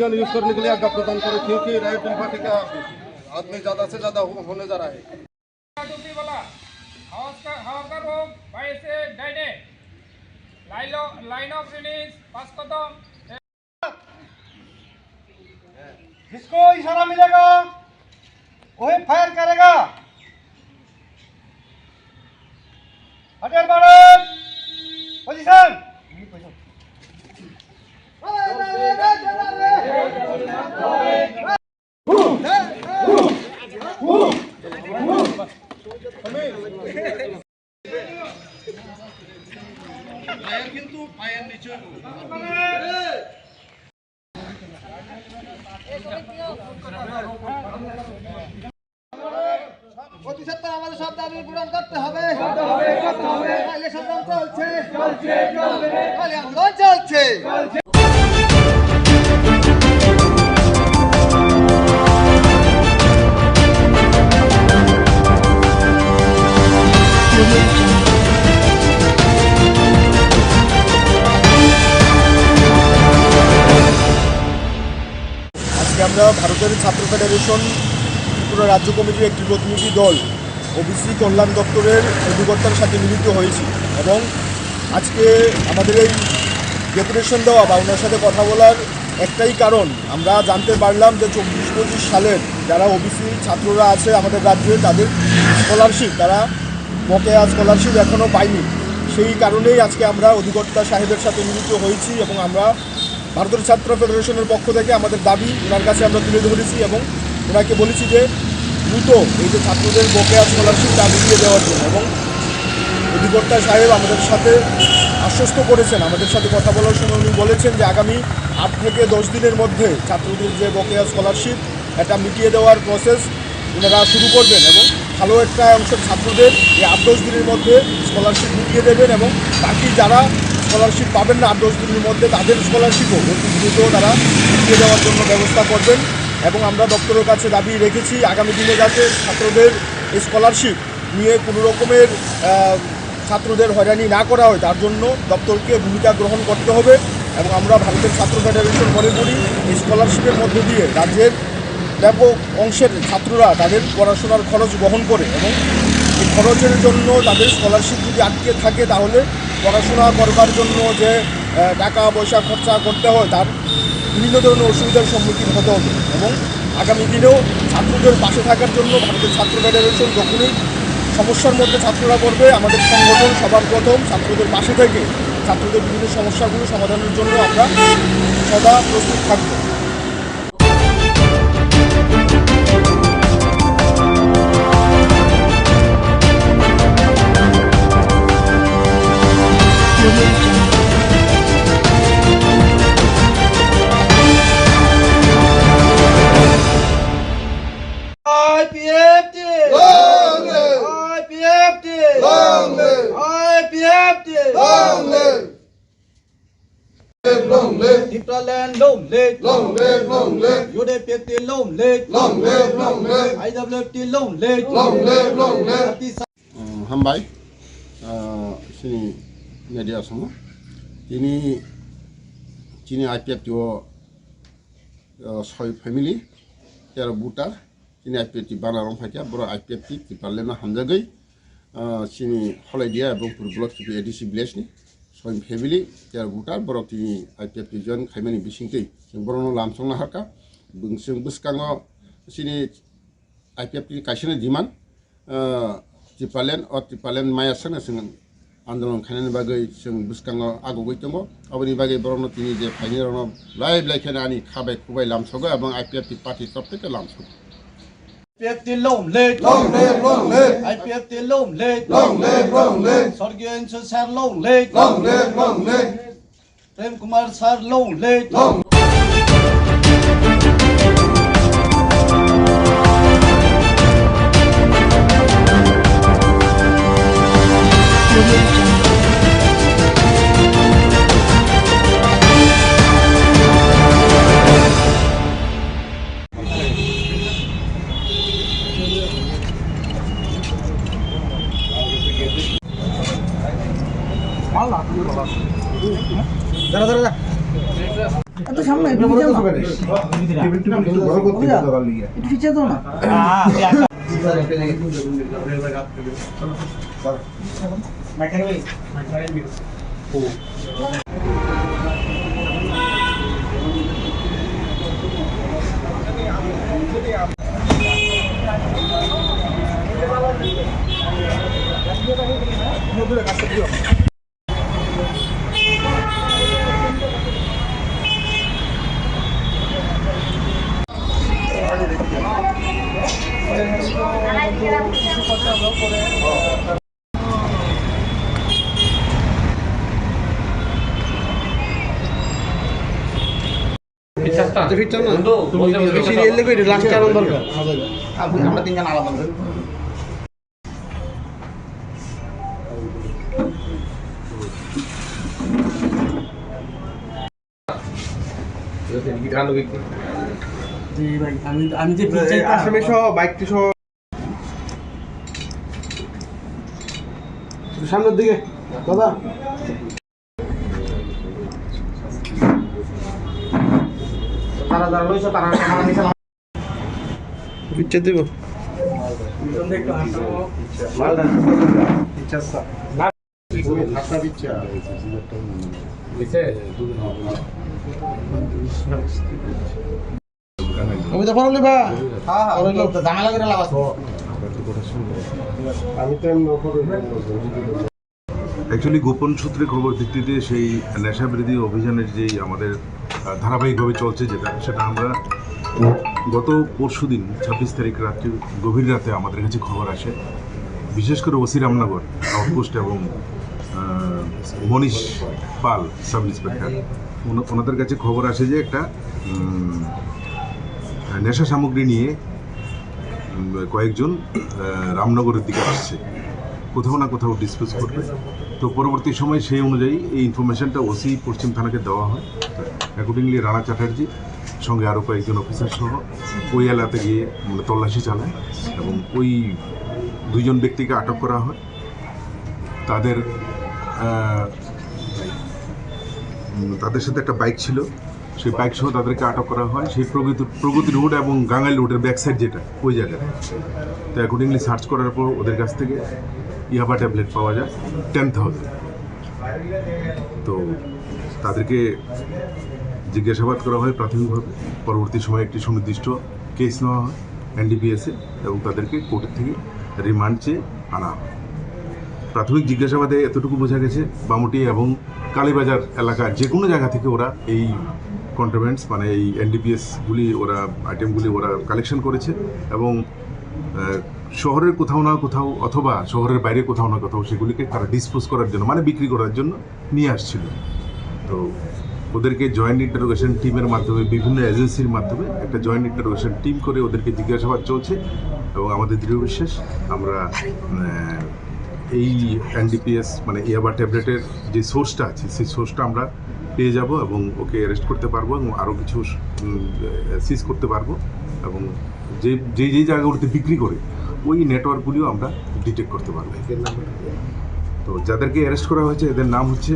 गन यूज करने के लिए आज्ञा प्रदान करो क्योंकि राइट पार्टी का आदमी ज्यादा से ज्यादा होने जा रहा है। लाइन ऑफ रिलीज 5 कदम जिसको इशारा मिलेगा वही फायर करेगा। हथियार भारत पोजीशन। কিন্তু পায়ের নিচে অতি সত্তর আমাদের সব দাবি পূরণ করতে হবে। সংগ্রাম চলছে আন্দোলন চলছে। আজকে আমরা ভারতের ছাত্র ফেডারেশন ত্রিপুরা রাজ্য কমিটির একটি প্রতিনিধি দল ওবিসি কল্যাণ দপ্তরের অধিকর্তার সাথে মিলিত হয়েছি এবং আজকে আমাদের এই ডেপুটেশন দেওয়া বা ওনার সাথে কথা বলার একটাই কারণ, আমরা জানতে পারলাম যে 24-25 সালের যারা ওবিসি ছাত্ররা আছে আমাদের রাজ্যে তাদের স্কলারশিপ, তারা বকেয়া স্কলারশিপ এখনও পায়নি। সেই কারণেই আজকে আমরা অধিকর্তা সাহেবের সাথে মিলিত হয়েছি এবং আমরা ভারতের ছাত্র ফেডারেশনের পক্ষ থেকে আমাদের দাবি ওনার কাছে আমরা তুলে ধরেছি এবং ওনাকে বলেছি যে দ্রুত এই যে ছাত্রদের বকেয়া স্কলারশিপ তা মিটিয়ে দেওয়ার জন্য। এবং অধিকর্তা সাহেব আমাদের সাথে আশ্বস্ত করেছেন, আমাদের সাথে কথা বলার সময় উনি বলেছেন যে আগামী 8 থেকে 10 দিনের মধ্যে ছাত্রদের যে বকেয়া স্কলারশিপ এটা মিটিয়ে দেওয়ার প্রসেস ওনারা শুরু করবেন এবং ভালো একটা অংশের ছাত্রদের এই 8-10 দিনের মধ্যে স্কলারশিপ মিটিয়ে দেবেন এবং বাকি যারা স্কলারশিপ পাবেন না 8-10 দিনের মধ্যে তাদের স্কলারশিপও অতি দ্রুত তারা মিটিয়ে দেওয়ার জন্য ব্যবস্থা করবেন। এবং আমরা দপ্তরের কাছে দাবি রেখেছি আগামী দিনে যাতে ছাত্রদের এই স্কলারশিপ নিয়ে কোনো রকমের ছাত্রদের হয়রানি না করা হয় তার জন্য দপ্তরকে ভূমিকা গ্রহণ করতে হবে। এবং আমরা ভারতের ছাত্র ফেডারেশন মনে করি এই স্কলারশিপের মধ্যে দিয়ে রাজ্যের ব্যাপক অংশের ছাত্ররা তাদের পড়াশোনার খরচ বহন করে এবং এই খরচের জন্য তাদের স্কলারশিপ যদি আটকে থাকে তাহলে পড়াশোনা করবার জন্য যে টাকা পয়সা খরচা করতে হয় তার বিভিন্ন ধরনের অসুবিধার সম্মুখীন হতে হবে। এবং আগামী দিনেও ছাত্রদের পাশে থাকার জন্য ভারতের ছাত্র ফেডারেশন যখনই সমস্যার মধ্যে ছাত্ররা পড়বে আমাদের সংগঠন সবার প্রথম ছাত্রদের পাশে থেকে ছাত্রদের বিভিন্ন সমস্যাগুলো সমাধানের জন্য আমরা সদা প্রস্তুত থাকব। Timberland long leg, UDP long leg, IWT long leg, হামবাই সিনি মেডিয়া সময় চিনি IPF ছয় ফ্যামিলি 13 বুটার চিনি IPF বানারম ফাইকা বড় IPF টিপারলেনা হামজাগৈ চিনি হলাইদিয়া এবং ব্লক এডিসি ভিলেজনি ছয় ফ্যামিলি 13 বুটার বড় তিনি IPF জয়েন খাইমানি বিসিংতै जों बरनो लामसंना हारका जों बुसकाङो सिनि IPF काइसने डिमान्ड टिपालेन माया संग जों आन्दोलन खालामनायनि बागै जों बुसखाङाव आगुगै दङ अबेनि बागै बरनो तिनि जे फाइनालाव लाइ लाइखाना आनि खाबाय खुबाय लामसगो এবং आइपिएफटी पार्टी तब থেকে लामसगो IPFT lom lek long lek IPFT lom lek long lek Sorgyo Encho sar long lek long lek Prem Kumar sar long lek long তো সামনে একটু পিছিয়ে দাও না আমরা তিনজন আলাদা জি ভাই আমি যে আসামে সহ বাইকটি সহ সামনের দিকে দাদা তারা যারা রয়েছে তারা আমার নিচে পিচ্ছে দিব আমি তো পড়লি বা ঝামেলা করে লাভ আছে আমি তো অ্যাকচুয়ালি গোপন সূত্রে খবর ভিত্তিতে সেই নেশা বিরোধী অভিযানের যেই আমাদের ধারাবাহিকভাবে চলছে সেটা আমরা গত পরশু দিন 26 তারিখ রাত্রে গভীর রাতে আমাদের কাছে খবর আসে বিশেষ করে ওসি রামনগর আউটপোস্ট এবং মনীষ পাল সাব ইন্সপেক্টর ওনাদের কাছে খবর আসে যে একটা নেশা সামগ্রী নিয়ে কয়েকজন রামনগরের দিকে আসছে কোথাও না কোথাও ডিসপোজ করবে তো পরবর্তী সময় সেই অনুযায়ী এই ইনফরমেশনটা ওসি পশ্চিম থানাকে দেওয়া হয় অ্যাকর্ডিংলি রানা চ্যাটার্জি সঙ্গে আরও কয়েকজন অফিসার সহ ওই এলাকাতে গিয়ে তল্লাশি চালায় এবং ওই দুইজন ব্যক্তিকে আটক করা হয় তাদের সাথে একটা বাইক ছিল সেই বাইক সহ তাদেরকে আটক করা হয় সেই প্রগতি রোড এবং গাঙ্গাইল রোডের ব্যাক সাইড যেটা ওই জায়গায় তো অ্যাকর্ডিংলি সার্চ করার পর ওদের কাছ থেকে ইয়াবা ট্যাবলেট পাওয়া যায় 10,000 তো তাদেরকে জিজ্ঞাসাবাদ করা হয় প্রাথমিকভাবে পরবর্তী সময়ে একটি সুনির্দিষ্ট কেস নেওয়া হয় এনডিপিএসে এবং তাদেরকে কোর্টের থেকে রিমান্ড চেয়ে আনা হয় প্রাথমিক জিজ্ঞাসাবাদে এতটুকু বোঝা গেছে বামুটিয়া এবং কালীবাজার এলাকার যে কোনো জায়গা থেকে ওরা এই কন্ট্রাব্যান্ডস মানে এই এনডিপিএসগুলি আইটেমগুলি ওরা কালেকশন করেছে এবং শহরের কোথাও না কোথাও অথবা শহরের বাইরে কোথাও না কোথাও সেগুলিকে তারা ডিসপোজ করার জন্য মানে বিক্রি করার জন্য নিয়ে আসছিল তো ওদেরকে জয়েন্ট ইন্টারোগেশন টিমের মাধ্যমে বিভিন্ন এজেন্সির মাধ্যমে একটা জয়েন্ট ইন্টারোগেশন টিম করে ওদেরকে জিজ্ঞাসাবাদ চলছে এবং আমাদের দৃঢ় বিশ্বাস আমরা এই এনডিপিএস মানে ইয়াবা ট্যাবলেটের যে সোর্সটা আছে সেই সোর্সটা আমরা পেয়ে যাব এবং ওকে অ্যারেস্ট করতে পারবো এবং আরও কিছু সিজ করতে পারবো এবং যেই জায়গাগুলোতে বিক্রি করে ওই নেটওয়ার্কগুলিও আমরা ডিটেক্ট করতে পারবো তো যাদেরকে অ্যারেস্ট করা হয়েছে এদের নাম হচ্ছে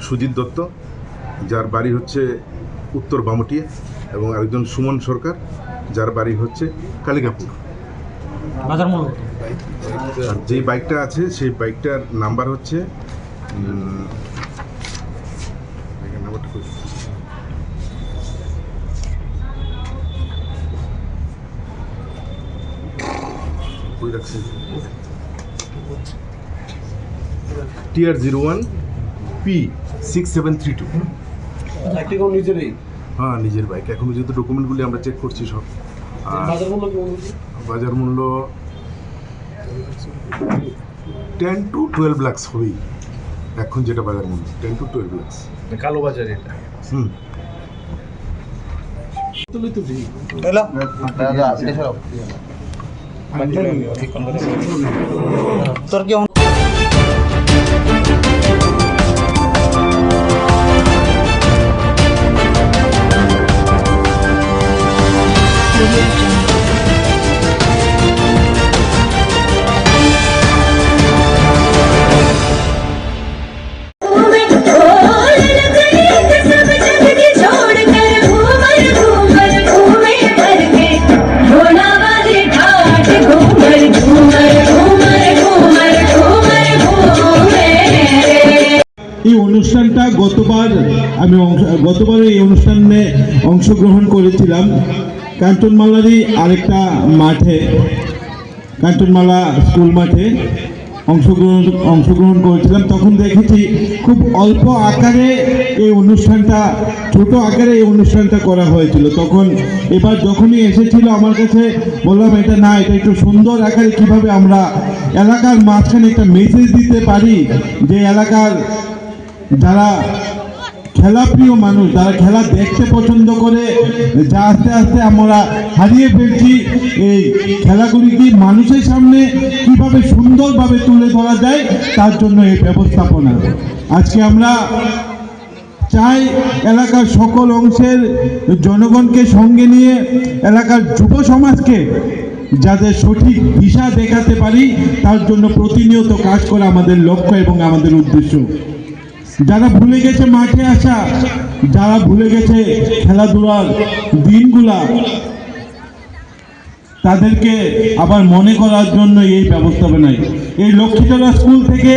সুজিত দত্ত যার বাড়ি হচ্ছে উত্তর বামুটিয়া এবং আরেকজন সুমন সরকার যার বাড়ি হচ্ছে কালিকাপুর আর যে বাইকটা আছে সেই বাইকটার নাম্বার হচ্ছে TR01 P6732। একটি কোন নিজেরই? হ্যাঁ, নিজের বাইক। এখনো যেহেতু ডকুমেন্টগুলি আমরা চেক করছি সব। বাজার মূল্য কেমন? বাজার মূল্য 10 to 12 lakhs হবেই এখন যেটা বাজার মূল্য, 10 to 12 lakhs। কালো বাজার এটা। তুই তো ঠিক। তোর কি এই অনুষ্ঠানটা গতবার এই অনুষ্ঠানে অংশগ্রহণ করেছিলাম কাঞ্চনমালারই আরেকটা মাঠে, কাঞ্চনমালা স্কুল মাঠে অংশগ্রহণ করেছিলাম। তখন দেখেছি খুব অল্প আকারে এই অনুষ্ঠানটা, ছোট আকারে এই অনুষ্ঠানটা করা হয়েছিল। তখন এবার যখনই এসেছিল আমার কাছে বললাম এটা একটু সুন্দর আকারে কিভাবে আমরা এলাকার মাঝখানে একটা মেসেজ দিতে পারি যে এলাকার যারা খেলাপ্রিয় মানুষ, যারা খেলা দেখতে পছন্দ করে, যা আস্তে আস্তে আমরা হারিয়ে ফেলছি, এই খেলাগুলিকে মানুষের সামনে কিভাবে সুন্দরভাবে তুলে ধরা যায় তার জন্য এই ব্যবস্থাপনা। আজকে আমরা চাই এলাকার সকল অংশের জনগণকে সঙ্গে নিয়ে এলাকার যুব সমাজকে যাতে সঠিক দিশা দেখাতে পারি তার জন্য প্রতিনিয়ত কাজ করা আমাদের লক্ষ্য এবং আমাদের উদ্দেশ্য। যারা ভুলে গেছে মাঠে আসা, যারা ভুলে গেছে খেলাধুলার দিনগুলা, তাদেরকে আবার মনে করার জন্য এই ব্যবস্থাপনায়। এই লক্ষ্মীতলা স্কুল থেকে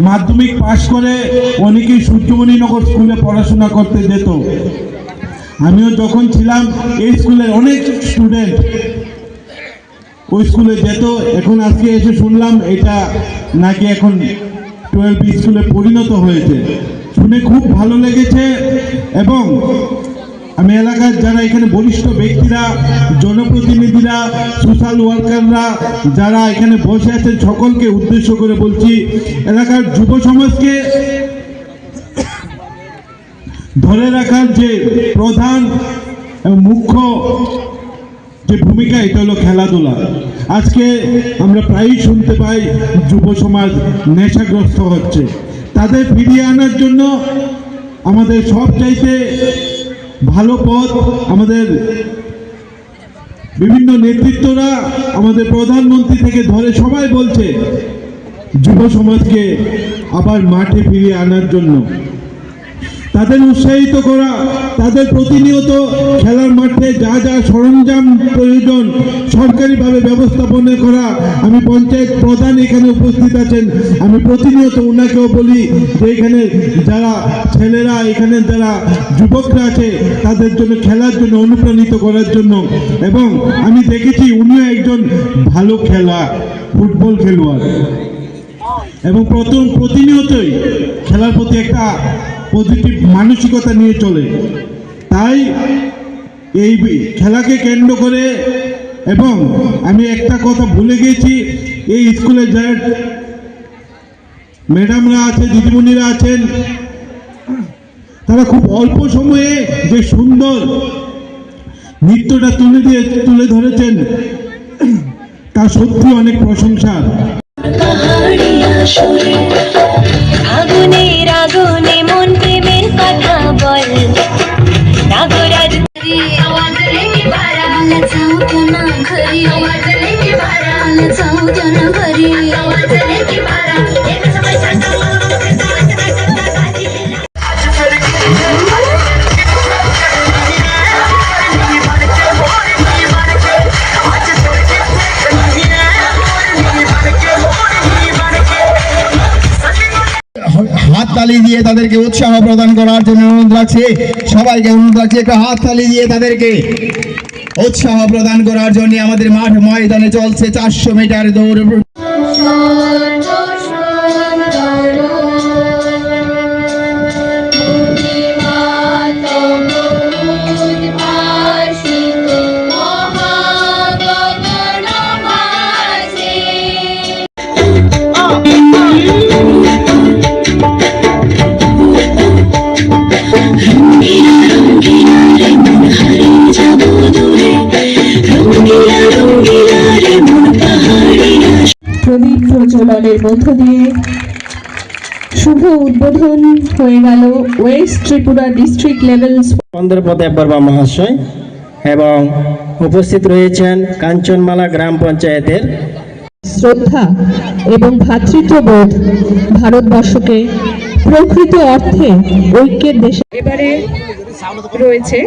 মাধ্যমিক পাশ করে অনেকেই সূর্যমণিনগর স্কুলে পড়াশোনা করতে যেত। আমিও যখন ছিলাম এই স্কুলের অনেক স্টুডেন্ট ওই স্কুলে যেত। এখন আজকে এসে শুনলাম এটা নাকি এখন 12 স্কুলে পরিণত হয়েছে, শুনে খুব ভালো লেগেছে। এবং আমি এলাকার যারা এখানে বরিষ্ঠ ব্যক্তিরা, জনপ্রতিনিধিরা, সোশ্যাল ওয়ার্কাররা যারা এখানে বসে আছেন সকলকে উদ্দেশ্য করে বলছি, এলাকার যুব সমাজকে ধরে রাখার যে প্রধান এবং মুখ্য যে ভূমিকা এটা হলো খেলাধুলা। আজকে আমরা প্রায়ই শুনতে পাই যুব সমাজ নেশাগ্রস্ত হচ্ছে। তাদের ফিরিয়ে আনার জন্য আমাদের সবচাইতে ভালো পথ, আমাদের বিভিন্ন নেতৃত্বরা, আমাদের প্রধানমন্ত্রী থেকে ধরে সবাই বলছে যুব সমাজকে আবার মাঠে ফিরিয়ে আনার জন্য, তাদের উৎসাহিত করা, তাদের প্রতিনিয়ত খেলার মাঠে যা যা সরঞ্জাম প্রয়োজন সরকারিভাবে ব্যবস্থাপনা করা। আমি পঞ্চায়েত প্রধান এখানে উপস্থিত আছেন, আমি প্রতিনিয়ত ওনাকেও বলি যে এখানে যারা ছেলেরা, এখানে যারা যুবকরা আছে তাদের জন্য খেলার জন্য অনুপ্রাণিত করার জন্য। এবং আমি দেখেছি উনিও একজন ভালো ফুটবল খেলোয়াড় এবং প্রতিনিয়তই খেলার প্রতি একটা পজিটিভ মানসিকতা নিয়ে চলে। তাই এই খেলাকে কেন্দ্র করে, এবং আমি একটা কথা ভুলে গেছি, এই স্কুলে যারা ম্যাডামরা আছে, দিদিমণিরা আছেন, তারা খুব অল্প সময়ে যে সুন্দর নৃত্যটা তুলে ধরেছেন তা সত্যি অনেক প্রশংসার। আগুনের আগুনে মন প্রেমের কথা বল, নাগরাজ আওয়াজ লেকে বারাল চাও না ঘরে, আওয়াজ লেকে বারাল চাও না ঘরে, আওয়াজ লেকে বারাল এক সময় ঠান্ডা হাততালি দিয়ে তাদেরকে উৎসাহ প্রদান করার জন্য অনুরোধ রাখছি। সবাইকে অনুরোধ রাখছি একটা হাততালি দিয়ে তাদেরকে উৎসাহ প্রদান করার জন্য। আমাদের মাঠ ময়দানে চলছে 400 মিটার দৌড়। প্রদীপ প্রজ্বলনের মধ্য দিয়ে শুভ উদ্বোধন হয়ে গেল west Tripura district level Chandrapratap Barma মহাশয় এবং উপস্থিত রয়েছেন কাঞ্চনমালা গ্রাম পঞ্চায়েতের। শ্রদ্ধা এবং ভ্রাতৃত্ববোধ ভারতবর্ষকে প্রকৃত অর্থে ঐক্যের দেশে। এবারে রয়েছে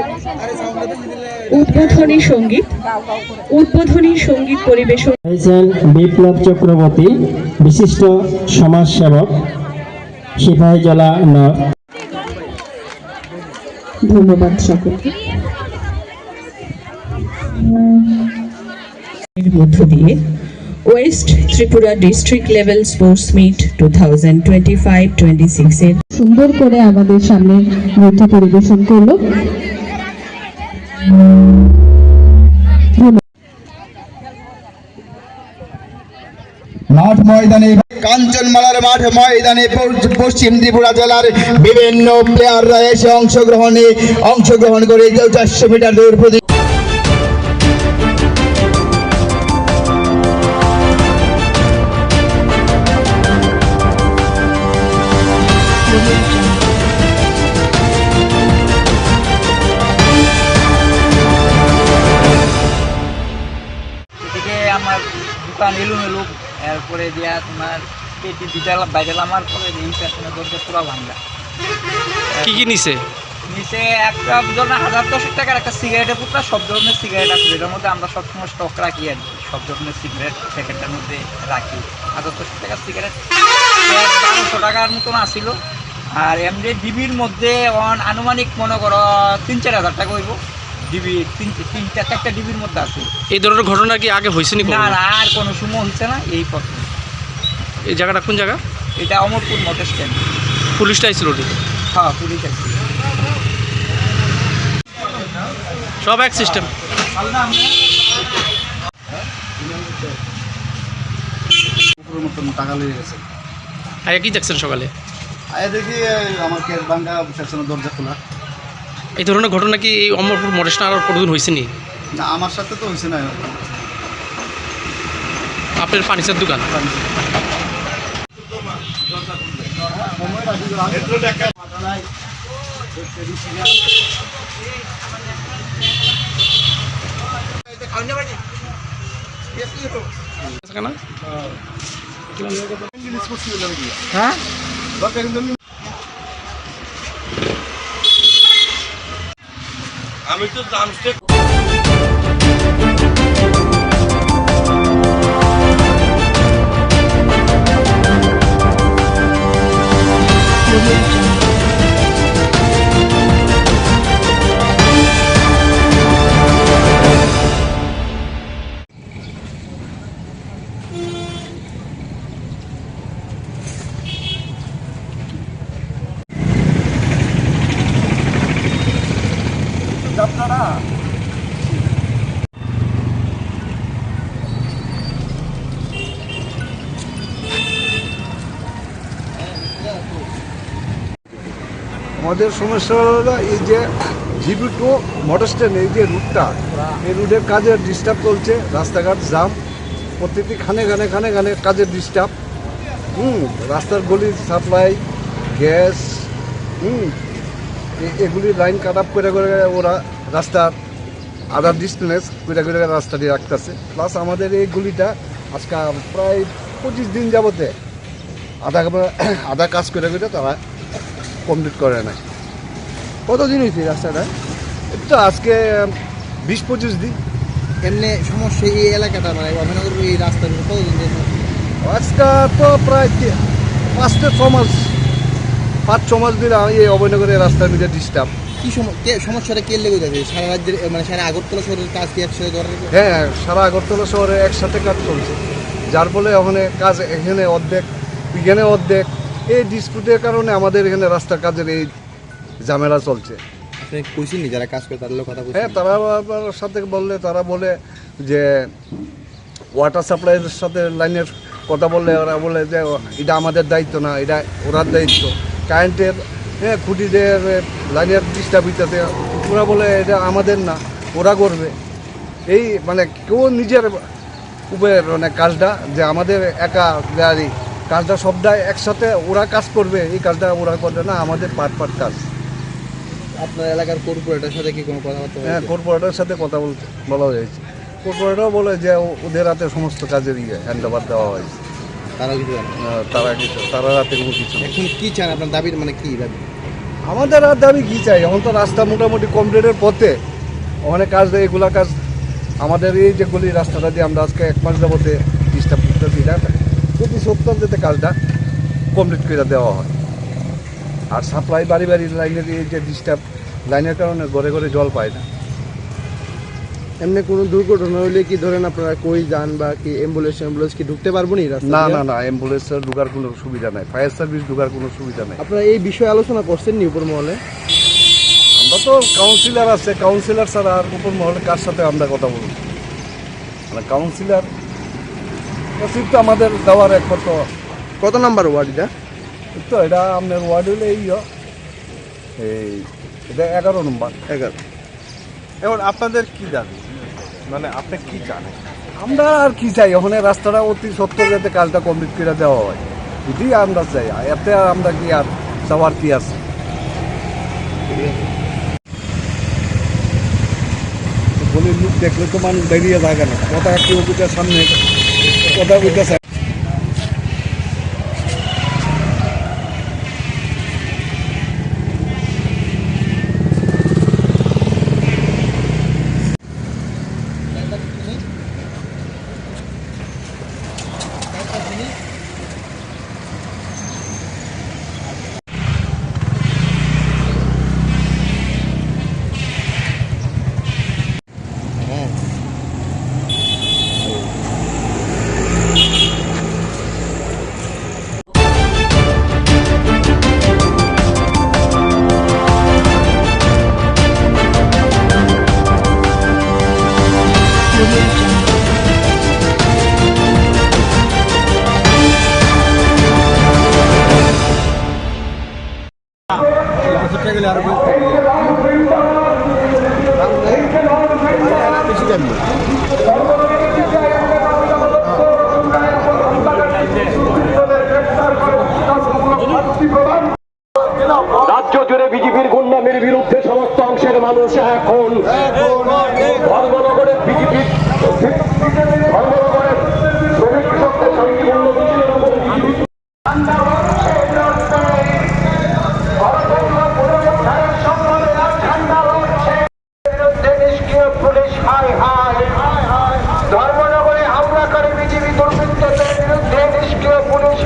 উদ্বোধনী সঙ্গীত পরিবেশন হয়েছেন বিপ্লব চক্রবর্তী, বিশিষ্ট সমাজসেবক, সিপাহীজলা নর্থ। ধন্যবাদ সকলকে। এর মধ্য দিয়ে west Tripura district level sports meet 2025-26 এর সুন্দর করে আমাদের সামনে নৃত্য পরিবেশন করলো। মাঠ ময়দানে কাঞ্চনমালার মাঠ ময়দানে পশ্চিম ত্রিপুরা জেলার বিভিন্ন প্লেয়াররা এসে অংশগ্রহণ করে 400 মিটার দৌড় প্রতি আমার দোকান এলোমেলো, এরপরে দিয়া তোমার পেটি দিতালাম বাইরালাম, আমার পরে এই পেছনে দরজা পুরো ভাঙলা। কি কি নিছে? নিচে একটা ধরনের 1000-10 টাকার একটা সিগারেটের পুরো সব ধরনের সিগারেট আছে, যেটার মধ্যে আমরা সবসময় স্টক রাখি আর কি। সব ধরনের সিগারেট প্যাকেটের মধ্যে রাখি। 1000-10 টাকার সিগারেট 1200 টাকার মতন আসিল। আর এমনি ডিবির মধ্যে আনুমানিক মনে করো 3-4 হাজার টাকা হইব। ডিবি 3-4টা ডিবির মধ্যে আছে। এই ধরনের ঘটনা কি আগে হয়েছে নি? না না, আর কোনো সময় হচ্ছে না, এই প্রথম। এই জায়গাটা কোন জায়গা? এটা অমরপুর মোটর স্ট্যান্ড। পুলিশটা আইছিল? হ্যাঁ, পুলিশ আসছিল। সব এক সিস্টেম। টাকা লেগে গেছে। আগে কি দেখছেন সকালে? আগে দেখি আমার কেস ভাঙ্গা, পেছনে দরজা খোলা। এই ধরনের ঘটনা কি এই অমরপুর মোটর স্ট্যান্ড আর কতদিন হয়েছে নি? না, আমার সাথে তো হয়েছে না। আপনার ফার্নিচার দোকান? হ্যাঁ, আমি তো ড্রামস্টিক যাত্রাটা আমাদের সমস্যা হলো এই যে জিবি টু মোটর স্ট্যান্ড, এই যে রুটটা, এই রুটের কাজের ডিস্টার্ব চলছে, রাস্তাঘাট জাম, প্রত্যেকটি খানে কাজের ডিস্টার্ব। রাস্তার গলির সাপ্লাই, গ্যাস, এগুলি লাইন কাট আপ করে ওরা রাস্তার আদার ডিস্টেন্স করে রাস্তাটি রাখতেছে। প্লাস আমাদের এই গুলিটা আজকে প্রায় 25 দিন যাবতে আধা কাজ করে তারা কমপ্লিট করে নাই। কতদিন হয়েছে রাস্তাটা? এটা আজকে 20-25 দিন। এমনি সমস্যা এই এলাকাটা মানে অভিনগর এই রাস্তার কতদিন? আজকে তো প্রায় 5-6 মাস দিন এই অভয়নগরের রাস্তার মধ্যে ডিস্টার্ব। কি সমস্যাটা কে লেগে যাবে? সারা রাজ্যের মানে সারা আগরতলা শহরের কাজ কি একসাথে করা? হ্যাঁ, সারা আগরতলা শহরে একসাথে কাজ চলছে, যার ফলে ওখানে কাজ এখানে অর্ধেক, এখানে অর্ধেক। এই ডিসপিউটের কারণে আমাদের এখানে রাস্তার কাজের এই ঝামেলা চলছে। কইছিনি যারা কাজ করে তাদের কথা? হ্যাঁ, তারা সাথে বললে তারা বলে যে ওয়াটার সাপ্লাইয়ের সাথে লাইনের কথা বললে ওরা বলে যে এটা আমাদের দায়িত্ব না, এটা ওরার দায়িত্ব। কারেন্টের খুঁটিদের লাইনের ডিস্টার্ব হইতেছে, ওরা বলে এটা আমাদের না, ওরা করবে। এই মানে কেউ নিজের উপরে মানে কাজটা যে আমাদের একা গাড়ি কাজটা সবটাই একসাথে ওরা কাজ করবে, এই কাজটা ওরা করবে না, আমাদের পাট কাজ। আপনার এলাকার কর্পোরেটের সাথে কি কোনো কথাবার্তা? হ্যাঁ, কর্পোরেটের সাথে কথা বলা হয়েছে। কর্পোরেটও বলে যে ওদের হাতে সমস্ত কাজের হ্যান্ড ওভার দেওয়া হয়েছে। তারা রাতে কোনো কিছু না। এখন কি চান আপনার দাবির মানে কি দাবি? আমাদের আর দাবি কী চাই, এখন তো রাস্তা মোটামুটি কমপ্লিটের পথে, ওখানে কাজ দেয় এগুলা কাজ আমাদের এই যে গলি রাস্তাটা দিয়ে আমরা আজকে 1 মাস যাবতে ডিস্টার্ব করতেছি, প্রতি সপ্তাহ যাতে কাজটা কমপ্লিট করে দেওয়া হয়। আর সাপ্লাই বাড়ি লাইনের এই যে ডিস্টার্ব লাইনের কারণে ঘরে ঘরে জল পায় না। এমনি কোনো দুর্ঘটনা হলে কি ধরেন আপনারা কই যান বা কি অ্যাম্বুলেন্স কি ঢুকতে পারবো নি রাস্তা? না অ্যাম্বুলেন্সের ঢোকার কোনো সুবিধা নাই, ফায়ার সার্ভিস ঢোকার কোনো সুবিধা নাই। আপনারা এই বিষয়ে আলোচনা করছেন নি উপর মহলে? আমরা তো কাউন্সিলর আছে, কাউন্সিলর ছাড়া আর উপর মহলে কার সাথে আমরা কথা বলব? মানে কাউন্সিলর উচিত তো আমাদের দেওয়ার একমাত্র। কত নাম্বার ওয়ার্ড এটা? তো এটা আপনার ওয়ার্ড হলে এই এটা 11 নম্বর। 11। এখন আপনাদের কি দাবি, মানে আপনি কি চান? আমরা আর কি চাই, ওখানে রাস্তাটা অতি সত্তর যাতে কাজটা কমপ্লিট করে দেওয়া হয়, এটাই আমরা চাই। এতে আর আমরা কি আর চাওয়ার কি আছে? বলে লোক দেখলে তো মানুষ বেরিয়ে থাকে না, কথা একটি অফিসের সামনে কথা বলতেছে। রাজ্য জুড়ে বিজেপির গুন্ডামির বিরুদ্ধে সমস্ত অংশের মানুষ এখন ধর্মনগরের বিজেপির ধর্মনগরের শ্রমিক কৃষকদের শান্তিপূর্ণ মিছিলের উপর ধর্মনগরে হামলা করে বিজেপি দুর্বৃত্তদের বিরুদ্ধে নিষ্ক্রিয় পুলিশ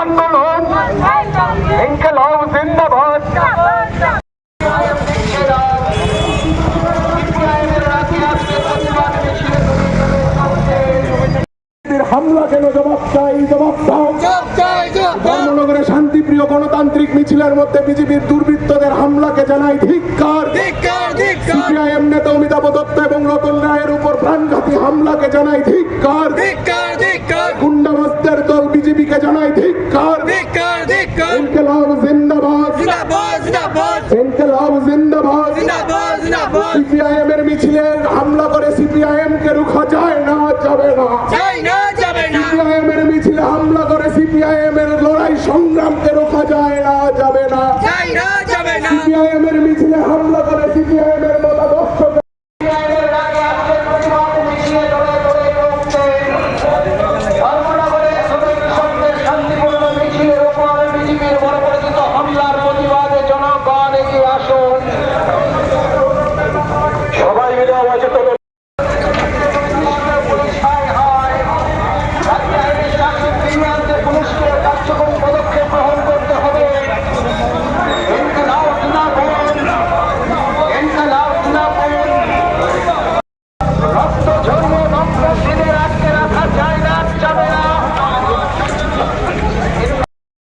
আন্দোলন ইনকলাব জিন্দাবাদ। হামলা কেন জবাব চাই, জবাব দাও। ধর্মনগরে শান্তিপ্রিয় গণতান্ত্রিক মিছিলের মধ্যে বিজেপির দুর্বৃত্তদের হামলাকে জানাই ধিক্কার। সিপিআইএম নেতা অমিতাভ দত্ত এবং রতন রায়ের উপর প্রাণঘাতী হামলাকে জানাই ধিক্কার। গুন্ডাবাজদের দল বিজেপিকে জানাই ধিক্কার। ইনকলাব জিন্দাবাদ, ইনকলাব জিন্দাবাদ। সিপিআইএম এর মিছিলে হামলা করে সিপিআইএম কে রুখা যায় না, যাবে না। সিপিআইএম এর মিছিলে হামলা করে সিপিআইএম এর লড়াই সংগ্রামকে রোখা যায় না, যাবে না। সিপিআইএম এর মিছিলে হামলা করে সিপিআইএম এর